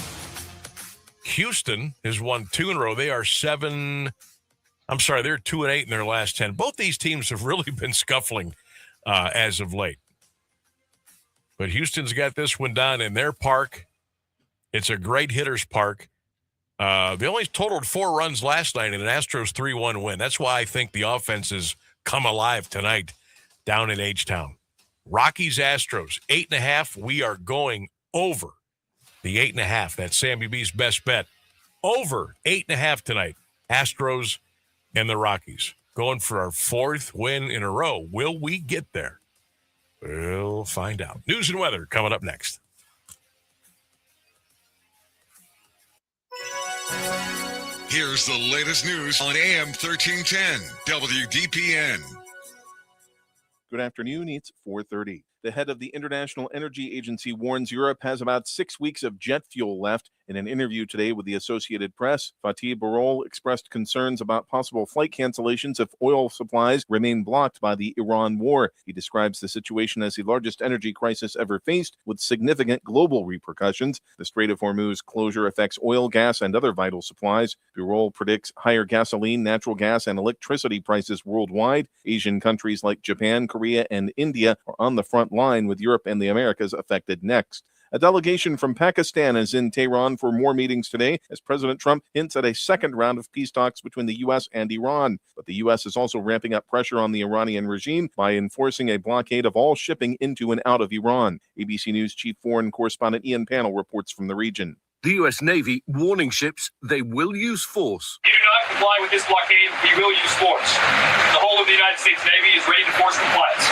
Houston has won 2 in a row. They are 7. I'm sorry, they're 2-8 in their last 10. Both these teams have really been scuffling as of late. But Houston's got this one down in their park. It's a great hitter's park. They only totaled 4 runs last night in an Astros 3-1 win. That's why I think the offense is come alive tonight down in H-Town. Rockies, Astros, 8.5. We are going over the 8.5. That's Sammy B's Best Bet. Over 8.5 tonight. Astros and the Rockies. Going for our 4th win in a row. Will we get there? We'll find out. News and weather coming up next. Here's the latest news on AM 1310 WDPN. Good afternoon. It's 4:30. The head of the International Energy Agency warns Europe has about 6 weeks of jet fuel left. In an interview today with the Associated Press, Fatih Birol expressed concerns about possible flight cancellations if oil supplies remain blocked by the Iran war. He describes the situation as the largest energy crisis ever faced, with significant global repercussions. The Strait of Hormuz closure affects oil, gas, and other vital supplies. Birol predicts higher gasoline, natural gas, and electricity prices worldwide. Asian countries like Japan, Korea, and India are on the front line, with Europe and the Americas affected next. A delegation from Pakistan is in Tehran for more meetings today as President Trump hints at a second round of peace talks between the U.S. and Iran. But the U.S. is also ramping up pressure on the Iranian regime by enforcing a blockade of all shipping into and out of Iran. ABC News chief foreign correspondent Ian Pannell reports from the region. The U.S. Navy warning ships they will use force. If you do not comply with this blockade, we will use force. The whole of the United States Navy is ready to force compliance.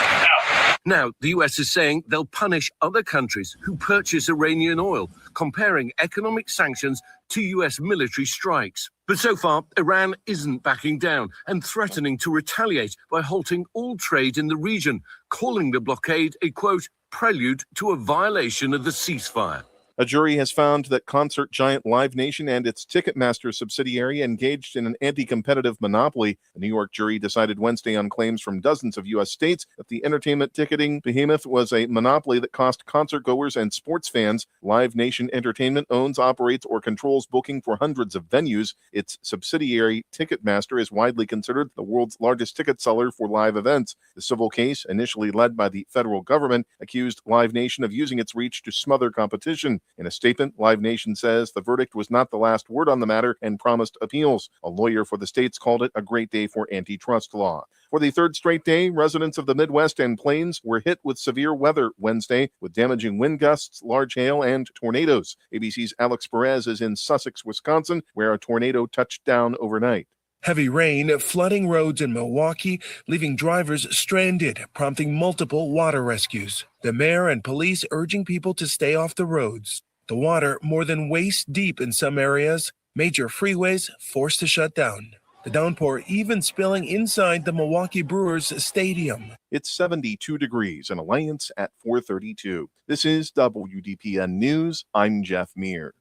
Now, the U.S. is saying they'll punish other countries who purchase Iranian oil, comparing economic sanctions to U.S. military strikes. But so far, Iran isn't backing down and threatening to retaliate by halting all trade in the region, calling the blockade a, quote, prelude to a violation of the ceasefire. A jury has found that concert giant Live Nation and its Ticketmaster subsidiary engaged in an anti-competitive monopoly. A New York jury decided Wednesday on claims from dozens of U.S. states that the entertainment ticketing behemoth was a monopoly that cost concertgoers and sports fans. Live Nation Entertainment owns, operates, or controls booking for hundreds of venues. Its subsidiary, Ticketmaster, is widely considered the world's largest ticket seller for live events. The civil case, initially led by the federal government, accused Live Nation of using its reach to smother competition. In a statement, Live Nation says the verdict was not the last word on the matter and promised appeals. A lawyer for the states called it a great day for antitrust law. For the third straight day, residents of the Midwest and Plains were hit with severe weather Wednesday, with damaging wind gusts, large hail, and tornadoes. ABC's Alex Perez is in Sussex, Wisconsin, where a tornado touched down overnight. Heavy rain flooding roads in Milwaukee, leaving drivers stranded, prompting multiple water rescues. The mayor and police urging people to stay off the roads. The water more than waist deep in some areas. Major freeways forced to shut down. The downpour even spilling inside the Milwaukee Brewers stadium. It's 72 degrees in Alliance at 4:32. This is WDPN News. I'm Jeff Mears.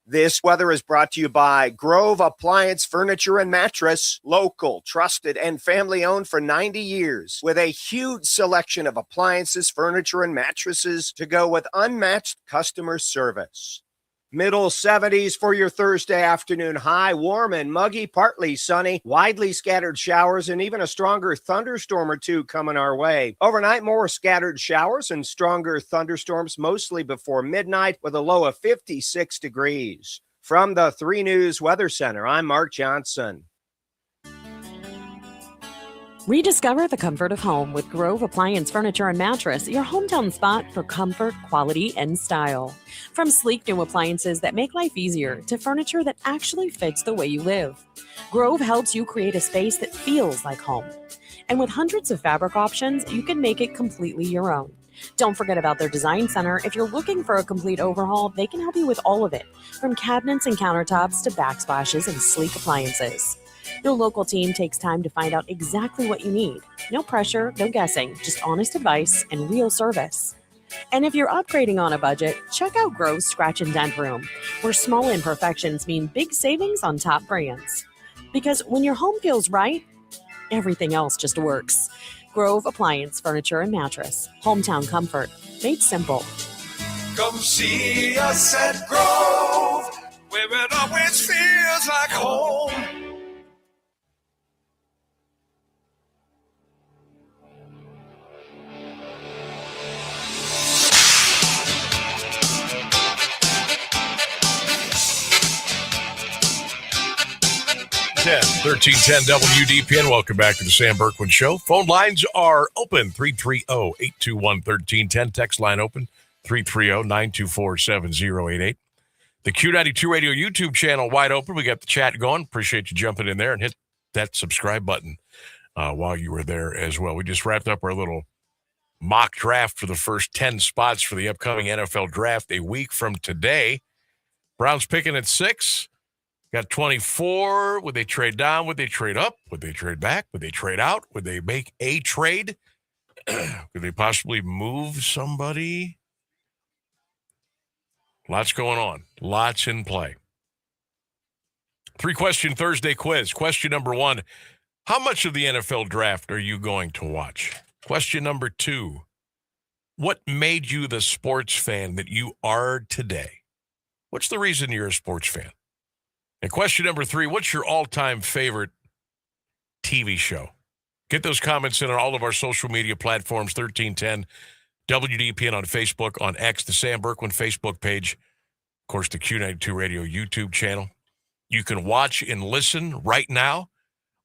This weather is brought to you by Grove Appliance Furniture and Mattress, local, trusted, and family-owned for 90 years, with a huge selection of appliances, furniture, and mattresses to go with unmatched customer service. Middle 70s for your Thursday afternoon high, warm and muggy, partly sunny, widely scattered showers, and even a stronger thunderstorm or two coming our way. Overnight, more scattered showers and stronger thunderstorms, mostly before midnight, with a low of 56 degrees. From the 3 News Weather Center, I'm Mark Johnson. Rediscover the comfort of home with Grove Appliance Furniture and Mattress, your hometown spot for comfort, quality, and style. From sleek new appliances that make life easier to furniture that actually fits the way you live, Grove helps you create a space that feels like home. And with hundreds of fabric options, you can make it completely your own. Don't forget about their design center. If you're looking for a complete overhaul, they can help you with all of it, from cabinets and countertops to backsplashes and sleek appliances. Your local team takes time to find out exactly what you need. No pressure, no guessing, just honest advice and real service. And if you're upgrading on a budget, check out Grove's Scratch and Dent Room, where small imperfections mean big savings on top brands. Because when your home feels right, everything else just works. Grove Appliance Furniture and Mattress. Hometown comfort. Made simple. Come see us at Grove, where it always feels like home. AM1310 WDPN. Welcome back to the Sam Bourquin Show. Phone lines are open. 330-821-1310. Text line open. 330-924-7088. The Q92 Radio YouTube channel wide open. We got the chat going. Appreciate you jumping in there and hit that subscribe button while you were there as well. We just wrapped up our little mock draft for the first 10 spots for the upcoming NFL draft a week from today. Browns picking at 6. Got 24. Would they trade down? Would they trade up? Would they trade back? Would they trade out? Would they make a trade? Could they possibly move somebody? Lots going on. Lots in play. 3-question Thursday quiz. Question number 1, how much of the NFL draft are you going to watch? Question number 2, what made you the sports fan that you are today? What's the reason you're a sports fan? And question number 3, what's your all-time favorite TV show? Get those comments in on all of our social media platforms, 1310 WDPN on Facebook, on X, the Sam Bourquin Facebook page, of course, the Q92 Radio YouTube channel. You can watch and listen right now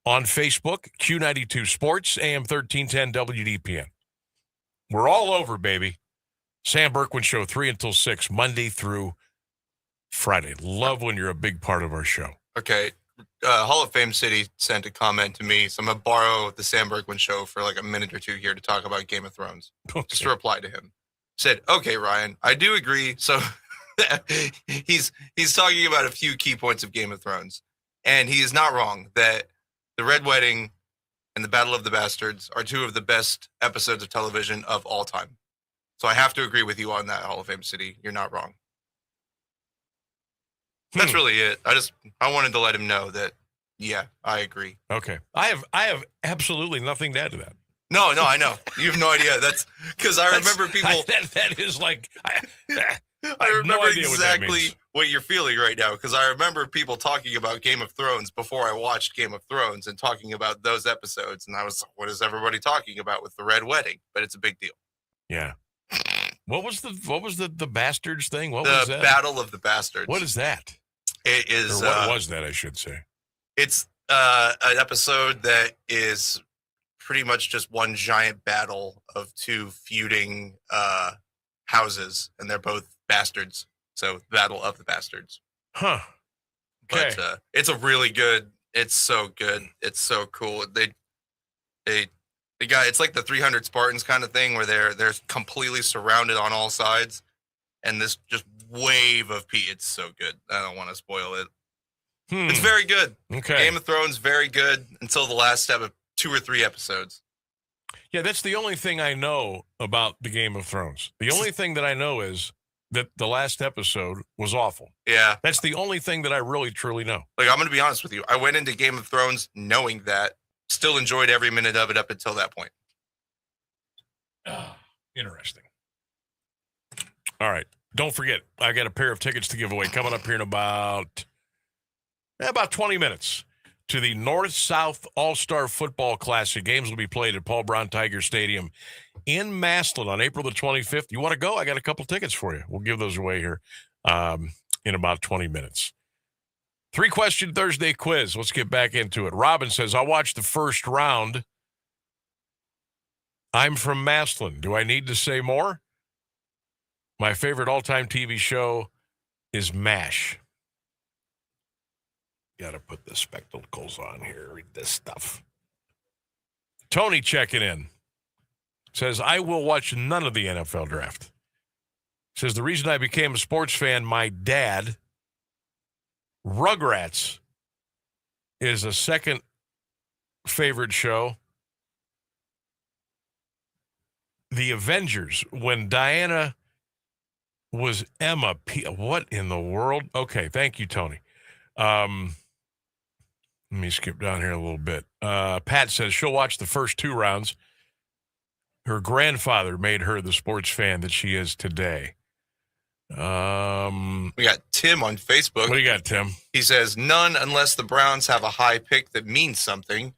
on Facebook, Q92 Sports, AM1310 WDPN. We're all over, baby. Sam Bourquin Show, 3 until 6, Monday through Friday. Love when you're a big part of our show. Okay. Hall of Fame City sent a comment to me, so I'm going to borrow the Sam Bourquin Show for like a minute or two here to talk about Game of Thrones. Okay. Just to reply to him. Said, okay, Ryan, I do agree. So he's talking about a few key points of Game of Thrones. And he is not wrong that the Red Wedding and the Battle of the Bastards are 2 of the best episodes of television of all time. So I have to agree with you on that, Hall of Fame City. You're not wrong. That's really it. I wanted to let him know that, yeah, I agree. Okay. I have absolutely nothing to add to that. No, I know. You have no idea. That's because I remember people. That is like, I remember exactly what you're feeling right now, because I remember people talking about Game of Thrones before I watched Game of Thrones and talking about those episodes. And I was, what is everybody talking about with the Red Wedding? But it's a big deal. Yeah. What was the bastards thing? What the was that? Battle of the Bastards. What is that? It is. Or what was that? I should say. It's an episode that is pretty much just one giant battle of two feuding houses, and they're both bastards. So, Battle of the Bastards. Huh. Okay. But it's a really good. It's so good. It's so cool. They got, it's like the 300 Spartans kind of thing where they're completely surrounded on all sides, and this just wave of it's so good. I don't want to spoil it. It's very good. Okay. Game of Thrones, very good until the last step of 2 or 3 episodes. Yeah, that's the only thing I know about the Game of Thrones. The only thing that I know is that the last episode was awful. Yeah. That's the only thing that I really, truly know. Like, I'm going to be honest with you. I went into Game of Thrones knowing that, still enjoyed every minute of it up until that point. Interesting. All right. Don't forget, I got a pair of tickets to give away coming up here in about 20 minutes to the North-South All-Star Football Classic. Games will be played at Paul Brown Tiger Stadium in Massillon on April the 25th. You want to go? I got a couple tickets for you. We'll give those away here in about 20 minutes. 3-question Thursday quiz. Let's get back into it. Robin says, I watched the first round. I'm from Massillon. Do I need to say more? My favorite all-time TV show is MASH. Got to put the spectacles on here. Read this stuff. Tony checking in. Says, I will watch none of the NFL draft. Says, the reason I became a sports fan, my dad, Rugrats is a second favorite show. The Avengers, when Diana was Emma what in the world? Okay, thank you, Tony. Let me skip down here a little bit. Pat says she'll watch the first 2 rounds. Her grandfather made her the sports fan that she is today. We got Tim on Facebook. What do you got, Tim? He says, none unless the Browns have a high pick that means something.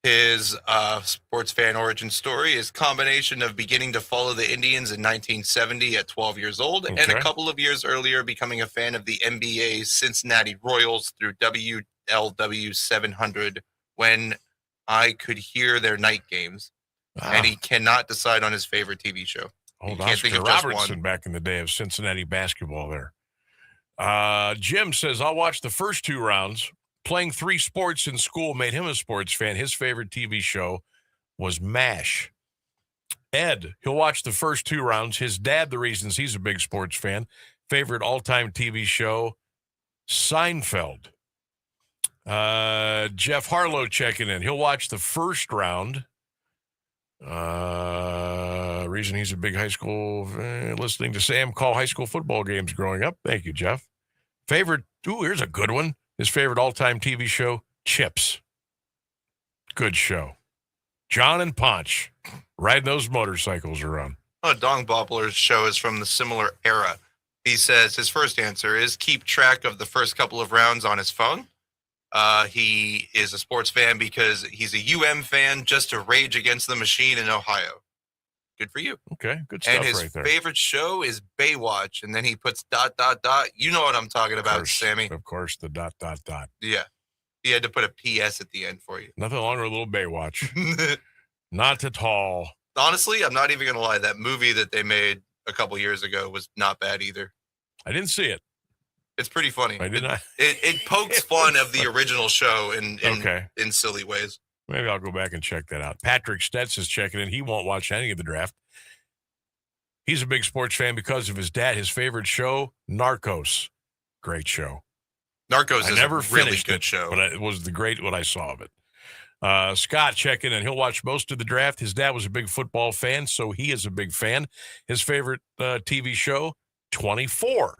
His sports fan origin story is combination of beginning to follow the Indians in 1970 at 12 years old, and a couple of years earlier becoming a fan of the NBA Cincinnati Royals through WLW 700 when I could hear their night games. And he cannot decide on his favorite TV show. Old Can't Oscar think of just Robertson one. back in the day of Cincinnati basketball there. Jim says, I'll watch the first 2 rounds. Playing 3 sports in school made him a sports fan. His favorite TV show was MASH. Ed, he'll watch the first 2 rounds. His dad, the reasons he's a big sports fan. Favorite all-time TV show, Seinfeld. Jeff Harlow checking in. He'll watch the first round. Reason he's a big high school listening to Sam call high school football games growing up. Thank you, Jeff. Favorite, here's a good one. His favorite all-time TV show, Chips. Good show. John and Ponch riding those motorcycles around. Oh, Dong Bobbler's show is from the similar era. He says his first answer is keep track of the first couple of rounds on his phone. He is a sports fan because he's a UM fan just to rage against the machine in Ohio. Good for you. Okay, good stuff and his right there. favorite show is Baywatch, and then he puts ... You know what I'm talking about, Sammy. Of course, the ... Yeah. He had to put a PS at the end for you. Nothing longer a little Baywatch. Not at all. Honestly, I'm not even going to lie. That movie that they made a couple years ago was not bad either. I didn't see it. It's pretty funny. I did not. It pokes fun of the original show in silly ways. Maybe I'll go back and check that out. Patrick Stetz is checking in. He won't watch any of the draft. He's a big sports fan because of his dad. His favorite show, Narcos. Great show. Narcos is a really good show. But it was what I saw of it. Scott checking in. He'll watch most of the draft. His dad was a big football fan, so he is a big fan. His favorite TV show, 24.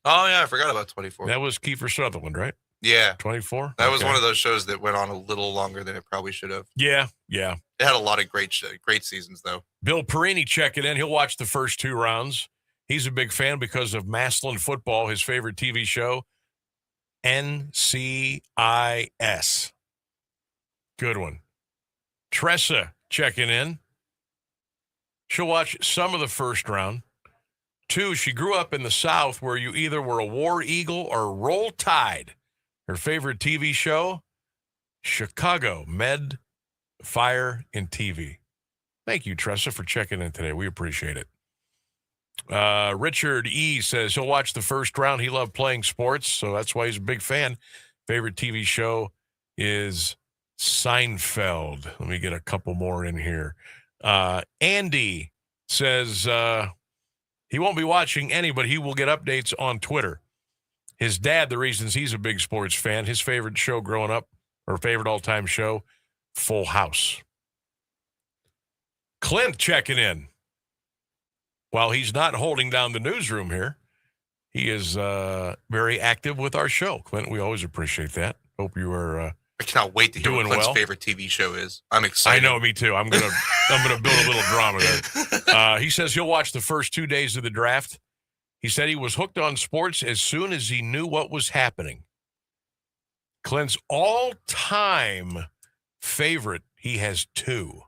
Oh, yeah, I forgot about 24. That was Kiefer Sutherland, right? Yeah. 24? That was one of those shows that went on a little longer than it probably should have. Yeah. It had a lot of great seasons, though. Bill Perini checking in. He'll watch the first 2 rounds. He's a big fan because of Massillon football, his favorite TV show, NCIS. Good one. Tressa checking in. She'll watch some of the first round. 2, she grew up in the South where you either were a War Eagle or Roll Tide. Her favorite TV show, Chicago Med, Fire, and TV. Thank you, Tressa, for checking in today. We appreciate it. Richard E. says he'll watch the first round. He loved playing sports, so that's why he's a big fan. Favorite TV show is Seinfeld. Let me get a couple more in here. Andy says he won't be watching any, but he will get updates on Twitter. His dad, the reasons he's a big sports fan, his favorite show growing up, or favorite all-time show, Full House. Clint checking in. While he's not holding down the newsroom here, he is very active with our show. Clint, we always appreciate that. Hope you are I cannot wait to hear what Clint's favorite TV show is. I'm excited. I know, me too. I'm gonna build a little drama there. He says he'll watch the first 2 days of the draft. He said he was hooked on sports as soon as he knew what was happening. Clint's all-time favorite, he has 2.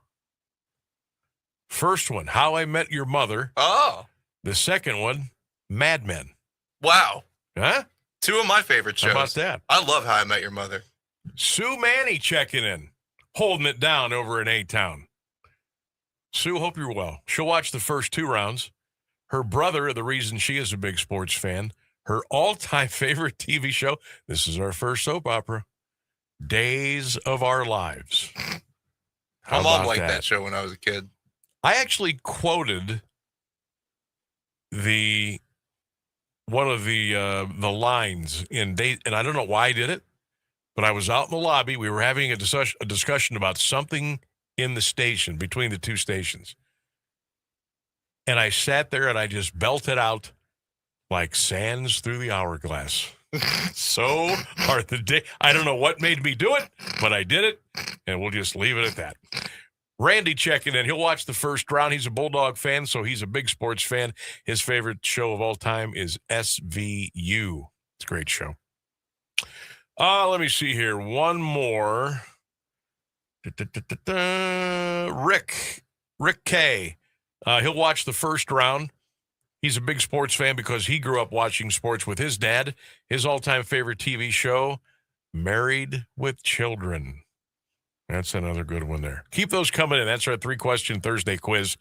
First one, How I Met Your Mother. Oh. The second one, Mad Men. Wow. Huh? 2 of my favorite shows. How about that? I love How I Met Your Mother. Sue Manny checking in, holding it down over in A-Town. Sue, hope you're well. She'll watch the first 2 rounds. Her brother, the reason she is a big sports fan, her all-time favorite TV show, this is our first soap opera, Days of Our Lives. My mom liked that show when I was a kid. I actually quoted one of the lines in Days, and I don't know why I did it, but I was out in the lobby. We were having a discussion about something in the station, between the 2 stations. And I sat there and I just belted out like sands through the hourglass. So hard the day. I don't know what made me do it, but I did it, and we'll just leave it at that. Randy checking in. He'll watch the first round. He's a Bulldog fan, so he's a big sports fan. His favorite show of all time is SVU. It's a great show. Let me see here. One more. Rick K. He'll watch the first round. He's a big sports fan because he grew up watching sports with his dad. His all-time favorite TV show, Married with Children. That's another good one there. Keep those coming in. That's our 3-question Thursday quiz.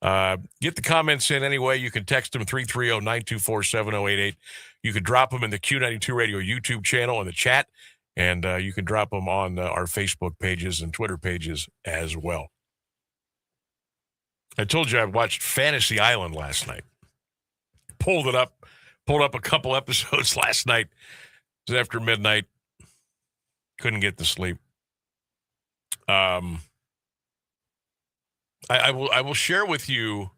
Get the comments in anyway. You can text them 330-924-7088. You can drop them in the Q92 Radio YouTube channel in the chat, and you can drop them on our Facebook pages and Twitter pages as well. I told you I watched Fantasy Island last night. Pulled up a couple episodes last night. It was after midnight. Couldn't get to sleep. I will share with you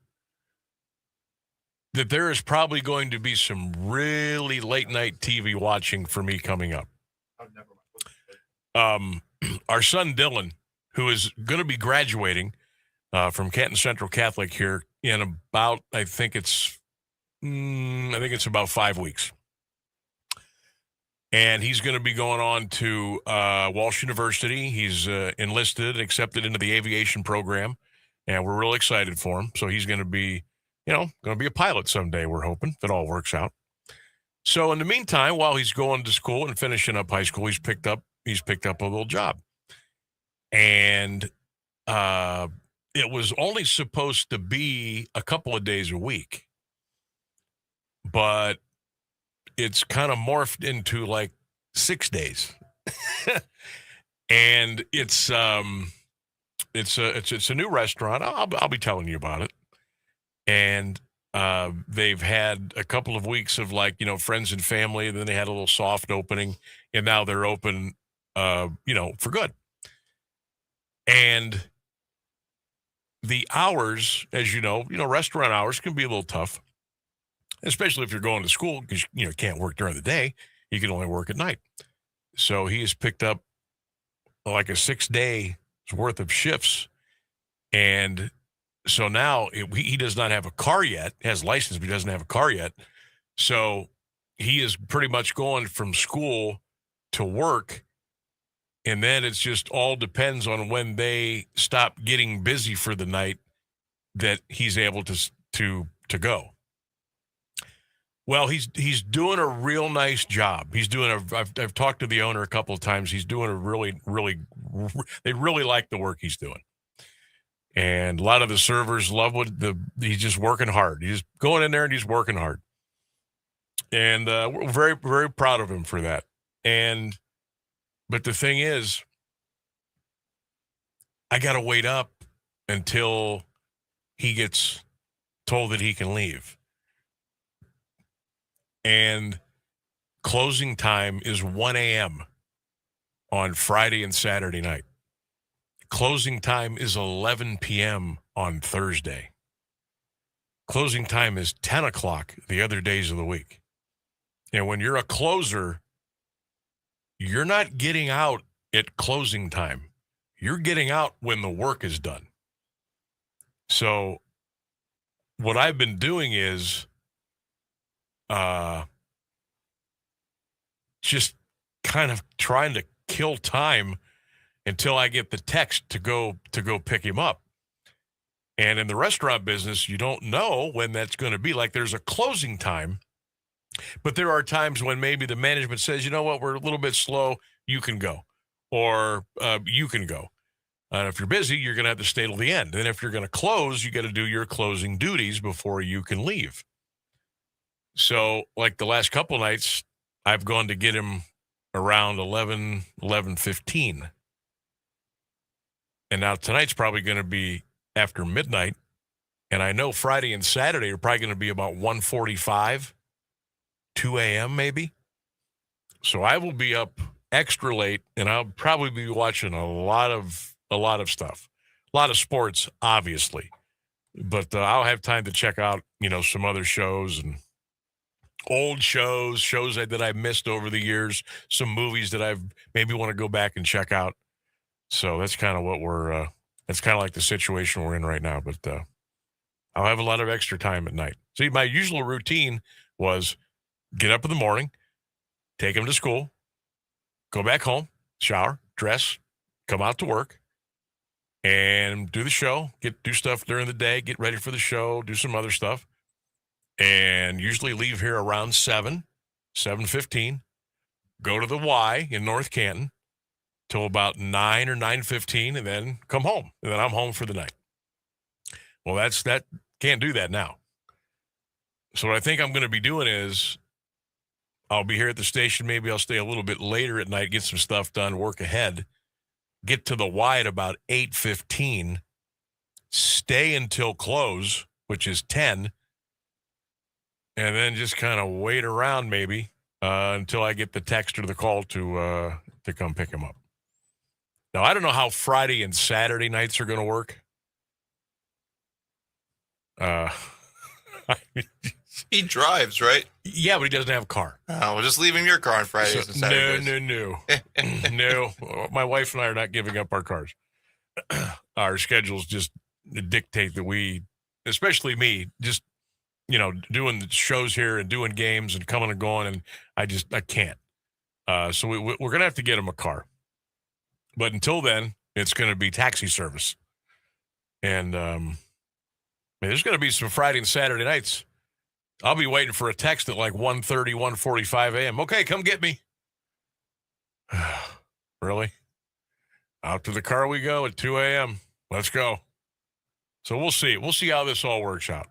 that there is probably going to be some really late night TV watching for me coming up. Our son Dylan, who is going to be graduating from Canton Central Catholic here in about, I think it's about 5 weeks. And he's going to be going on to Walsh University. He's enlisted and accepted into the aviation program, and we're real excited for him. So he's going to be, going to be a pilot someday, we're hoping, if it all works out. So in the meantime, while he's going to school and finishing up high school, he's picked up a little job. And it was only supposed to be a couple of days a week, but it's kind of morphed into like 6 days. And it's a new restaurant. I'll be telling you about it. And they've had a couple of weeks of friends and family, and then they had a little soft opening, and now they're open for good. And the hours, as you know, restaurant hours can be a little tough, especially if you're going to school, because you can't work during the day. You can only work at night. So he has picked up like a 6 days worth of shifts. And so now he does not have a car yet. He has a license, but he doesn't have a car yet. So he is pretty much going from school to work. And then it's just all depends on when they stop getting busy for the night that he's able to go. Well, he's doing a real nice job. I've talked to the owner a couple of times. He's doing they really like the work he's doing. And a lot of the servers love he's just working hard. He's just going in there and he's working hard. And we're very, very proud of him for that. But the thing is, I got to wait up until he gets told that he can leave. And closing time is 1 a.m. on Friday and Saturday night. Closing time is 11 p.m. on Thursday. Closing time is 10 o'clock the other days of the week. And when you're a closer, you're not getting out at closing time. You're getting out when the work is done. So what I've been doing is just kind of trying to kill time until I get the text to go pick him up. And in the restaurant business, you don't know when that's going to be. Like, there's a closing time, but there are times when maybe the management says, you know what, we're a little bit slow, you can go. Or you can go. If you're busy, you're going to have to stay till the end. And if you're going to close, you got to do your closing duties before you can leave. So, like the last couple nights, I've gone to get him around 11:15. And now tonight's probably going to be after midnight. And I know Friday and Saturday are probably going to be about 1:45, 2 a.m. maybe. So I will be up extra late, and I'll probably be watching a lot of stuff, a lot of sports, obviously. But I'll have time to check out, some other shows and old shows that I missed over the years, some movies that I've maybe want to go back and check out. So that's kind of that's kind of like the situation we're in right now. But I'll have a lot of extra time at night. See, my usual routine was get up in the morning, take him to school, go back home, shower, dress, come out to work, and do the show, do stuff during the day, get ready for the show, do some other stuff, and usually leave here around 7:15, go to the Y in North Canton till about 9 or 9:15, and then come home. And then I'm home for the night. Well, that can't do that now. So what I think I'm going to be doing is I'll be here at the station. Maybe I'll stay a little bit later at night, get some stuff done, work ahead, get to the Y at about 8:15, stay until close, which is 10, and then just kind of wait around maybe until I get the text or the call to come pick him up. Now, I don't know how Friday and Saturday nights are going to work. He drives, right? Yeah, but he doesn't have a car. Oh, well, just leave him your car on Fridays and Saturdays. No. No. My wife and I are not giving up our cars. Our schedules just dictate that we, especially me, just, doing the shows here and doing games and coming and going, and I can't. So we're going to have to get him a car. But until then, it's going to be taxi service. And there's going to be some Friday and Saturday nights. I'll be waiting for a text at like 1:30, 1:45 a.m. Okay, come get me. Really? Out to the car we go at 2 a.m. Let's go. So we'll see. We'll see how this all works out.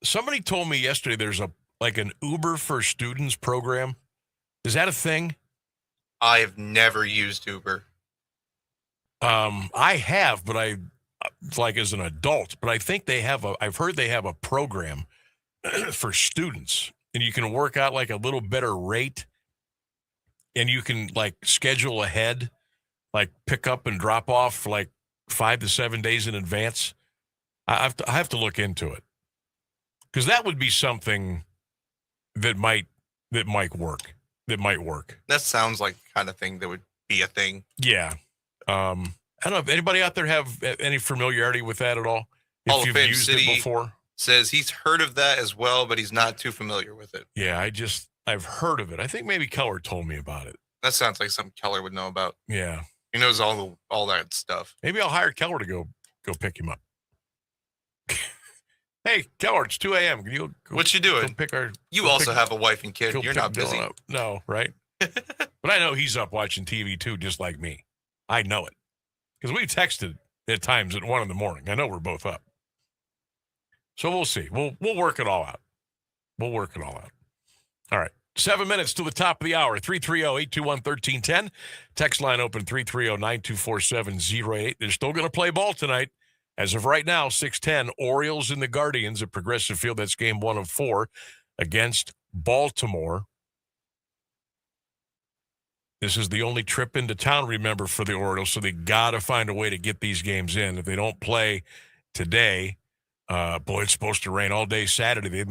Somebody told me yesterday there's an Uber for Students program. Is that a thing? I have never used Uber. I have, but as an adult, but I think I've heard they have a program for students, and you can work out like a little better rate, and you can schedule ahead, pick up and drop off for 5 to 7 days in advance. I have to look into it, because that would be something that might work. That sounds like the kind of thing that would be a thing. Yeah. I don't know if anybody out there have any familiarity with that at all. Hall If of you've Fame used City it before. Says he's heard of that as well, but he's not too familiar with it. Yeah, I've heard of it. I think maybe Keller told me about it. That sounds like something Keller would know about. Yeah. He knows all that stuff. Maybe I'll hire Keller to go pick him up. Hey, Keller, it's 2 a.m. Can you what you doing? Pick our. You also have a wife and kid. You're not busy. No, right? But I know he's up watching TV too, just like me. I know it because we texted at times at 1 a.m. I know we're both up. So we'll see. We'll work it all out. All right. 7 minutes to the top of the hour. 330-821-1310. Text line open 330-924-708. They're still going to play ball tonight. As of right now, 6:10, Orioles and the Guardians at Progressive Field. That's game 1 of 4 against Baltimore. This is the only trip into town, remember, for the Orioles, so they got to find a way to get these games in. If they don't play today, it's supposed to rain all day Saturday. They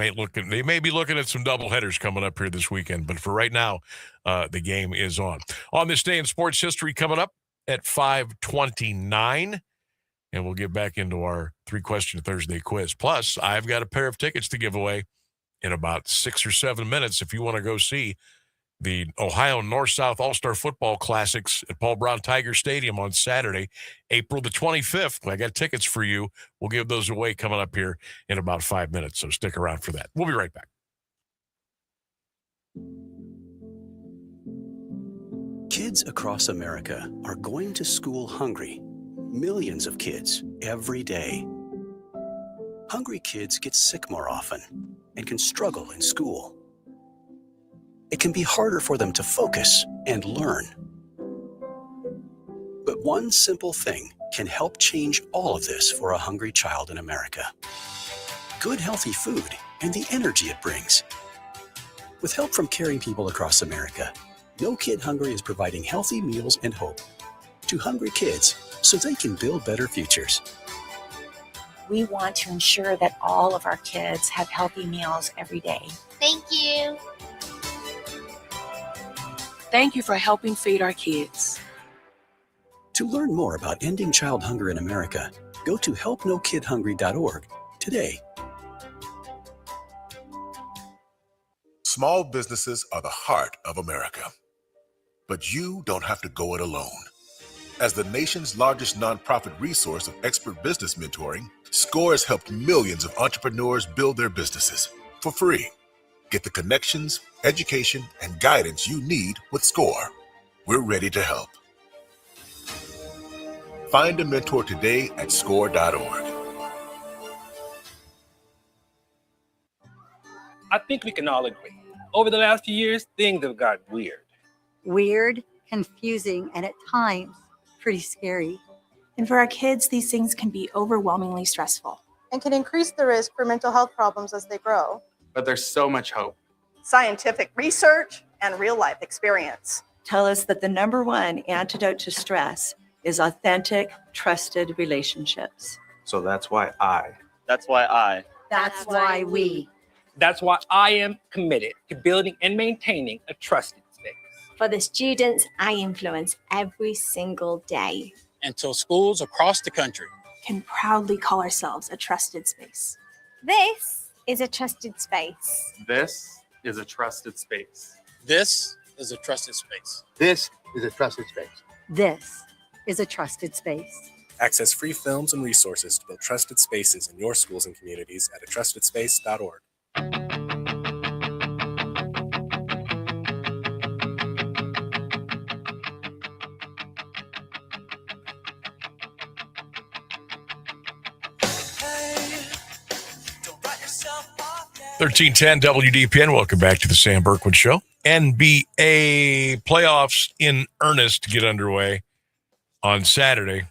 may be looking at some doubleheaders coming up here this weekend, but for right now, the game is on. On this day in sports history coming up at 5:29. And we'll get back into our 3-question Thursday quiz. Plus, I've got a pair of tickets to give away in about 6 or 7 minutes if you want to go see the Ohio North-South All-Star Football Classics at Paul Brown Tiger Stadium on Saturday, April the 25th. I got tickets for you. We'll give those away coming up here in about 5 minutes, so stick around for that. We'll be right back. Kids across America are going to school hungry. Millions of kids every day. Hungry kids get sick more often and can struggle in school. It can be harder for them to focus and learn. But one simple thing can help change all of this for a hungry child in America. Good, healthy food and the energy it brings. With help from caring people across America, No Kid Hungry is providing healthy meals and hope to hungry kids so they can build better futures. We want to ensure that all of our kids have healthy meals every day. Thank you. Thank you for helping feed our kids. To learn more about ending child hunger in America, go to helpnokidhungry.org today. Small businesses are the heart of America. But you don't have to go it alone. As the nation's largest nonprofit resource of expert business mentoring, SCORE has helped millions of entrepreneurs build their businesses for free. Get the connections, education, and guidance you need with SCORE. We're ready to help. Find a mentor today at score.org. I think we can all agree. Over the last few years, things have gotten weird. Weird, confusing, and at times, pretty scary. And for our kids, these things can be overwhelmingly stressful. And can increase the risk for mental health problems as they grow. But there's so much hope. Scientific research and real-life experience tell us that the number one antidote to stress is authentic, trusted relationships. So that's why I. That's why we. That's why I am committed to building and maintaining a trusted space. For the students I influence every single day. Until schools across the country can proudly call ourselves a trusted space. This is a trusted space. This is a trusted space. This is a trusted space. This is a trusted space. This is a trusted space. Access free films and resources to build trusted spaces in your schools and communities at atrustedspace.org. $1310 WDPN. Welcome back to the Sam Bourquin Show. NBA playoffs in earnest get underway on Saturday.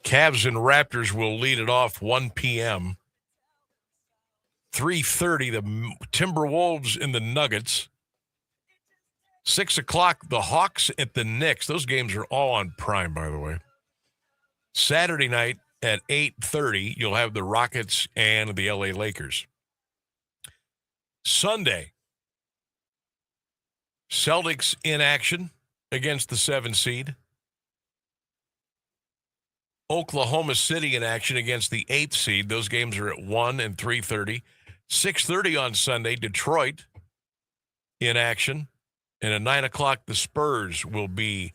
Cavs and Raptors will lead it off 1 p.m. 3:30, the Timberwolves and the Nuggets. 6 o'clock, the Hawks at the Knicks. Those games are all on Prime, by the way. Saturday night at 8:30, you'll have the Rockets and the LA Lakers. Sunday, Celtics in action against the 7 seed. Oklahoma City in action against the 8th seed. Those games are at 1 and 3:30. 6:30 on Sunday, Detroit in action. And at 9 o'clock, the Spurs will be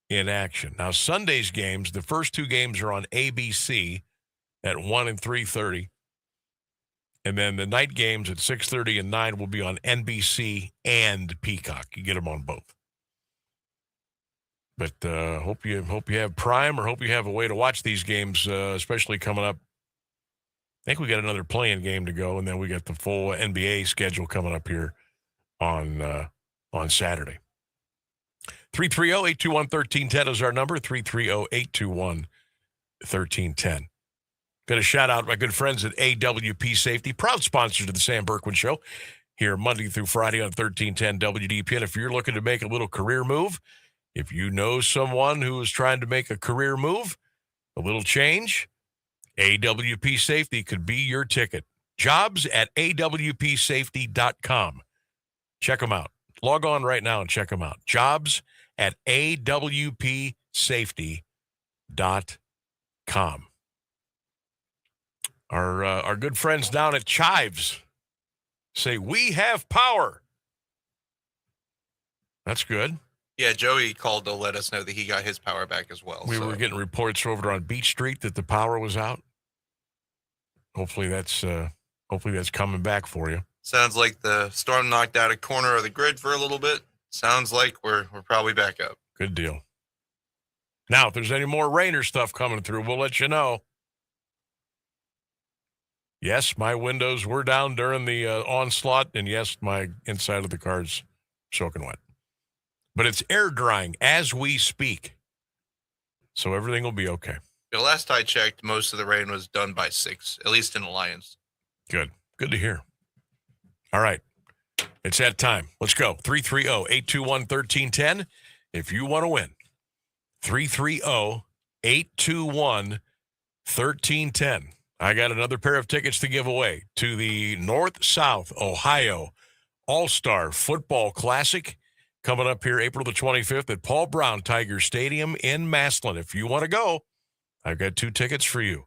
in action. Now, Sunday's games, the first 2 games are on ABC. at 1 and 3:30. And then the night games at 6:30 and 9 will be on NBC and Peacock. You get them on both. But hope you have Prime, or hope you have a way to watch these games, especially coming up. I think we got another playing game to go, and then we got the full NBA schedule coming up here on Saturday. 330-821-1310 is our number, 330-821-1310. Got to shout out my good friends at AWP Safety, proud sponsors of the Sam Bourquin Show, here Monday through Friday on 1310 WDPN. If you're looking to make a little career move, if you know someone who is trying to make a career move, a little change, AWP Safety could be your ticket. Jobs at awpsafety.com. Check them out. Log on right now and check them out. Jobs at awpsafety.com. Our good friends down at Chives say, we have power. That's good. Yeah, Joey called to let us know that he got his power back as well. We were getting reports over on Beach Street that the power was out. Hopefully that's coming back for you. Sounds like the storm knocked out a corner of the grid for a little bit. Sounds like we're probably back up. Good deal. Now, if there's any more Rainer stuff coming through, we'll let you know. Yes, my windows were down during the onslaught, and yes, my inside of the car's soaking wet. But it's air drying as we speak, so everything will be okay. The last I checked, most of the rain was done by 6, at least in Alliance. Good to hear. All right, it's that time. Let's go. 330-821-1310 if you want to win. 330-821-1310. I got another pair of tickets to give away to the North-South Ohio All-Star Football Classic coming up here April the 25th at Paul Brown Tiger Stadium in Massillon. If you want to go, I've got 2 tickets for you.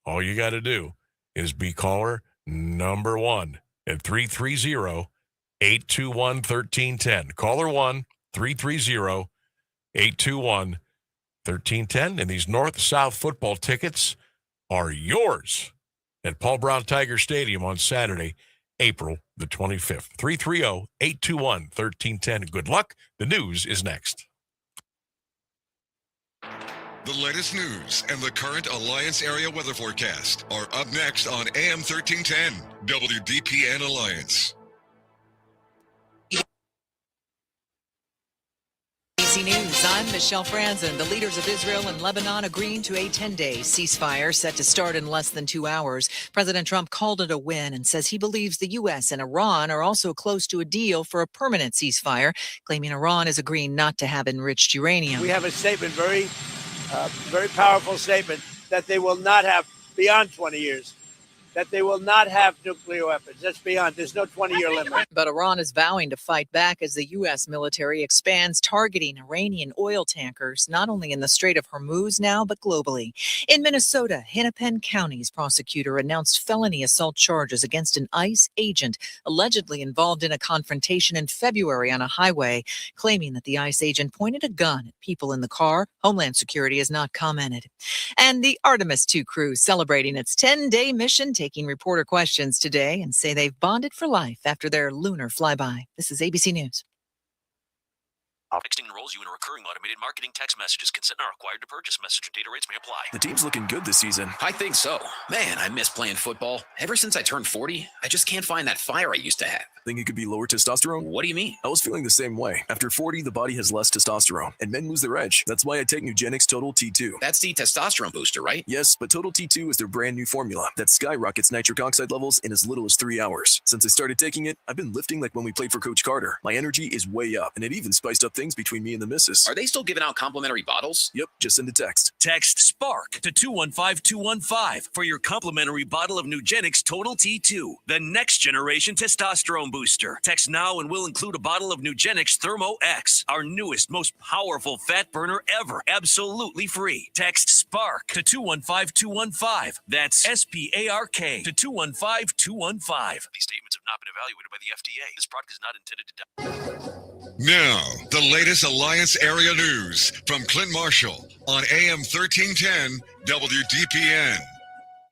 All you got to do is be caller number 1 at 330-821-1310. Caller 1, 330-821-1310. And these North-South football tickets are yours at Paul Brown Tiger Stadium on Saturday, April the 25th. 330-821-1310. Good luck. The news is next. The latest news and the current Alliance area weather forecast are up next on AM 1310, WDPN Alliance. ABC News, I'm Michelle Franzen. The leaders of Israel and Lebanon agreeing to a 10-day ceasefire set to start in less than 2 hours. President Trump called it a win and says he believes the U.S. and Iran are also close to a deal for a permanent ceasefire, claiming Iran is agreeing not to have enriched uranium. We have a statement, very powerful statement, that they will not have, beyond 20 years, that they will not have nuclear weapons. That's beyond. There's no 20-year limit. But Iran is vowing to fight back as the U.S. military expands targeting Iranian oil tankers, not only in the Strait of Hormuz now, but globally. In Minnesota, Hennepin County's prosecutor announced felony assault charges against an ICE agent allegedly involved in a confrontation in February on a highway, claiming that the ICE agent pointed a gun at people in the car. Homeland Security has not commented. And the Artemis II crew celebrating its 10-day mission, taking reporter questions today, and say they've bonded for life after their lunar flyby. This is ABC News. Texting enrolls you in a recurring automated marketing text messages. Consent not required to purchase. Message and data rates may apply. The team's looking good this season. I think so. Man, I miss playing football. Ever since I turned 40, I just can't find that fire I used to have. Think it could be lower testosterone? What do you mean? I was feeling the same way. After 40, the body has less testosterone, and men lose their edge. That's why I take Nugenix Total T2. That's the testosterone booster, right? Yes, but Total T2 is their brand new formula that skyrockets nitric oxide levels in as little as 3 hours. Since I started taking it, I've been lifting like when we played for Coach Carter. My energy is way up, and it even spiced up things between me and the missus. Are they still giving out complimentary bottles? Yep, just send a text. Text SPARK to 215-215 for your complimentary bottle of Nugenix Total T2, the next generation testosterone booster. Text now and we'll include a bottle of Nugenix Thermo X, our newest, most powerful fat burner ever, absolutely free. Text SPARK to 215-215. That's SPARK to 215-215. These statements have not been evaluated by the FDA. This product is not intended to Now, the latest Alliance area news from Clint Marshall on AM 1310 WDPN.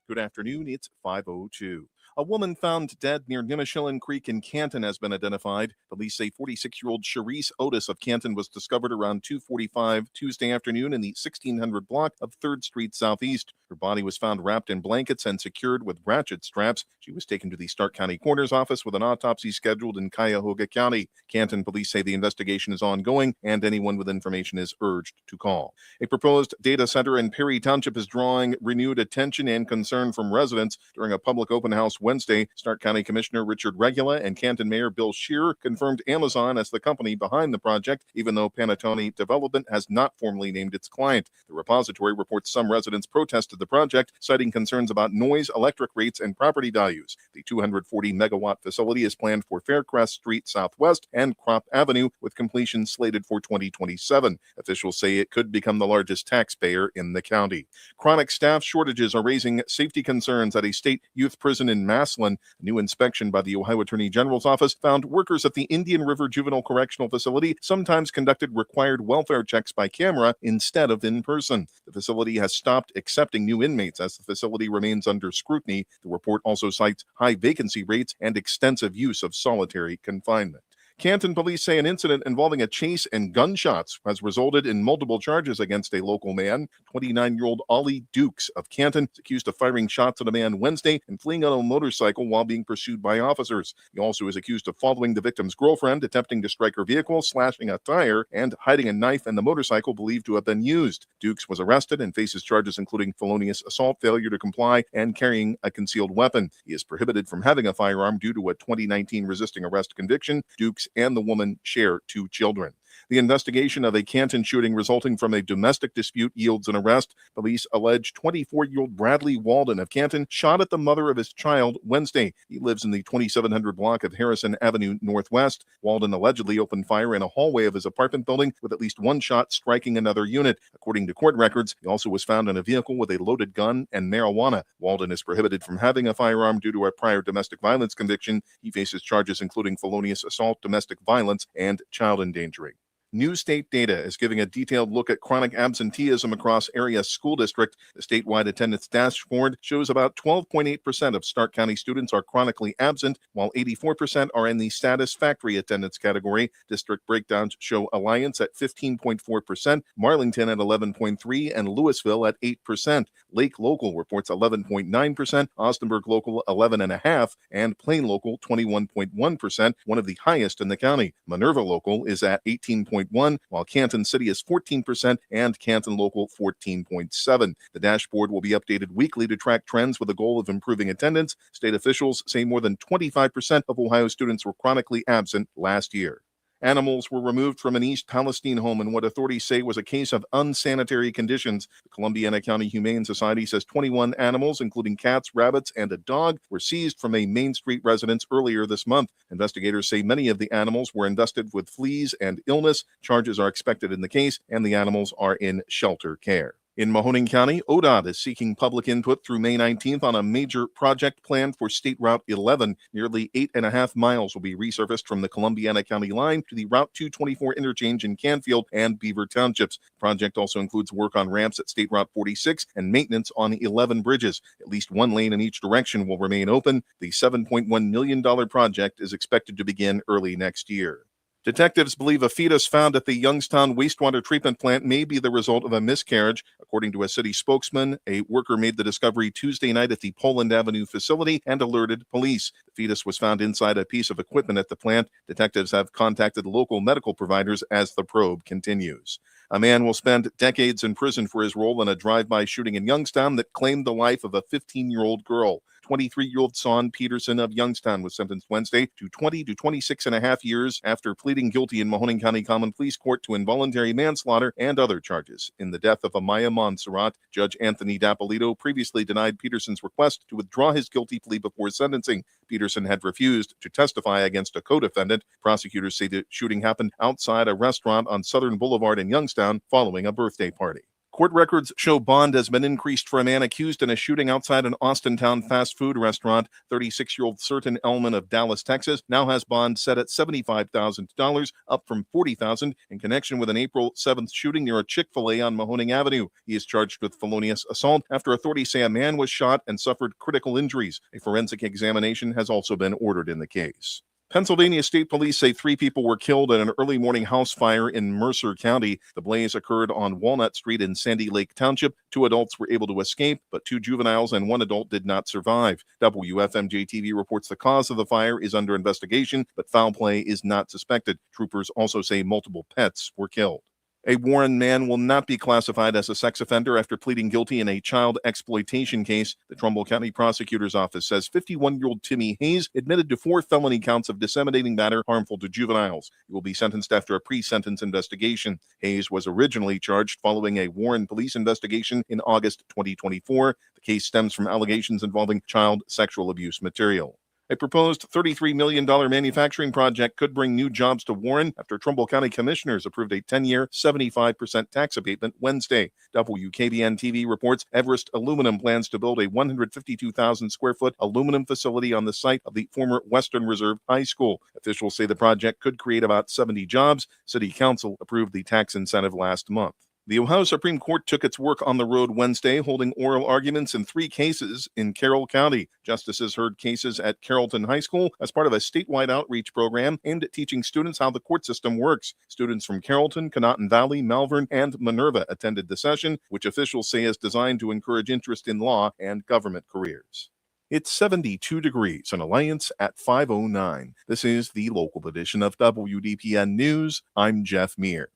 Good afternoon. It's 5:02. A woman found dead near Nimishillen Creek in Canton has been identified. Police say 46-year-old Charisse Otis of Canton was discovered around 2:45 Tuesday afternoon in the 1600 block of 3rd Street Southeast. Her body was found wrapped in blankets and secured with ratchet straps. She was taken to the Stark County Coroner's Office with an autopsy scheduled in Cuyahoga County. Canton police say the investigation is ongoing and anyone with information is urged to call. A proposed data center in Perry Township is drawing renewed attention and concern from residents. During a public open house Wednesday, Stark County Commissioner Richard Regula and Canton Mayor Bill Scheer confirmed Amazon as the company behind the project, even though Panettone Development has not formally named its client. The repository reports some residents protested the project, citing concerns about noise, electric rates, and property values. The 240-megawatt facility is planned for Faircrest Street Southwest and Crop Avenue, with completion slated for 2027. Officials say it could become the largest taxpayer in the county. Chronic staff shortages are raising safety concerns at a state youth prison in Massillon. A new inspection by the Ohio Attorney General's office found workers at the Indian River Juvenile Correctional Facility sometimes conducted required welfare checks by camera instead of in person. The facility has stopped accepting new inmates as the facility remains under scrutiny. The report also cites high vacancy rates and extensive use of solitary confinement. Canton police say an incident involving a chase and gunshots has resulted in multiple charges against a local man. 29-year-old Ollie Dukes of Canton is accused of firing shots at a man Wednesday and fleeing on a motorcycle while being pursued by officers. He also is accused of following the victim's girlfriend, attempting to strike her vehicle, slashing a tire, and hiding a knife in the motorcycle believed to have been used. Dukes was arrested and faces charges including felonious assault, failure to comply, and carrying a concealed weapon. He is prohibited from having a firearm due to a 2019 resisting arrest conviction. Dukes and the woman share 2 children. The investigation of a Canton shooting resulting from a domestic dispute yields an arrest. Police allege 24-year-old Bradley Walden of Canton shot at the mother of his child Wednesday. He lives in the 2700 block of Harrison Avenue Northwest. Walden allegedly opened fire in a hallway of his apartment building with at least one shot striking another unit. According to court records, he also was found in a vehicle with a loaded gun and marijuana. Walden is prohibited from having a firearm due to a prior domestic violence conviction. He faces charges including felonious assault, domestic violence, and child endangering. New state data is giving a detailed look at chronic absenteeism across area school districts. The statewide attendance dashboard shows about 12.8% of Stark County students are chronically absent, while 84% are in the satisfactory attendance category. District breakdowns show Alliance at 15.4%, Marlington at 11.3%, and Louisville at 8%. Lake Local reports 11.9%, Austinburg Local 11.5%, and Plain Local 21.1%, one of the highest in the county. Minerva Local is at 18.1%, while Canton City is 14% and Canton Local 14.7%. The dashboard will be updated weekly to track trends with the goal of improving attendance. State officials say more than 25% of Ohio students were chronically absent last year. Animals were removed from an East Palestine home in what authorities say was a case of unsanitary conditions. The Columbiana County Humane Society says 21 animals, including cats, rabbits, and a dog, were seized from a Main Street residence earlier this month. Investigators say many of the animals were infested with fleas and illness. Charges are expected in the case, and the animals are in shelter care. In Mahoning County, ODOT is seeking public input through May 19th on a major project plan for State Route 11. Nearly 8.5 miles will be resurfaced from the Columbiana County line to the Route 224 interchange in Canfield and Beaver Townships. The project also includes work on ramps at State Route 46 and maintenance on 11 bridges. At least one lane in each direction will remain open. The $7.1 million project is expected to begin early next year. Detectives believe a fetus found at the Youngstown wastewater treatment plant may be the result of a miscarriage. According to a city spokesman, a worker made the discovery Tuesday night at the Poland Avenue facility and alerted police. The fetus was found inside a piece of equipment at the plant. Detectives have contacted local medical providers as the probe continues. A man will spend decades in prison for his role in a drive-by shooting in Youngstown that claimed the life of a 15-year-old girl. 23-year-old Son Peterson of Youngstown was sentenced Wednesday to 20 to 26.5 years after pleading guilty in Mahoning County Common Pleas Court to involuntary manslaughter and other charges. In the death of Amaya Montserrat, Judge Anthony Dapolito previously denied Peterson's request to withdraw his guilty plea before sentencing. Peterson had refused to testify against a co-defendant. Prosecutors say the shooting happened outside a restaurant on Southern Boulevard in Youngstown following a birthday party. Court records show bond has been increased for a man accused in a shooting outside an Austintown fast food restaurant. 36-year-old Certain Elman of Dallas, Texas, now has bond set at $75,000, up from $40,000 in connection with an April 7th shooting near a Chick-fil-A on Mahoning Avenue. He is charged with felonious assault after authorities say a man was shot and suffered critical injuries. A forensic examination has also been ordered in the case. Pennsylvania State Police say 3 people were killed in an early morning house fire in Mercer County. The blaze occurred on Walnut Street in Sandy Lake Township. 2 adults were able to escape, but 2 juveniles and 1 adult did not survive. WFMJ-TV reports the cause of the fire is under investigation, but foul play is not suspected. Troopers also say multiple pets were killed. A Warren man will not be classified as a sex offender after pleading guilty in a child exploitation case. The Trumbull County Prosecutor's Office says 51-year-old Timmy Hayes admitted to 4 felony counts of disseminating matter harmful to juveniles. He will be sentenced after a pre-sentence investigation. Hayes was originally charged following a Warren police investigation in August 2024. The case stems from allegations involving child sexual abuse material. A proposed $33 million manufacturing project could bring new jobs to Warren after Trumbull County Commissioners approved a 10-year, 75% tax abatement Wednesday. WKBN-TV reports Everest Aluminum plans to build a 152,000-square-foot aluminum facility on the site of the former Western Reserve High School. Officials say the project could create about 70 jobs. City Council approved the tax incentive last month. The Ohio Supreme Court took its work on the road Wednesday, holding oral arguments in 3 cases in Carroll County. Justices heard cases at Carrollton High School as part of a statewide outreach program aimed at teaching students how the court system works. Students from Carrollton, Conotton Valley, Malvern, and Minerva attended the session, which officials say is designed to encourage interest in law and government careers. It's 72 degrees on Alliance at 5:09. This is the local edition of WDPN News. I'm Jeff Mears.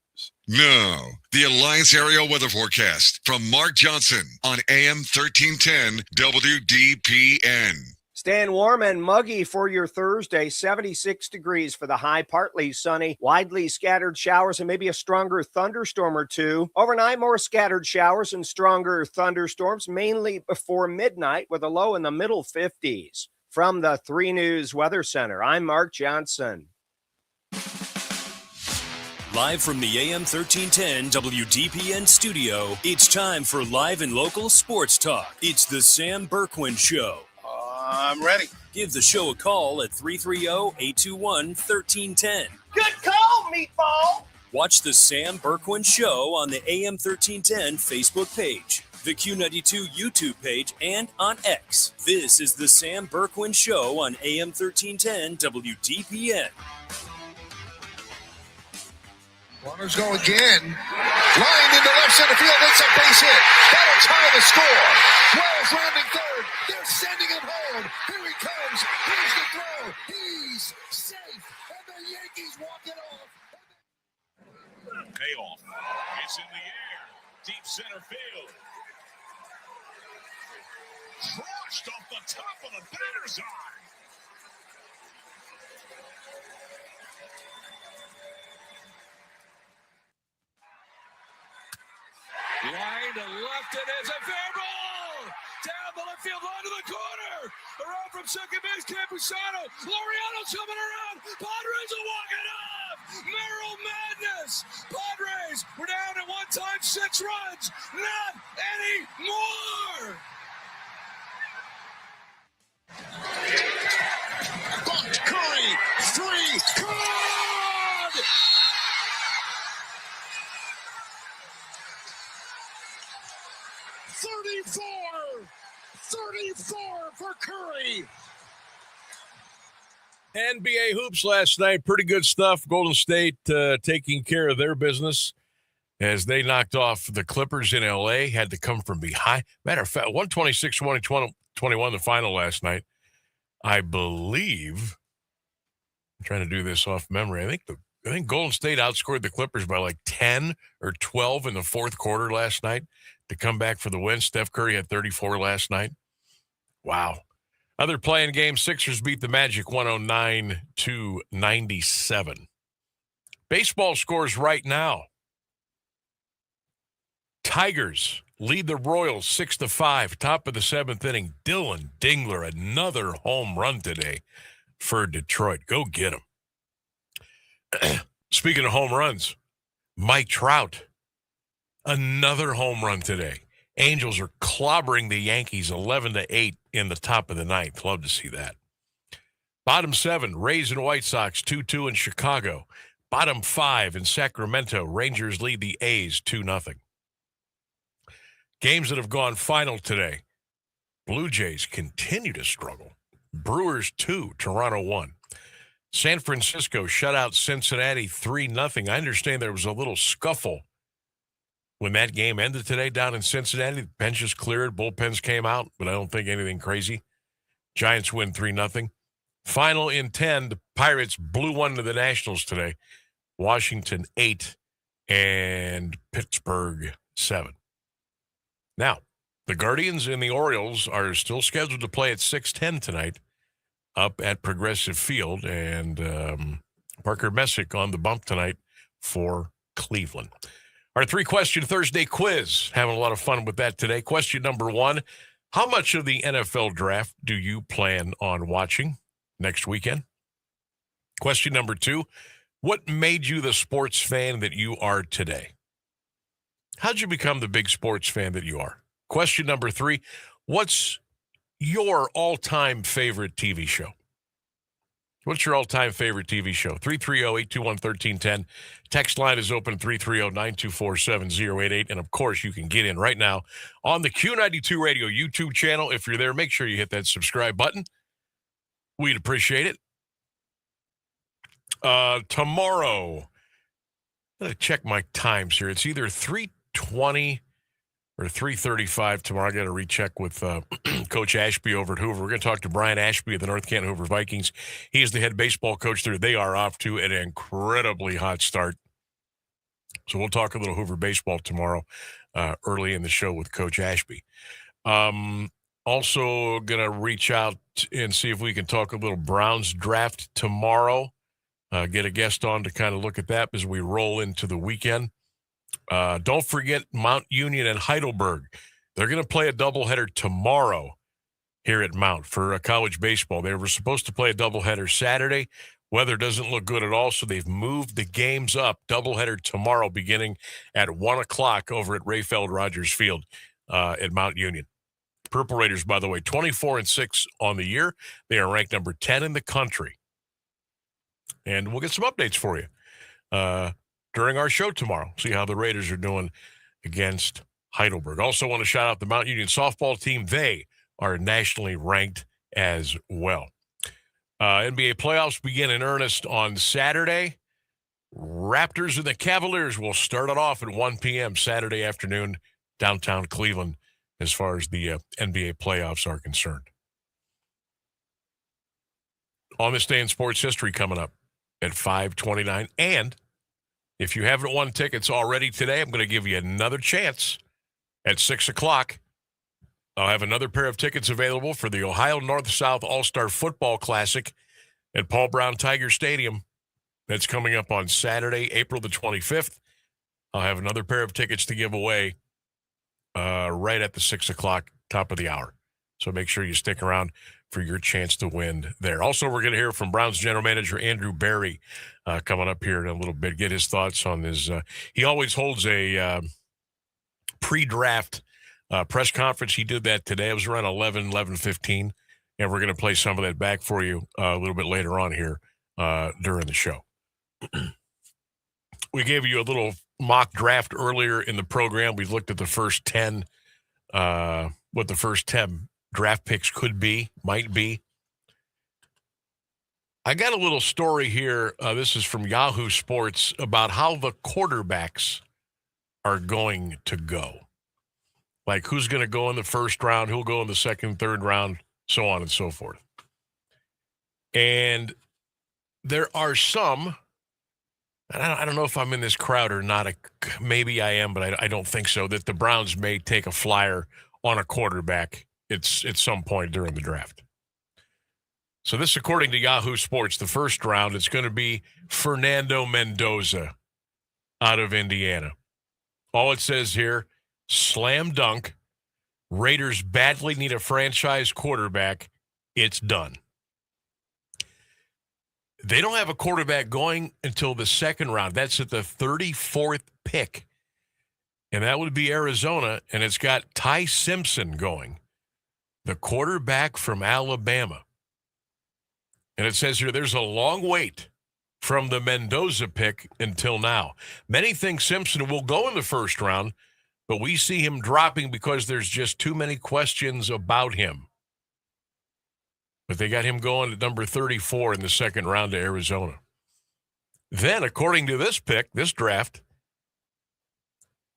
Now, the Alliance Area Weather Forecast from Mark Johnson on AM 1310 WDPN. Staying warm and muggy for your Thursday, 76 degrees for the high, partly sunny, widely scattered showers and maybe a stronger thunderstorm or 2. Overnight, more scattered showers and stronger thunderstorms, mainly before midnight with a low in the middle 50s. From the 3 News Weather Center, I'm Mark Johnson. Live from the AM 1310 WDPN studio, it's time for live and local sports talk. It's the Sam Bourquin Show. I'm ready. Give the show a call at 330-821-1310. Good call, meatball! Watch the Sam Bourquin Show on the AM 1310 Facebook page, the Q92 YouTube page, and on X. This is the Sam Bourquin Show on AM 1310 WDPN. Runners go again. Line into left center field. It's a base hit. That'll tie the score. Wells rounding third. They're sending him home. Here he comes. Here's the throw. He's safe. And the Yankees walk it off. Payoff. It's in the air. Deep center field. Crushed off the top of the batter's eye. Line to left, it is a fair ball! Down the left field line to the corner! Around from second base, Campusano. Laureano's coming around. Padres will walk it off! Merrill madness! Padres were down at one time 6 runs. Not anymore! Bunt Curry. 3. Good! 34 for Curry. NBA hoops last night, pretty good stuff. Golden State taking care of their business as they knocked off the Clippers in L.A., had to come from behind. Matter of fact, 126-121 the final last night. I believe, I'm trying to do this off memory, I think Golden State outscored the Clippers by like 10 or 12 in the fourth quarter last night to come back for the win. Steph Curry had 34 last night. Wow. Other playing games, Sixers beat the Magic 109-97. Baseball scores right now. Tigers lead the Royals 6-5, top of the 7th inning. Dylan Dingler, another home run today for Detroit. Go get him. Speaking of home runs, Mike Trout Another home run today. Angels are clobbering the Yankees 11-8 in the top of the ninth. Love to see that. Bottom 7, Rays and White Sox 2-2 in Chicago. Bottom 5 in Sacramento, Rangers lead the A's 2-0. Games that have gone final today. Blue Jays continue to struggle. Brewers 2, Toronto 1. San Francisco shut out Cincinnati 3-0. I understand there was a little scuffle when that game ended today down in Cincinnati. The benches cleared, bullpens came out, but I don't think anything crazy. Giants win 3-0. Final in 10, the Pirates blew one to the Nationals today. Washington 8 and Pittsburgh 7. Now, the Guardians and the Orioles are still scheduled to play at 6:10 tonight up at Progressive Field, and Parker Messick on the bump tonight for Cleveland. Our 3-question Thursday quiz. Having a lot of fun with that today. Question number 1, how much of the NFL draft do you plan on watching next weekend? Question number 2, what made you the sports fan that you are today? How'd you become the big sports fan that you are? Question number 3, what's your all-time favorite TV show? What's your all-time favorite TV show? 330-821-1310. Text line is open, 330-924-7088. And, of course, you can get in right now on the Q92 Radio YouTube channel. If you're there, make sure you hit that subscribe button. We'd appreciate it. Tomorrow, I'm going to check my times here. It's either 3:20 or 3:35 tomorrow. I got to recheck with Coach Ashby over at Hoover. We're going to talk to Brian Ashby of the North Canton Hoover Vikings. He is the head baseball coach there. They are off to an incredibly hot start. So we'll talk a little Hoover baseball tomorrow early in the show with Coach Ashby. Also going to reach out and see if we can talk a little Browns draft tomorrow. Get a guest on to kind of look at that as we roll into the weekend. Don't forget Mount Union and Heidelberg. They're going to play a doubleheader tomorrow here at Mount for college baseball. They were supposed to play a doubleheader Saturday. Weather doesn't look good at all, so they've moved the games up. Doubleheader tomorrow beginning at 1 o'clock over at Rayfeld Rogers Field at Mount Union. Purple Raiders, by the way, 24-6 on the year. They are ranked number 10 in the country. And we'll get some updates for you during our show tomorrow. See how the Raiders are doing against Heidelberg. Also want to shout out the Mount Union softball team. They are nationally ranked as well. NBA playoffs begin in earnest on Saturday. Raptors and the Cavaliers will start it off at 1 p.m. Saturday afternoon, downtown Cleveland, as far as the NBA playoffs are concerned. On this day in sports history coming up at 5:29. And if you haven't won tickets already today, I'm going to give you another chance at 6 o'clock. I'll have another pair of tickets available for the Ohio North-South All-Star Football Classic at Paul Brown Tiger Stadium. That's coming up on Saturday, April the 25th. I'll have another pair of tickets to give away right at the 6 o'clock top of the hour. So make sure you stick around for your chance to win there. Also, we're going to hear from Browns general manager Andrew Berry coming up here in a little bit, get his thoughts on his he always holds a pre-draft press conference. He did that today. It was around 11:15, and we're going to play some of that back for you a little bit later on here during the show. We gave you a little mock draft earlier in the program. We've looked at the first 10, what the first 10 draft picks could be, might be. I got a little story here. This is from Yahoo Sports about how the quarterbacks are going to go. Like who's going to go in the first round, who'll go in the second, third round, so on and so forth. And there are some, and I don't know if I'm in this crowd or not. Maybe I am, but I don't think so, that the Browns may take a flyer on a quarterback at some point during the draft. So this, according to Yahoo Sports, the first round, it's going to be Fernando Mendoza out of Indiana. All it says here, slam dunk, Raiders badly need a franchise quarterback. It's done. They don't have a quarterback going until the second round. That's at the 34th pick and that would be Arizona, and it's got Ty Simpson going, the quarterback from Alabama. And it says here there's a long wait from the Mendoza pick until now. Many think Simpson will go in the first round, but we see him dropping because there's just too many questions about him. But they got him going at number 34 in the second round to Arizona. Then, according to this pick, this draft,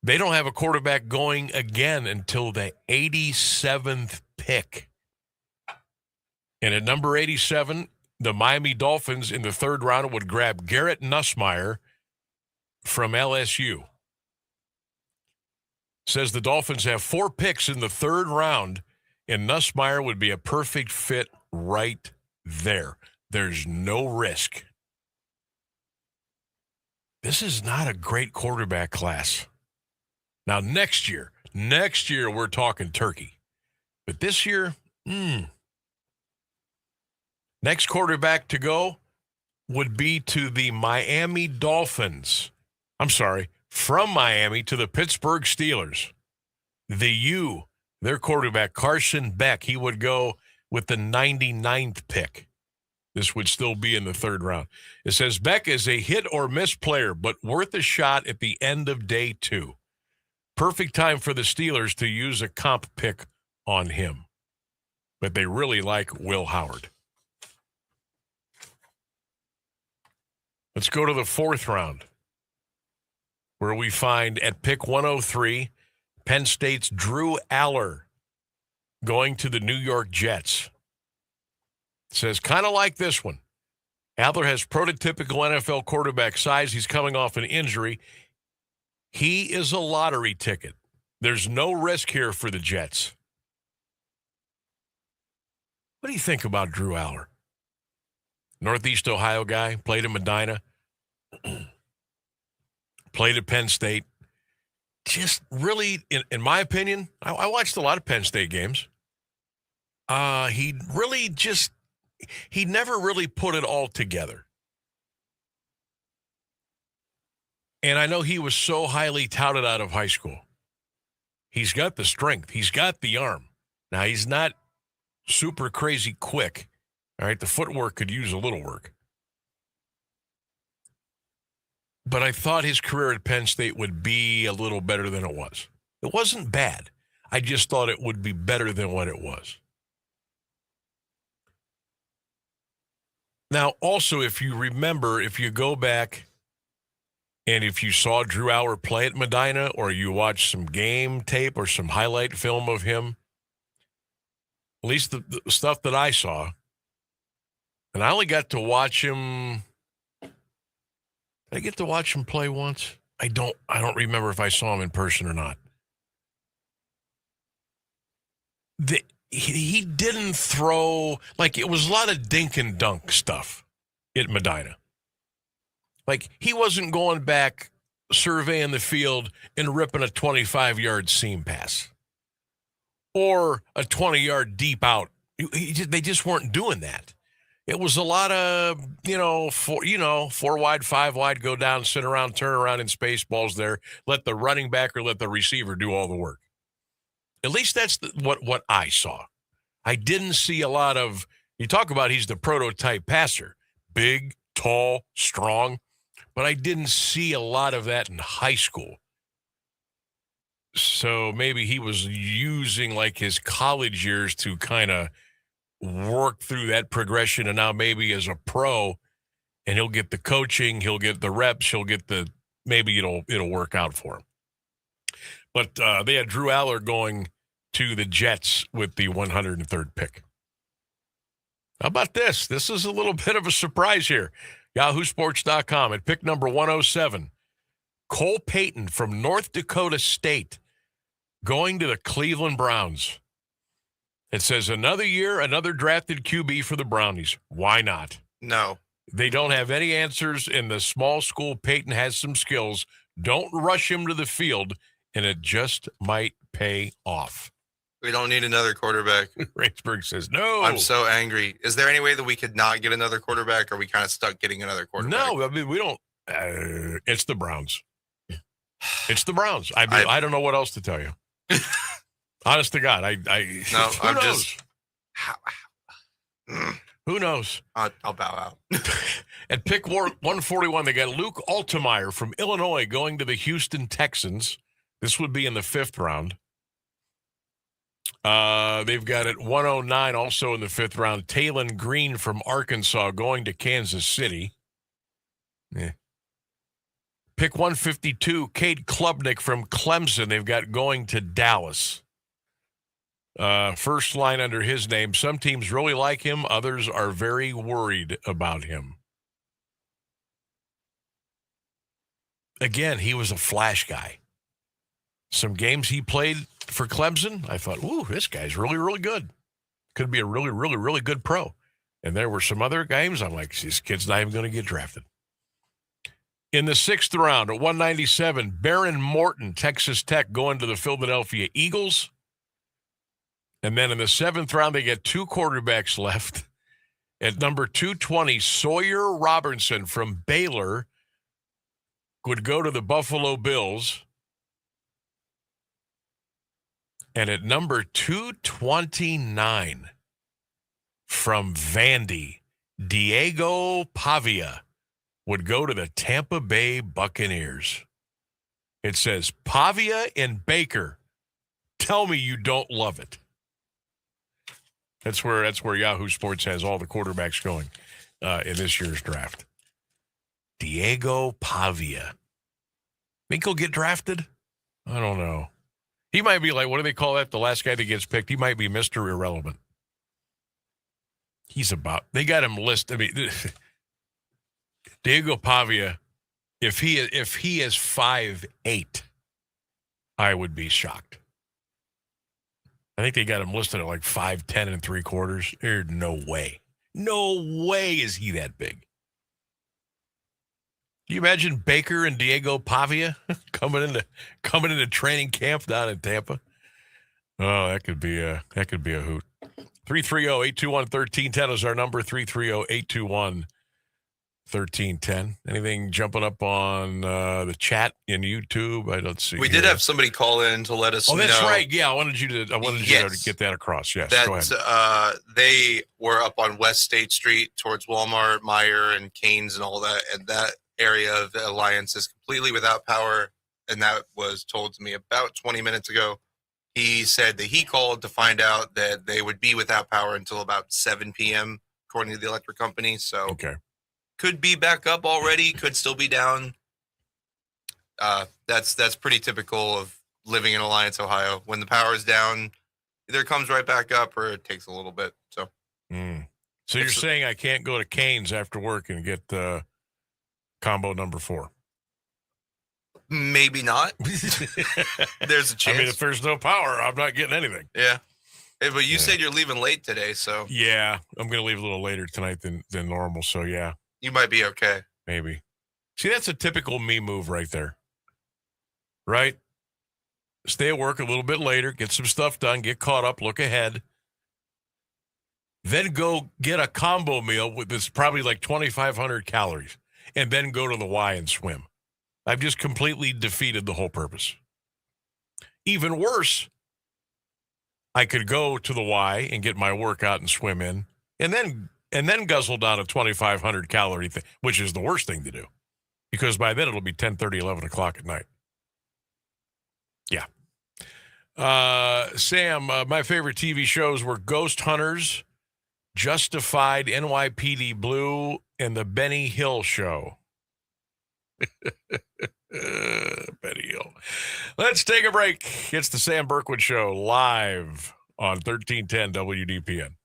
they don't have a quarterback going again until the 87th pick. And at number 87, the Miami Dolphins in the third round would grab Garrett Nussmeier from LSU. Says the Dolphins have 4 picks in the third round, and Nussmeier would be a perfect fit right there. There's no risk. This is not a great quarterback class. Now, next year we're talking turkey. But this year, next quarterback to go would be to the Miami Dolphins. I'm sorry, from Miami to the Pittsburgh Steelers. The U, their quarterback, Carson Beck, he would go with the 99th pick. This would still be in the third round. It says Beck is a hit or miss player, but worth a shot at the end of day 2. Perfect time for the Steelers to use a comp pick on him. But they really like Will Howard. Let's go to the fourth round, where we find at pick 103, Penn State's Drew Aller going to the New York Jets. It says, kind of like this one. Aller has prototypical NFL quarterback size. He's coming off an injury. He is a lottery ticket. There's no risk here for the Jets. What do you think about Drew Aller? Northeast Ohio guy, played in Medina, played at Penn State. Just really, in my opinion, I watched a lot of Penn State games. He never really put it all together. And I know he was so highly touted out of high school. He's got the strength. He's got the arm. Now, he's not super crazy quick. All right, the footwork could use a little work. But I thought his career at Penn State would be a little better than it was. It wasn't bad. I just thought it would be better than what it was. Now, also, if you remember, if you go back and if you saw Drew Aller play at Medina or you watched some game tape or some highlight film of him, at least the stuff that I saw, and I only got to watch him. Did I get to watch him play once? I don't remember if I saw him in person or not. He didn't throw, like, it was a lot of dink and dunk stuff at Medina. Like, he wasn't going back, surveying the field and ripping a 25-yard seam pass or a 20-yard deep out. They just weren't doing that. It was a lot of, 4 wide, 5 wide, go down, sit around, turn around in space balls there, let the running back or let the receiver do all the work. At least that's what I saw. I didn't see a lot of, you talk about he's the prototype passer, big, tall, strong, but I didn't see a lot of that in high school. So maybe he was using like his college years to kind of work through that progression, and now maybe as a pro, and he'll get the coaching, he'll get the reps, maybe it'll work out for him. But they had Drew Aller going to the Jets with the 103rd pick. How about this? This is a little bit of a surprise here. YahooSports.com at pick number 107. Cole Payton from North Dakota State going to the Cleveland Browns. It says another year, another drafted QB for the Brownies. Why not? No. They don't have any answers in the small school. Peyton has some skills. Don't rush him to the field, and it just might pay off. We don't need another quarterback. Rainsburg says no. I'm so angry. Is there any way that we could not get another quarterback, or are we kind of stuck getting another quarterback? No, I mean, we don't. It's the Browns. It's the Browns. I don't know what else to tell you. Honest to God, I'm knows? just. Who knows? I'll bow out. At pick 141, they got Luke Altemeyer from Illinois going to the Houston Texans. This would be in the 5th round. They've got at 109, also in the 5th round, Taylon Green from Arkansas going to Kansas City. Yeah. Pick 152, Cade Klubnik from Clemson. They've got going to Dallas. First line under his name. Some teams really like him. Others are very worried about him. Again, he was a flash guy. Some games he played for Clemson, I thought, ooh, this guy's really, really good. Could be a really, really, really good pro. And there were some other games, I'm like, this kid's not even going to get drafted. In the 6th round, at 197, Baron Morton, Texas Tech, going to the Philadelphia Eagles. And then in the 7th round, they get 2 quarterbacks left. At number 220, Sawyer Robertson from Baylor would go to the Buffalo Bills. And at number 229, from Vandy, Diego Pavia would go to the Tampa Bay Buccaneers. It says, Pavia and Baker, tell me you don't love it. That's where Yahoo Sports has all the quarterbacks going in this year's draft. Diego Pavia. Think he'll get drafted? I don't know. He might be like, what do they call that? The last guy that gets picked. He might be Mr. Irrelevant. They got him listed. I mean, Diego Pavia, if he is 5'8", I would be shocked. I think they got him listed at like 5'10 3/4. There's no way. No way is he that big. Can you imagine Baker and Diego Pavia coming into training camp down in Tampa? Oh, that could be a hoot. 330-821-1310 is our number. 330-821-1310. Anything jumping up on the chat in YouTube? Let's see. We did have somebody call in to let us know. Oh, that's right. Yeah, I wanted you to get that across. Yes, go ahead. They were up on West State Street towards Walmart, Meijer, and Canes and all that, and that area of the Alliance is completely without power, and that was told to me about 20 minutes ago. He said that he called to find out that they would be without power until about 7 p.m., according to the electric company. So could be back up already, could still be down. That's pretty typical of living in Alliance, Ohio. When the power is down, either it comes right back up or it takes a little bit. So, So you're saying I can't go to Canes after work and get combo number 4? Maybe not. There's a chance. I mean, if there's no power, I'm not getting anything. Yeah. But you said you're leaving late today, so. Yeah, I'm going to leave a little later tonight than normal, so yeah. You might be okay. Maybe. See, that's a typical me move right there. Right? Stay at work a little bit later, get some stuff done, get caught up, look ahead. Then go get a combo meal with this probably like 2,500 calories, and then go to the Y and swim. I've just completely defeated the whole purpose. Even worse, I could go to the Y and get my workout and swim in, and then guzzle down a 2,500 calorie thing, which is the worst thing to do, because by then it'll be 10:30, 11 o'clock at night. Yeah. Sam, my favorite TV shows were Ghost Hunters, Justified, NYPD Blue, and the Benny Hill Show. Benny Hill. Let's take a break. It's the Sam Bourquin Show live on 1310 WDPN.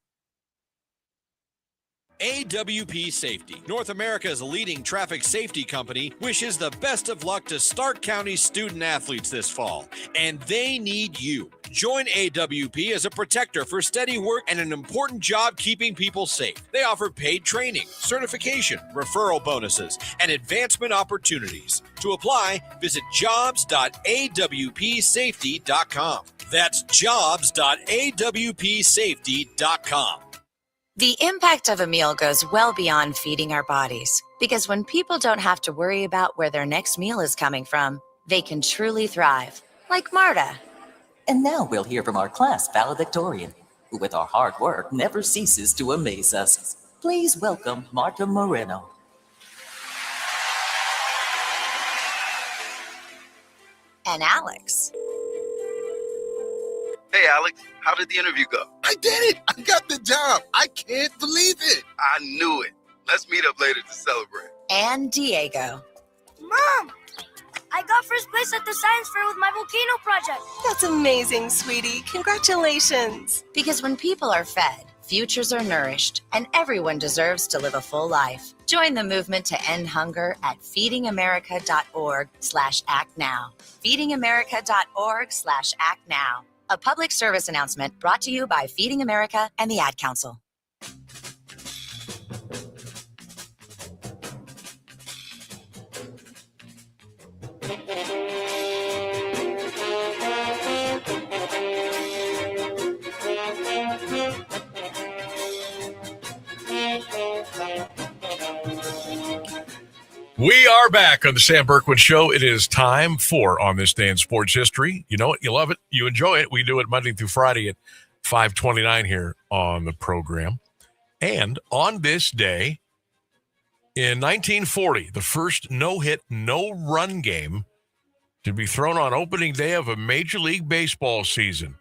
AWP Safety, North America's leading traffic safety company, wishes the best of luck to Stark County student athletes this fall, and they need you. Join AWP as a protector for steady work and an important job keeping people safe. They offer paid training, certification, referral bonuses, and advancement opportunities. To apply, visit jobs.awpsafety.com. That's jobs.awpsafety.com. The impact of a meal goes well beyond feeding our bodies, because when people don't have to worry about where their next meal is coming from, they can truly thrive, like Marta. And now we'll hear from our class valedictorian, who with our hard work never ceases to amaze us. Please welcome Marta Moreno. And Alex. Hey, Alex, how did the interview go? I did it! I got the job! I can't believe it! I knew it. Let's meet up later to celebrate. And Diego. Mom! I got first place at the science fair with my volcano project. That's amazing, sweetie. Congratulations. Because when people are fed, futures are nourished, and everyone deserves to live a full life. Join the movement to end hunger at feedingamerica.org/actnow. feedingamerica.org/actnow. A public service announcement brought to you by Feeding America and the Ad Council. We are back on the Sam Bourquin Show. It is time for On This Day in Sports History. You know it, you love it, you enjoy it. We do it Monday through Friday at 5:29 here on the program. And on this day, in 1940, the first no-hit, no-run game to be thrown on opening day of a Major League Baseball season.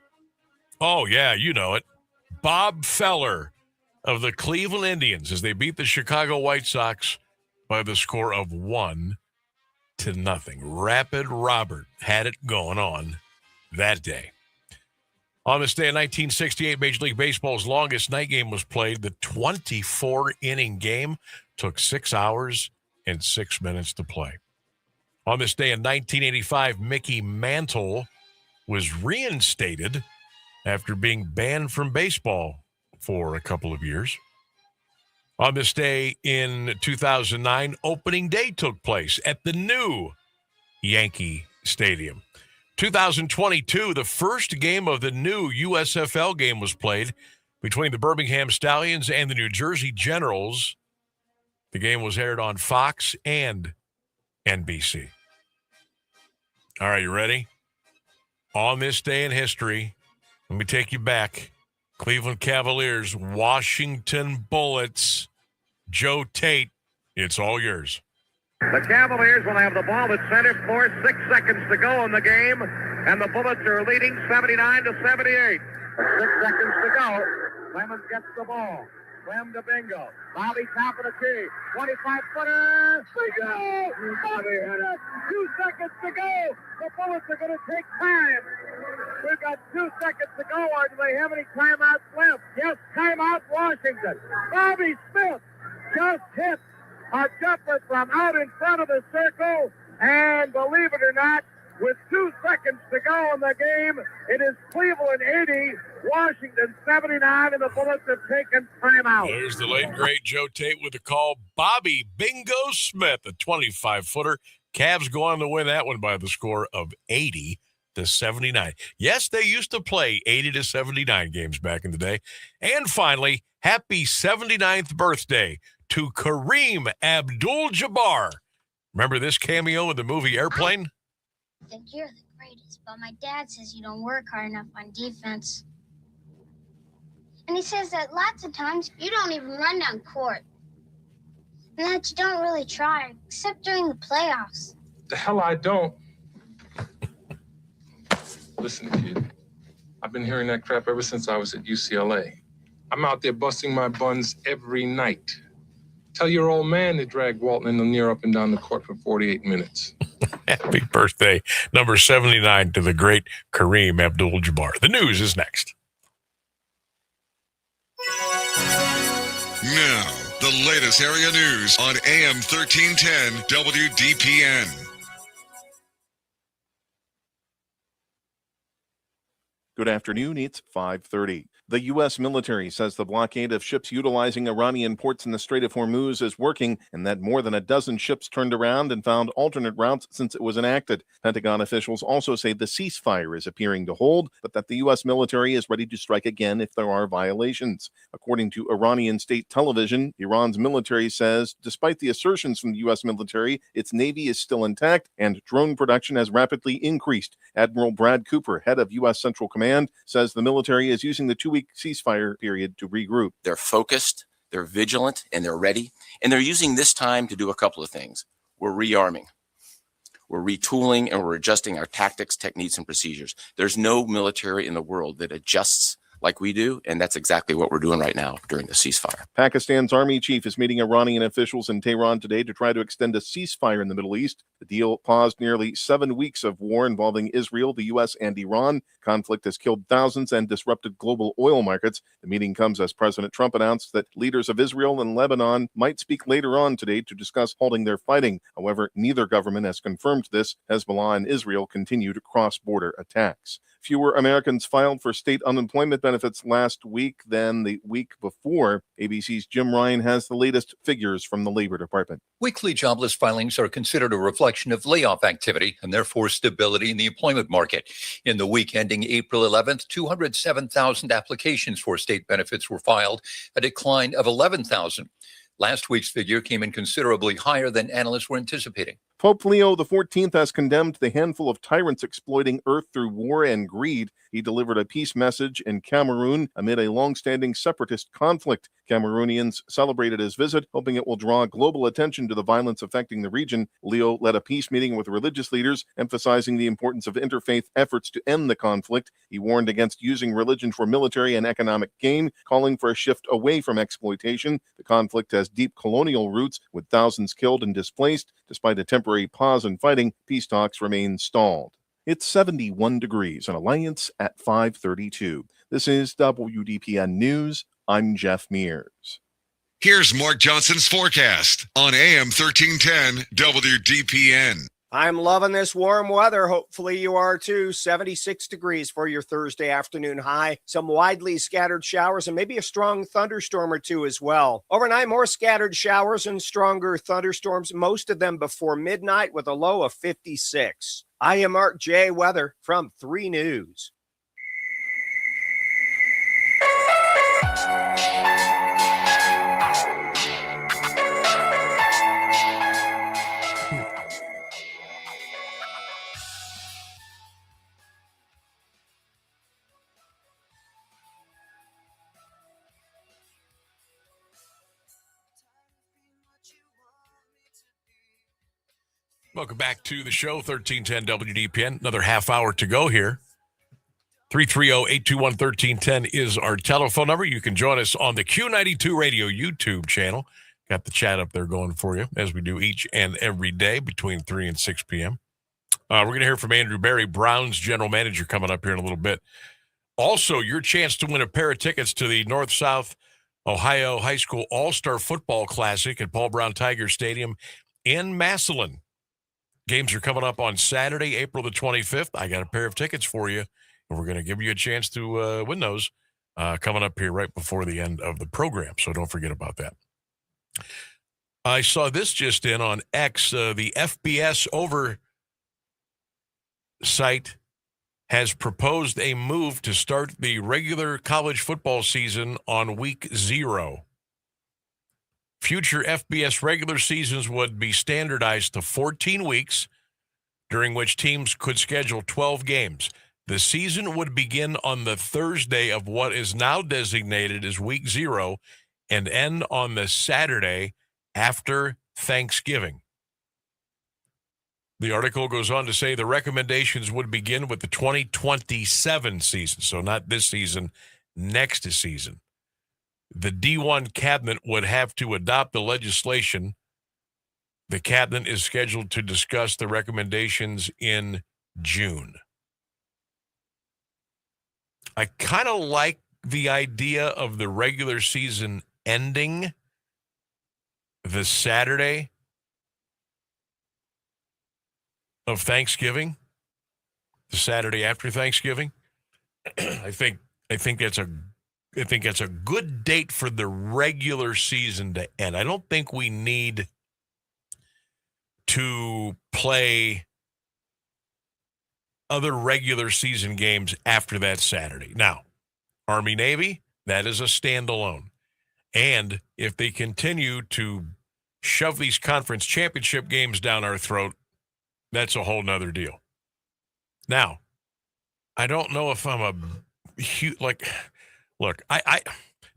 Oh, yeah, you know it. Bob Feller of the Cleveland Indians as they beat the Chicago White Sox by the score of 1-0. Rapid Robert had it going on that day. On this day in 1968, Major League Baseball's longest night game was played. The 24-inning game took 6 hours and 6 minutes to play. On this day in 1985, Mickey Mantle was reinstated after being banned from baseball for a couple of years. On this day in 2009, opening day took place at the new Yankee Stadium. 2022, the first game of the new USFL game was played between the Birmingham Stallions and the New Jersey Generals. The game was aired on Fox and NBC. All right, you ready? On this day in history, let me take you back. Cleveland Cavaliers, Washington Bullets. Joe Tate, it's all yours. The Cavaliers will have the ball at center floor, 6 seconds to go in the game, and the Bullets are leading 79-78. 6 seconds to go. Clemens gets the ball. Clem to Bingo. Bobby top of the key. 25-footer. Bingo! Bobby hit it. 2 seconds to go. The Bullets are going to take time. We've got 2 seconds to go. Or do they have any timeouts left? Yes, timeout Washington. Bobby Smith just hit a jumper from out in front of the circle, and believe it or not, with 2 seconds to go in the game, it is Cleveland 80, Washington 79, and the Bullets have taken timeout. There's the late, great Joe Tate with the call. Bobby Bingo Smith, a 25-footer. Cavs go on to win that one by the score of 80-79. Yes, they used to play 80-79 games back in the day. And finally, happy 79th birthday to Kareem Abdul-Jabbar. Remember this cameo in the movie Airplane? I think you're the greatest, but my dad says you don't work hard enough on defense. And he says that lots of times you don't even run down court. And that you don't really try, except during the playoffs. The hell I don't. Listen, kid, I've been hearing that crap ever since I was at UCLA. I'm out there busting my buns every night. Tell your old man to drag Walton and Lanier up and down the court for 48 minutes. Happy birthday, number 79, to the great Kareem Abdul-Jabbar. The news is next. Now, the latest area news on AM 1310 WDPN. Good afternoon. It's 5:30. The U.S. military says the blockade of ships utilizing Iranian ports in the Strait of Hormuz is working and that more than a dozen ships turned around and found alternate routes since it was enacted. Pentagon officials also say the ceasefire is appearing to hold, but that the U.S. military is ready to strike again if there are violations. According to Iranian state television, Iran's military says despite the assertions from the U.S. military, its navy is still intact and drone production has rapidly increased. Admiral Brad Cooper, head of U.S. Central Command, says the military is using the 2-week ceasefire period to regroup. They're focused, they're vigilant, and they're ready. And they're using this time to do a couple of things. We're rearming, we're retooling, and we're adjusting our tactics, techniques, and procedures. There's no military in the world that adjusts like we do, and that's exactly what we're doing right now during the ceasefire. Pakistan's army chief is meeting Iranian officials in Tehran today to try to extend a ceasefire in the Middle East. The deal paused nearly 7 weeks of war involving Israel, the U.S., and Iran. Conflict has killed thousands and disrupted global oil markets. The meeting comes as President Trump announced that leaders of Israel and Lebanon might speak later on today to discuss halting their fighting. However, neither government has confirmed this. Hezbollah and Israel continued cross-border attacks. Fewer Americans filed for state unemployment benefits last week than the week before. ABC's Jim Ryan has the latest figures from the Labor Department. Weekly jobless filings are considered a reflection of layoff activity and therefore stability in the employment market. In the week ending April 11th, 207,000 applications for state benefits were filed, a decline of 11,000. Last week's figure came in considerably higher than analysts were anticipating. Pope Leo XIV has condemned the handful of tyrants exploiting earth through war and greed. He delivered a peace message in Cameroon amid a long-standing separatist conflict. Cameroonians celebrated his visit, hoping it will draw global attention to the violence affecting the region. Leo led a peace meeting with religious leaders, emphasizing the importance of interfaith efforts to end the conflict. He warned against using religion for military and economic gain, calling for a shift away from exploitation. The conflict has deep colonial roots, with thousands killed and displaced. Despite a temporary pause in fighting, peace talks remain stalled. It's 71 degrees on Alliance at 5:32. This is WDPN News. I'm Jeff Mears. Here's Mark Johnson's forecast on AM 1310 WDPN. I'm loving this warm weather. Hopefully you are too. 76 degrees for your Thursday afternoon high. Some widely scattered showers and maybe a strong thunderstorm or two as well. Overnight, more scattered showers and stronger thunderstorms, most of them before midnight with a low of 56. I am Mark J. Weather from 3 News. Welcome back to the show, 1310 WDPN. Another half hour to go here. 330-821-1310 is our telephone number. You can join us on the Q92 Radio YouTube channel. Got the chat up there going for you, as we do each and every day between 3 and 6 p.m. We're going to hear from Andrew Berry, Brown's general manager, coming up here in a little bit. Also, your chance to win a pair of tickets to the North-South Ohio High School All-Star Football Classic at Paul Brown Tiger Stadium in Massillon. Games are coming up on Saturday, April the 25th. I got a pair of tickets for you, and we're going to give you a chance to win those coming up here right before the end of the program, so don't forget about that. I saw this just in on X. The FBS oversight has proposed a move to start the regular college football season on week 0. Future FBS regular seasons would be standardized to 14 weeks, during which teams could schedule 12 games. The season would begin on the Thursday of what is now designated as week 0 and end on the Saturday after Thanksgiving. The article goes on to say the recommendations would begin with the 2027 season, so not this season, next season. The D1 cabinet would have to adopt the legislation. The cabinet is scheduled to discuss the recommendations in June. I kind of like the idea of the regular season ending the Saturday of Thanksgiving, the Saturday after Thanksgiving. I think that's a it's a good date for the regular season to end. I don't think we need to play other regular season games after that Saturday. Now, Army-Navy, that is a standalone. And if they continue to shove these conference championship games down our throat, that's a whole nother deal. Now, I don't know if I'm a huge, look,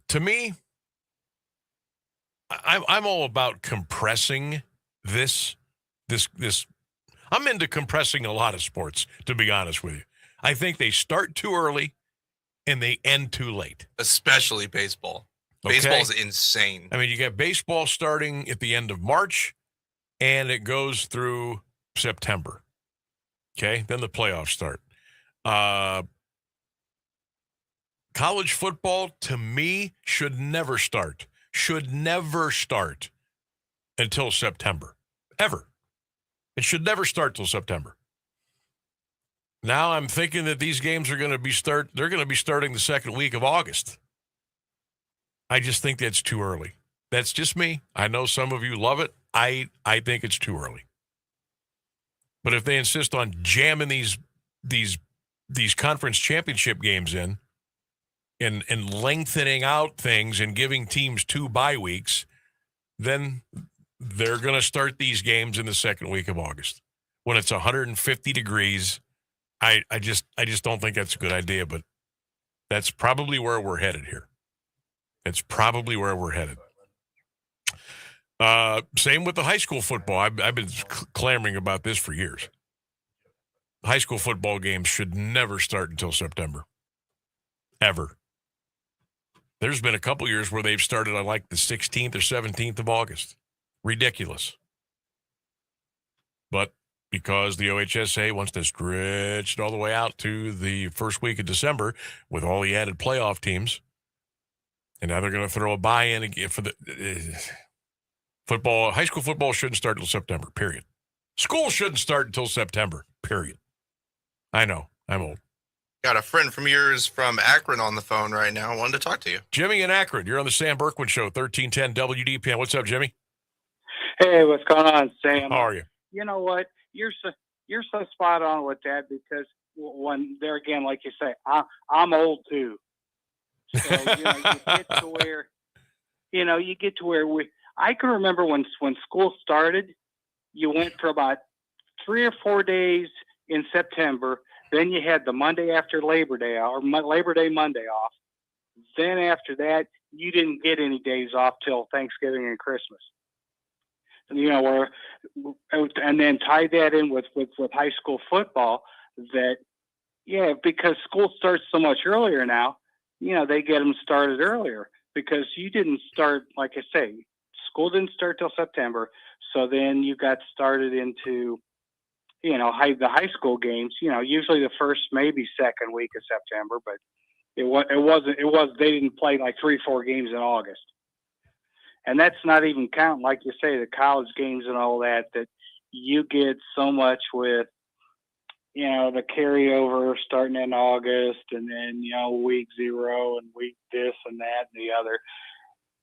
to me, I'm all about compressing this. I'm into compressing a lot of sports, to be honest with you. I think they start too early and they end too late. Especially baseball. Okay? Baseball's insane. I mean, you got baseball starting at the end of March and it goes through September. Okay? Then the playoffs start. College football, to me, should never start until September. Ever. It should never start till September. Now I'm thinking that these games are going to be starting the second week of August. I just think that's too early. That's just me. I know some of you love it. I think it's too early. But if they insist on jamming these conference championship games in and lengthening out things and giving teams 2 bye weeks, then they're going to start these games in the second week of August when it's 150 degrees. I just don't think that's a good idea, but that's probably where we're headed here. It's probably where we're headed. Same with the high school football. I've been clamoring about this for years. High school football games should never start until September. Ever. There's been a couple years where they've started on like the 16th or 17th of August. Ridiculous. But because the OHSA wants to stretch it all the way out to the first week of December with all the added playoff teams, and now they're going to throw a buy-in again for the football. High school football shouldn't start until September, period. School shouldn't start until September, period. I know. I'm old. Got a friend from yours from Akron on the phone right now. I wanted to talk to you. Jimmy in Akron, you're on the Sam Bourquin Show, 1310 WDPN. What's up, Jimmy? Hey, what's going on, Sam? How are you? You know what? You're so spot on with that, because when there again, like you say, I'm old too. So you get to where I can remember when school started, you went for about 3 or 4 days in September. Then you had the Monday after Labor Day or Labor Day Monday off. Then after that, you didn't get any days off till Thanksgiving and Christmas. And then tie that in with high school football, because school starts so much earlier now, they get them started earlier, because you didn't start, like I say, school didn't start till September. So then you got started into, the high school games, usually the first, maybe second week of September, but they didn't play like 3-4 games in August. And that's not even counting, like you say, the college games and all that you get so much with, the carryover starting in August, and then, week 0 and week this and that and the other.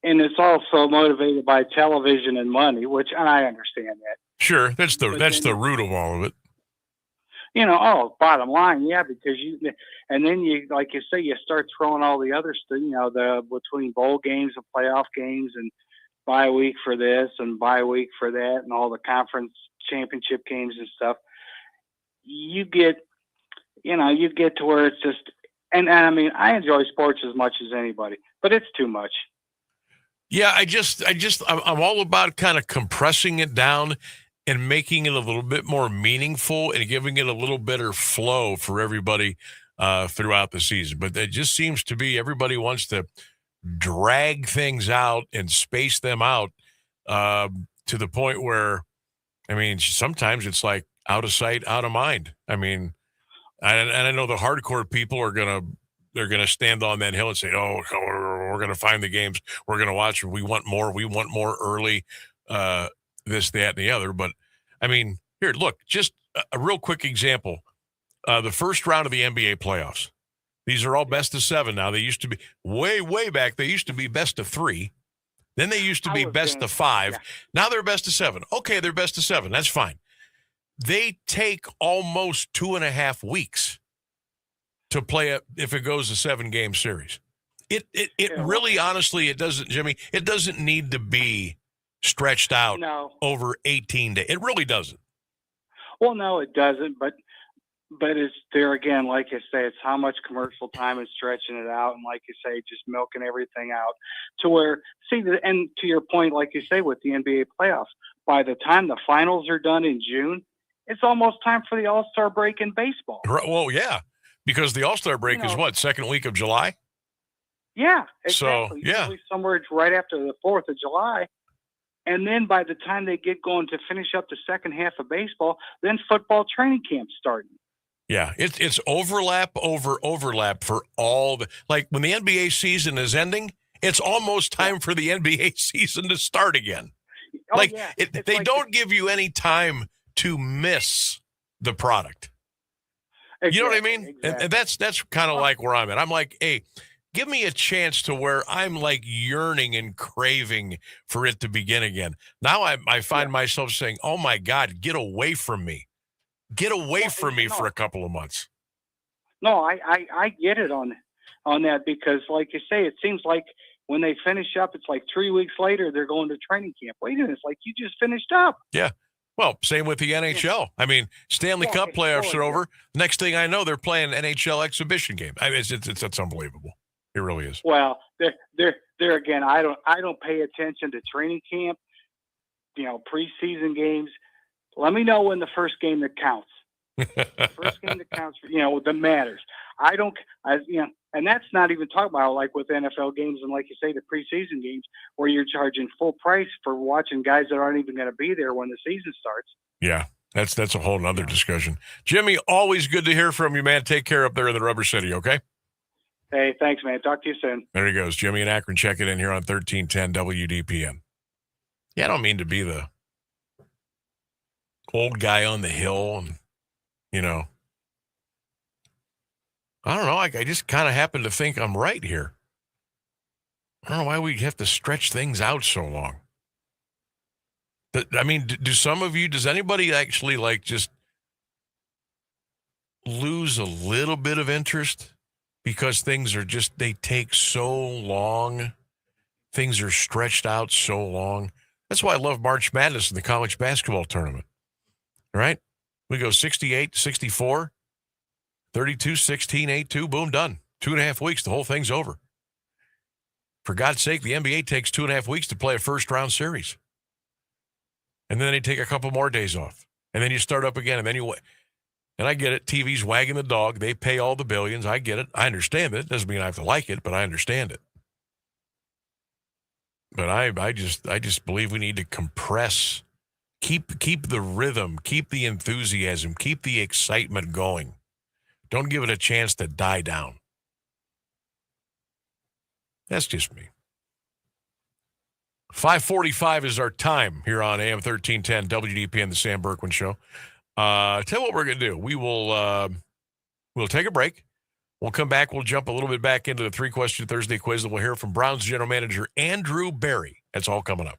And it's also motivated by television and money, and I understand that. Sure. That's the root of all of it. Bottom line, yeah, because and then you, like you say, you start throwing all the other stuff, between bowl games and playoff games and bye week for this and bye week for that and all the conference championship games and stuff. You get to where it's just, and I mean, I enjoy sports as much as anybody, but it's too much. Yeah, I'm all about kind of compressing it down and making it a little bit more meaningful and giving it a little better flow for everybody throughout the season. But it just seems to be everybody wants to drag things out and space them out to the point where, I mean, sometimes it's like out of sight, out of mind. I mean, and I know the hardcore people they're gonna stand on that hill and say, "Oh, we're gonna find the games. We're gonna watch. We want more. We want more early. This, that, and the other." But I mean, here, look, just a real quick example: the first round of the NBA playoffs. These are all best of 7 now. They used to be way back. They used to be best of 3. Then they used to be best of 5. Yeah. Now they're best of 7. Okay, they're best of 7. That's fine. They take almost 2.5 weeks to play it if it goes a 7-game series. It really, honestly, it doesn't, Jimmy, it doesn't need to be stretched out over 18 days. It really doesn't. Well, no, it doesn't. But it's there again, like you say, it's how much commercial time is stretching it out. And like you say, just milking everything out to where, and to your point, like you say, with the NBA playoffs, by the time the finals are done in June, it's almost time for the All-Star break in baseball. Well, yeah, because the All-Star break is what, second week of July? Yeah, exactly. So, yeah. Usually somewhere right after the 4th of July. And then by the time they get going to finish up the second half of baseball, then football training camp's starting. Yeah, it's overlap over overlap for all the, like when the NBA season is ending, it's almost time for the NBA season to start again. They don't give you any time to miss the product. Exactly, you know what I mean? Exactly. And that's kind of like where I'm at. I'm like, hey, give me a chance to where I'm like yearning and craving for it to begin again. Now I find myself saying, oh my God, get away from me. Get away from me for a couple of months. No, I get it on that because, like you say, it seems like when they finish up, it's like 3 weeks later they're going to training camp. Wait a minute, it's like you just finished up. Yeah. Well, same with the NHL. I mean, Stanley Cup playoffs are over. Next thing I know, they're playing NHL exhibition game. I mean, it's unbelievable. It really is. Well, there again, I don't pay attention to training camp, preseason games. Let me know when the first game that counts. First game that counts, that matters. And that's not even talking about like with NFL games and like you say, the preseason games where you're charging full price for watching guys that aren't even going to be there when the season starts. Yeah, that's a whole nother discussion. Jimmy, always good to hear from you, man. Take care up there in the Rubber City, okay? Hey, thanks, man. Talk to you soon. There he goes. Jimmy in Akron checking in here on 1310 WDPN. Yeah, I don't mean to be the old guy on the hill and, I don't know. I just kind of happen to think I'm right here. I don't know why we have to stretch things out so long. I mean, does anybody actually like just lose a little bit of interest because things are they take so long. Things are stretched out so long. That's why I love March Madness in the college basketball tournament. Right? We go 68, 64, 32, 16, 8-2, boom, done. 2.5 weeks, the whole thing's over. For God's sake, the NBA takes 2.5 weeks to play a first-round series. And then they take a couple more days off. And then you start up again, and then and I get it, TV's wagging the dog. They pay all the billions. I get it. I understand it. It doesn't mean I have to like it, but I understand it. But I just believe we need to compress. Keep the rhythm, keep the enthusiasm, keep the excitement going. Don't give it a chance to die down. That's just me. 5:45 is our time here on AM 1310 WDPN, the Sam Bourquin Show. Tell you what we're going to do. We'll take a break. We'll come back. We'll jump a little bit back into the 3-question Thursday quiz that we'll hear from Browns general manager Andrew Berry. That's all coming up.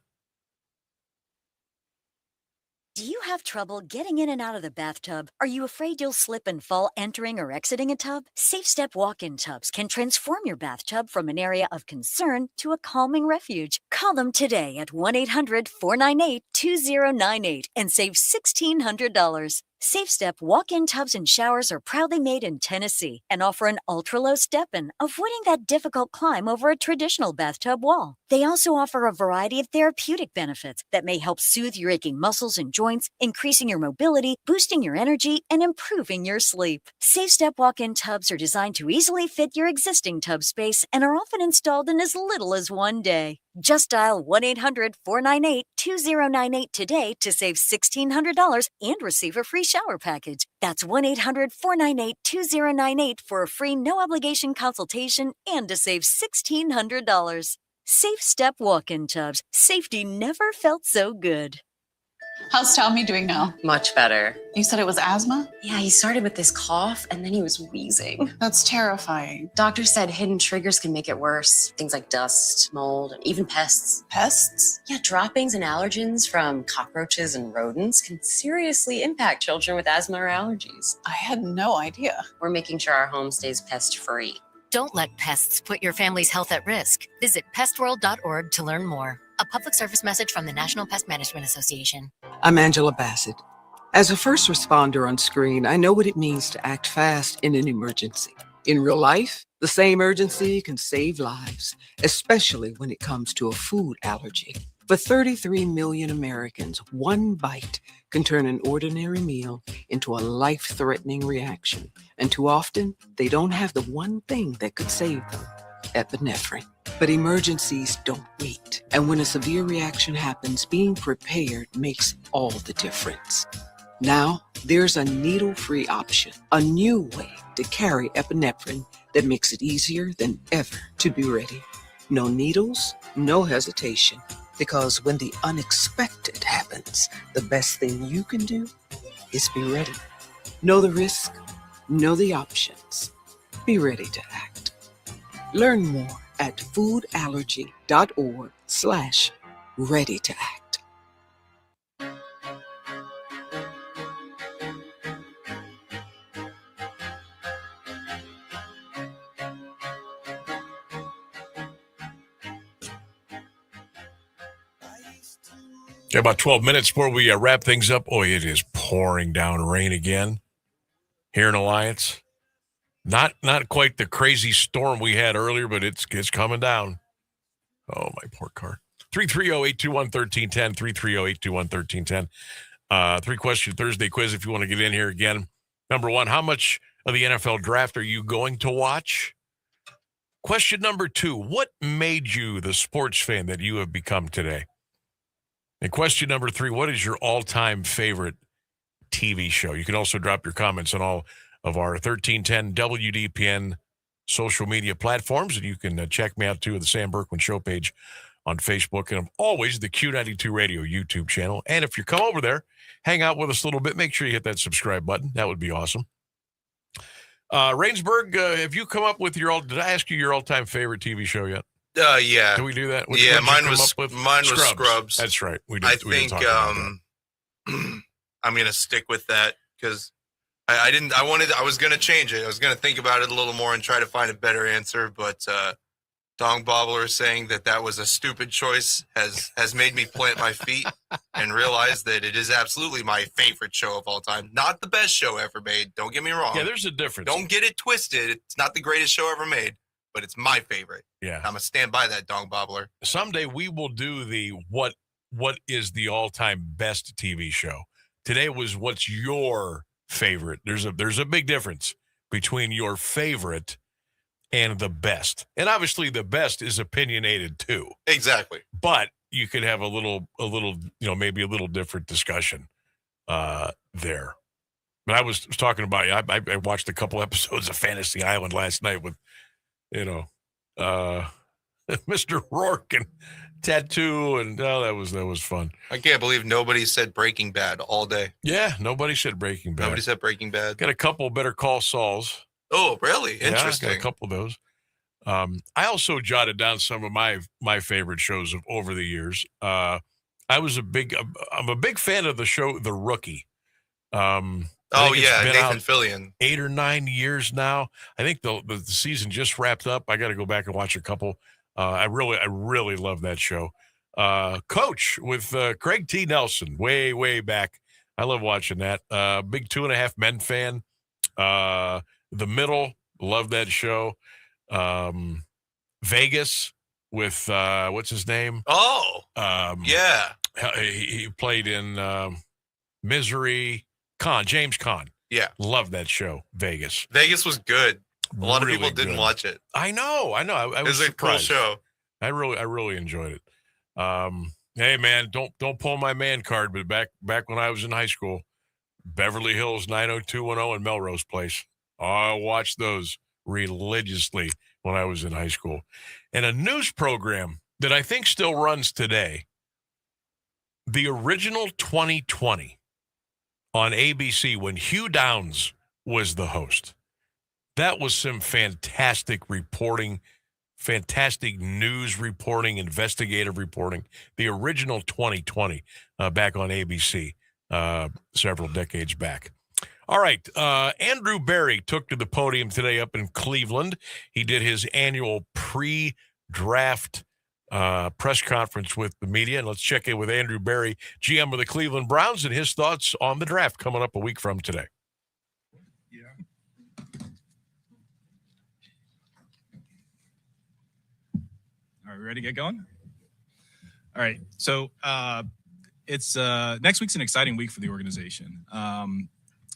Do you have trouble getting in and out of the bathtub? Are you afraid you'll slip and fall entering or exiting a tub? Safe Step walk-in tubs can transform your bathtub from an area of concern to a calming refuge. Call them today at 1-800-498-2098 and save $1,600. Safe Step walk-in tubs and showers are proudly made in Tennessee and offer an ultra-low step-in, avoiding that difficult climb over a traditional bathtub wall. They also offer a variety of therapeutic benefits that may help soothe your aching muscles and joints, increasing your mobility, boosting your energy, and improving your sleep. Safe Step walk-in tubs are designed to easily fit your existing tub space and are often installed in as little as one day. Just dial 1-800-498-2098 today to save $1,600 and receive a free shower package. That's 1-800-498-2098 for a free no-obligation consultation and to save $1,600. Safe Step walk-in tubs. Safety never felt so good. How's Tommy doing now? Much better. You said it was asthma? Yeah, he started with this cough and then he was wheezing. That's terrifying. Doctor said hidden triggers can make it worse. Things like dust, mold, and even pests. Pests? Yeah, droppings and allergens from cockroaches and rodents can seriously impact children with asthma or allergies. I had no idea. We're making sure our home stays pest-free. Don't let pests put your family's health at risk. Visit pestworld.org to learn more. A public service message from the National Pest Management Association. I'm Angela Bassett. As a first responder on screen, I know what it means to act fast in an emergency. In real life, the same urgency can save lives, especially when it comes to a food allergy. For 33 million Americans, one bite can turn an ordinary meal into a life-threatening reaction. And too often, they don't have the one thing that could save them: epinephrine. But emergencies don't wait. And when a severe reaction happens, being prepared makes all the difference. Now, there's a needle-free option, a new way to carry epinephrine that makes it easier than ever to be ready. No needles, no hesitation. Because when the unexpected happens, the best thing you can do is be ready. Know the risk, know the options. Be ready to act. Learn more at foodallergy.org/ready to act. Okay, about 12 minutes before we wrap things up. Oh, it is pouring down rain again here in Alliance. Not quite the crazy storm we had earlier, but it's coming down. Oh, my poor car. 330-821-1310, 330-821-1310. Three-question Thursday quiz if you want to get in here again. Number one, how much of the NFL draft are you going to watch? Question number two, what made you the sports fan that you have become today? And question number three, what is your all-time favorite TV show? You can also drop your comments on all of our 1310 WDPN social media platforms, and you can check me out too at the Sam Bourquin Show page on Facebook, and always the Q92 Radio YouTube channel. And if you come over there, hang out with us a little bit, make sure you hit that subscribe button. That would be awesome. Rainsburg, have you come up with did I ask you your all-time favorite TV show yet? Yeah. Can we do that? Yeah, mine was Scrubs. That's right. We did. I think I'm gonna stick with that because I was gonna change it. I was gonna think about it a little more and try to find a better answer, but Dong Bobbler saying that was a stupid choice has made me plant my feet and realize that it is absolutely my favorite show of all time. Not the best show ever made. Don't get me wrong. Yeah, there's a difference. Don't get it twisted. It's not the greatest show ever made, but it's my favorite. Yeah. I'm going to stand by that, Dong Bobbler. Someday we will do the what is the all-time best TV show. Today was what's your favorite. There's a big difference between your favorite and the best. And obviously the best is opinionated too. Exactly. But you could have a little, maybe a little different discussion there. But I was talking about, I watched a couple episodes of Fantasy Island last night with, Mr. Rourke and Tattoo, and that was fun. I can't believe nobody said Breaking Bad all day. Yeah, nobody said Breaking Bad. Nobody said Breaking Bad. Got a couple Better Call Sauls. Oh, really? Interesting. Yeah, got a couple of those. I also jotted down some of my favorite shows of over the years. I'm a big fan of the show The Rookie. Nathan Fillion. 8 or 9 years now. I think the season just wrapped up. I got to go back and watch a couple. I really love that show. Coach with Craig T. Nelson, way back. I love watching that. Big 2.5 Men fan. The Middle, love that show. Vegas with what's his name? Oh, yeah. He played in Misery. James Caan. Yeah. Love that show, Vegas. Vegas was good. A lot of Really people didn't good. watch it. I know. I It was was a cool surprised. show. I really enjoyed it. Hey man, don't pull my man card, but back when I was in high school, Beverly Hills 90210 and Melrose Place. I watched those religiously when I was in high school. And a news program that I think still runs today The original 2020 on ABC when Hugh Downs was the host. That was some fantastic reporting, fantastic news reporting, investigative reporting. The original 2020 back on ABC several decades back. All right. Andrew Berry took to the podium today up in Cleveland. He did his annual pre-draft press conference with the media. And let's check in with Andrew Berry, GM of the Cleveland Browns, and his thoughts on the draft coming up a week from today. Are we ready to get going? All right. So it's next week's an exciting week for the organization.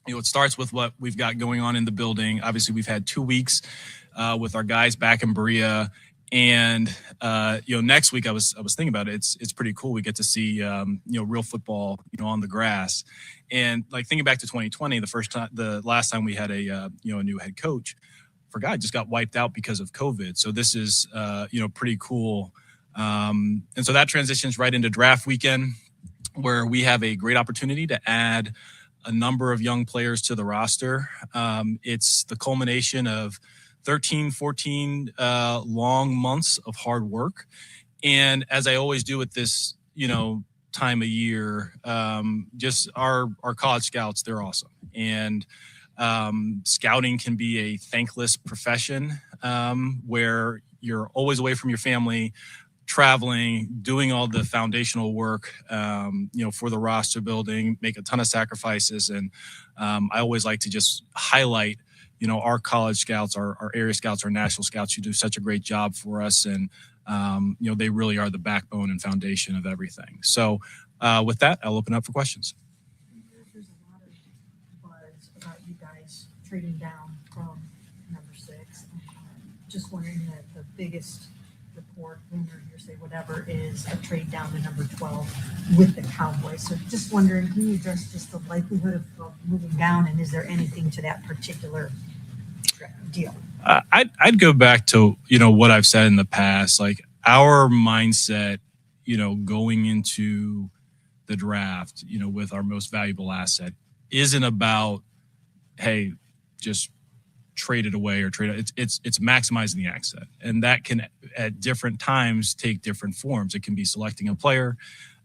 It starts with what we've got going on in the building. Obviously, we've had 2 weeks with our guys back in Berea. And, next week I was thinking about it. It's pretty cool. We get to see, real football, on the grass. And like thinking back to 2020, the last time we had a new head coach, forgot, just got wiped out because of COVID. So this is, pretty cool. And so that transitions right into draft weekend, where we have a great opportunity to add a number of young players to the roster. It's the culmination of 13, 14 long months of hard work. And as I always do at this, time of year, just our college scouts, they're awesome. And scouting can be a thankless profession where you're always away from your family, traveling, doing all the foundational work, for the roster building, make a ton of sacrifices. And I always like to just highlight, our college scouts, our area scouts, our national scouts who do such a great job for us. And, they really are the backbone and foundation of everything. So with that, I'll open up for questions. There's a lot of buzz about you guys trading down from number 6. Just wondering that the biggest report, rumor, hearsay, whatever, is a trade down to number 12 with the Cowboys. So just wondering, can you address just the likelihood of moving down, and is there anything to that particular deal? I'd go back to, what I've said in the past, like our mindset, going into the draft, with our most valuable asset isn't about, hey, just trade it away or trade it. It's maximizing the asset. And that can at different times take different forms. It can be selecting a player.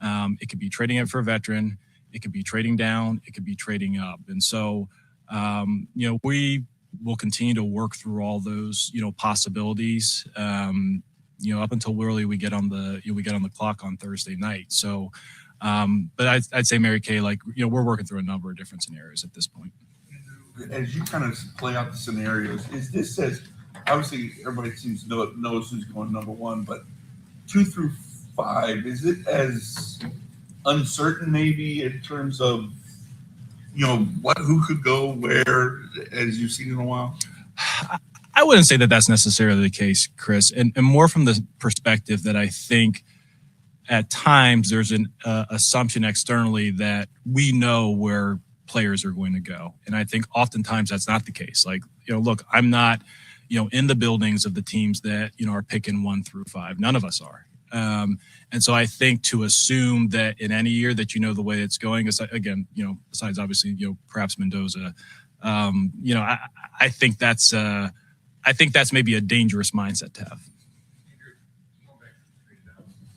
It could be trading it for a veteran. It could be trading down. It could be trading up. And so, we will continue to work through all those, possibilities, up until really we get on the clock on Thursday night. So, but I'd say, Mary Kay, we're working through a number of different scenarios at this point. As you kind of play out the scenarios, is this as obviously everybody seems to knows who's going number 1, but 2 through 5, is it as uncertain maybe in terms of who could go where as you've seen in a while? I wouldn't say that that's necessarily the case, Chris, and more from the perspective that I think at times there's an assumption externally that we know where players are going to go. And I think oftentimes that's not the case. Like, look, I'm not, in the buildings of the teams that, are picking 1 through 5. None of us are. And so I think to assume that in any year that the way it's going, again, besides obviously, perhaps Mendoza, I think that's maybe a dangerous mindset to have.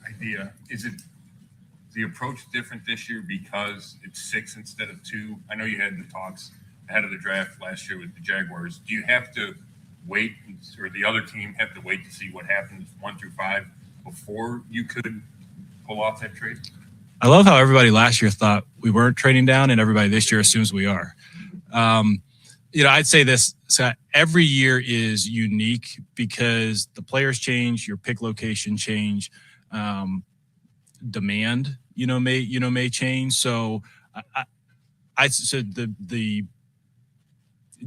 Idea, is it the approach different this year because it's 6 instead of 2? I know you had the talks ahead of the draft last year with the Jaguars. Do you have to wait, or the other team have to wait to see what happens 1 through 5 before you could pull off that trade? I love how everybody last year thought we weren't trading down, and everybody this year assumes we are. I'd say this: so every year is unique because the players change, your pick location change, demand may change. So I said the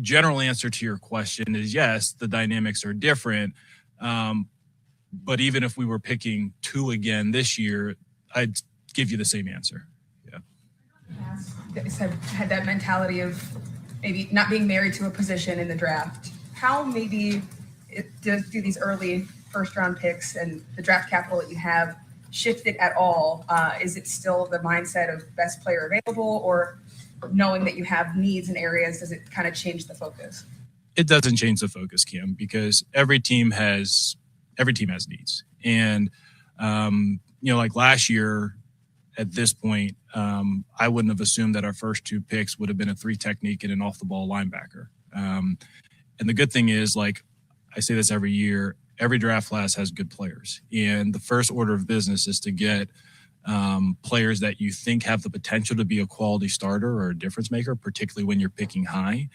general answer to your question is yes, the dynamics are different. But even if we were picking 2 again this year, I'd give you the same answer. Yeah. Had that mentality of maybe not being married to a position in the draft. How maybe do these early first round picks and the draft capital that you have shifted at all? Is it still the mindset of best player available, or knowing that you have needs in areas, does it kind of change the focus? It doesn't change the focus, Kim, because every team has needs. And, like last year at this point, I wouldn't have assumed that our first 2 picks would have been a 3 technique and an off the ball linebacker. And the good thing is, like I say this every year, every draft class has good players. And the first order of business is to get players that you think have the potential to be a quality starter or a difference maker, particularly when you're picking high.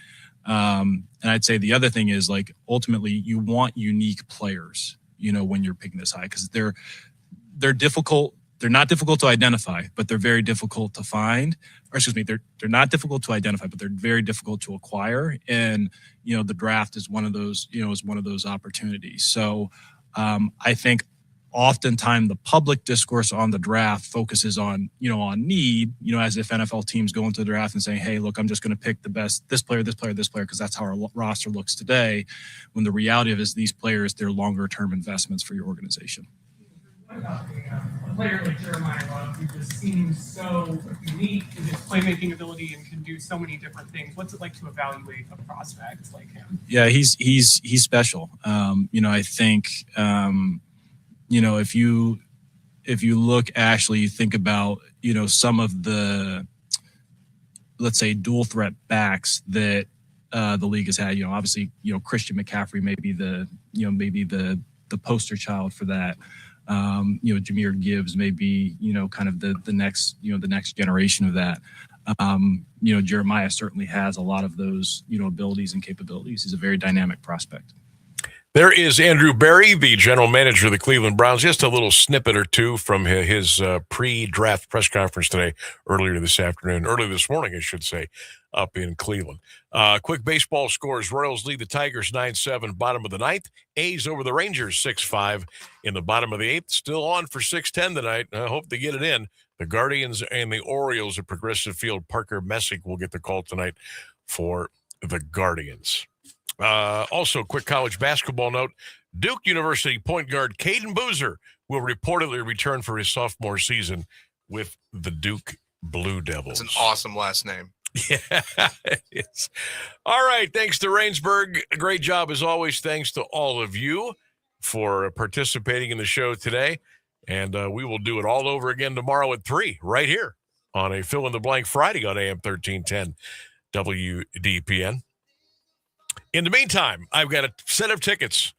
And I'd say the other thing is, like, ultimately you want unique players, when you're picking this high, because they're difficult. They're not difficult to identify, but they're very difficult to find. Or excuse me, they're not difficult to identify, but they're very difficult to acquire. And, the draft is one of those, opportunities. So I think oftentimes the public discourse on the draft focuses on, on need, as if NFL teams go into the draft and saying, hey, look, I'm just going to pick the best, this player, because that's how our roster looks today. When the reality of it is these players, they're longer term investments for your organization. What about a player like Jeremiah Love, who just seems so unique in his playmaking ability and can do so many different things? What's it like to evaluate a prospect like him? Yeah, he's special. I think, if you look, Ashley, you think about, some of the, let's say, dual threat backs that the league has had. Obviously, Christian McCaffrey may be the poster child for that. Jahmyr Gibbs may be, kind of the next generation of that. Jeremiah certainly has a lot of those, abilities and capabilities. He's a very dynamic prospect. There is Andrew Berry, the general manager of the Cleveland Browns. Just a little snippet or two from his pre-draft press conference early this morning, I should say, up in Cleveland. Quick baseball scores. Royals lead the Tigers 9-7, bottom of the 9th. A's over the Rangers 6-5 in the bottom of the 8th. Still on for 6-10 tonight. I hope they get it in. The Guardians and the Orioles at Progressive Field. Parker Messick will get the call tonight for the Guardians. Also, quick college basketball note. Duke University point guard Caden Boozer will reportedly return for his sophomore season with the Duke Blue Devils. That's an awesome last name. Yeah, it is. All right. Thanks to Rainsburg. Great job as always. Thanks to all of you for participating in the show today. And we will do it all over again tomorrow at 3 right here on a Fill in the Blank Friday on AM 1310 WDPN. In the meantime, I've got a set of tickets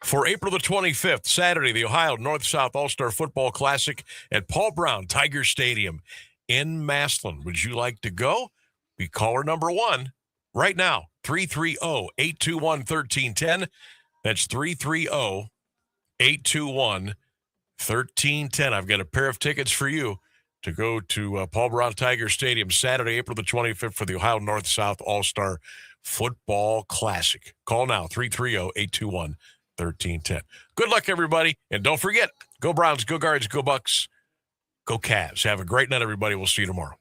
for April the 25th, Saturday, the Ohio North-South All-Star Football Classic at Paul Brown Tiger Stadium in Massillon. Would you like to go? Be caller number 1 right now, 330-821-1310. That's 330-821-1310. I've got a pair of tickets for you to go to Paul Brown Tiger Stadium Saturday, April the 25th for the Ohio North-South All-Star Football Classic. Call now, 330-821-1310. Good luck, everybody. And don't forget, go Browns, go Guards, go Bucks, go Cavs. Have a great night, everybody. We'll see you tomorrow.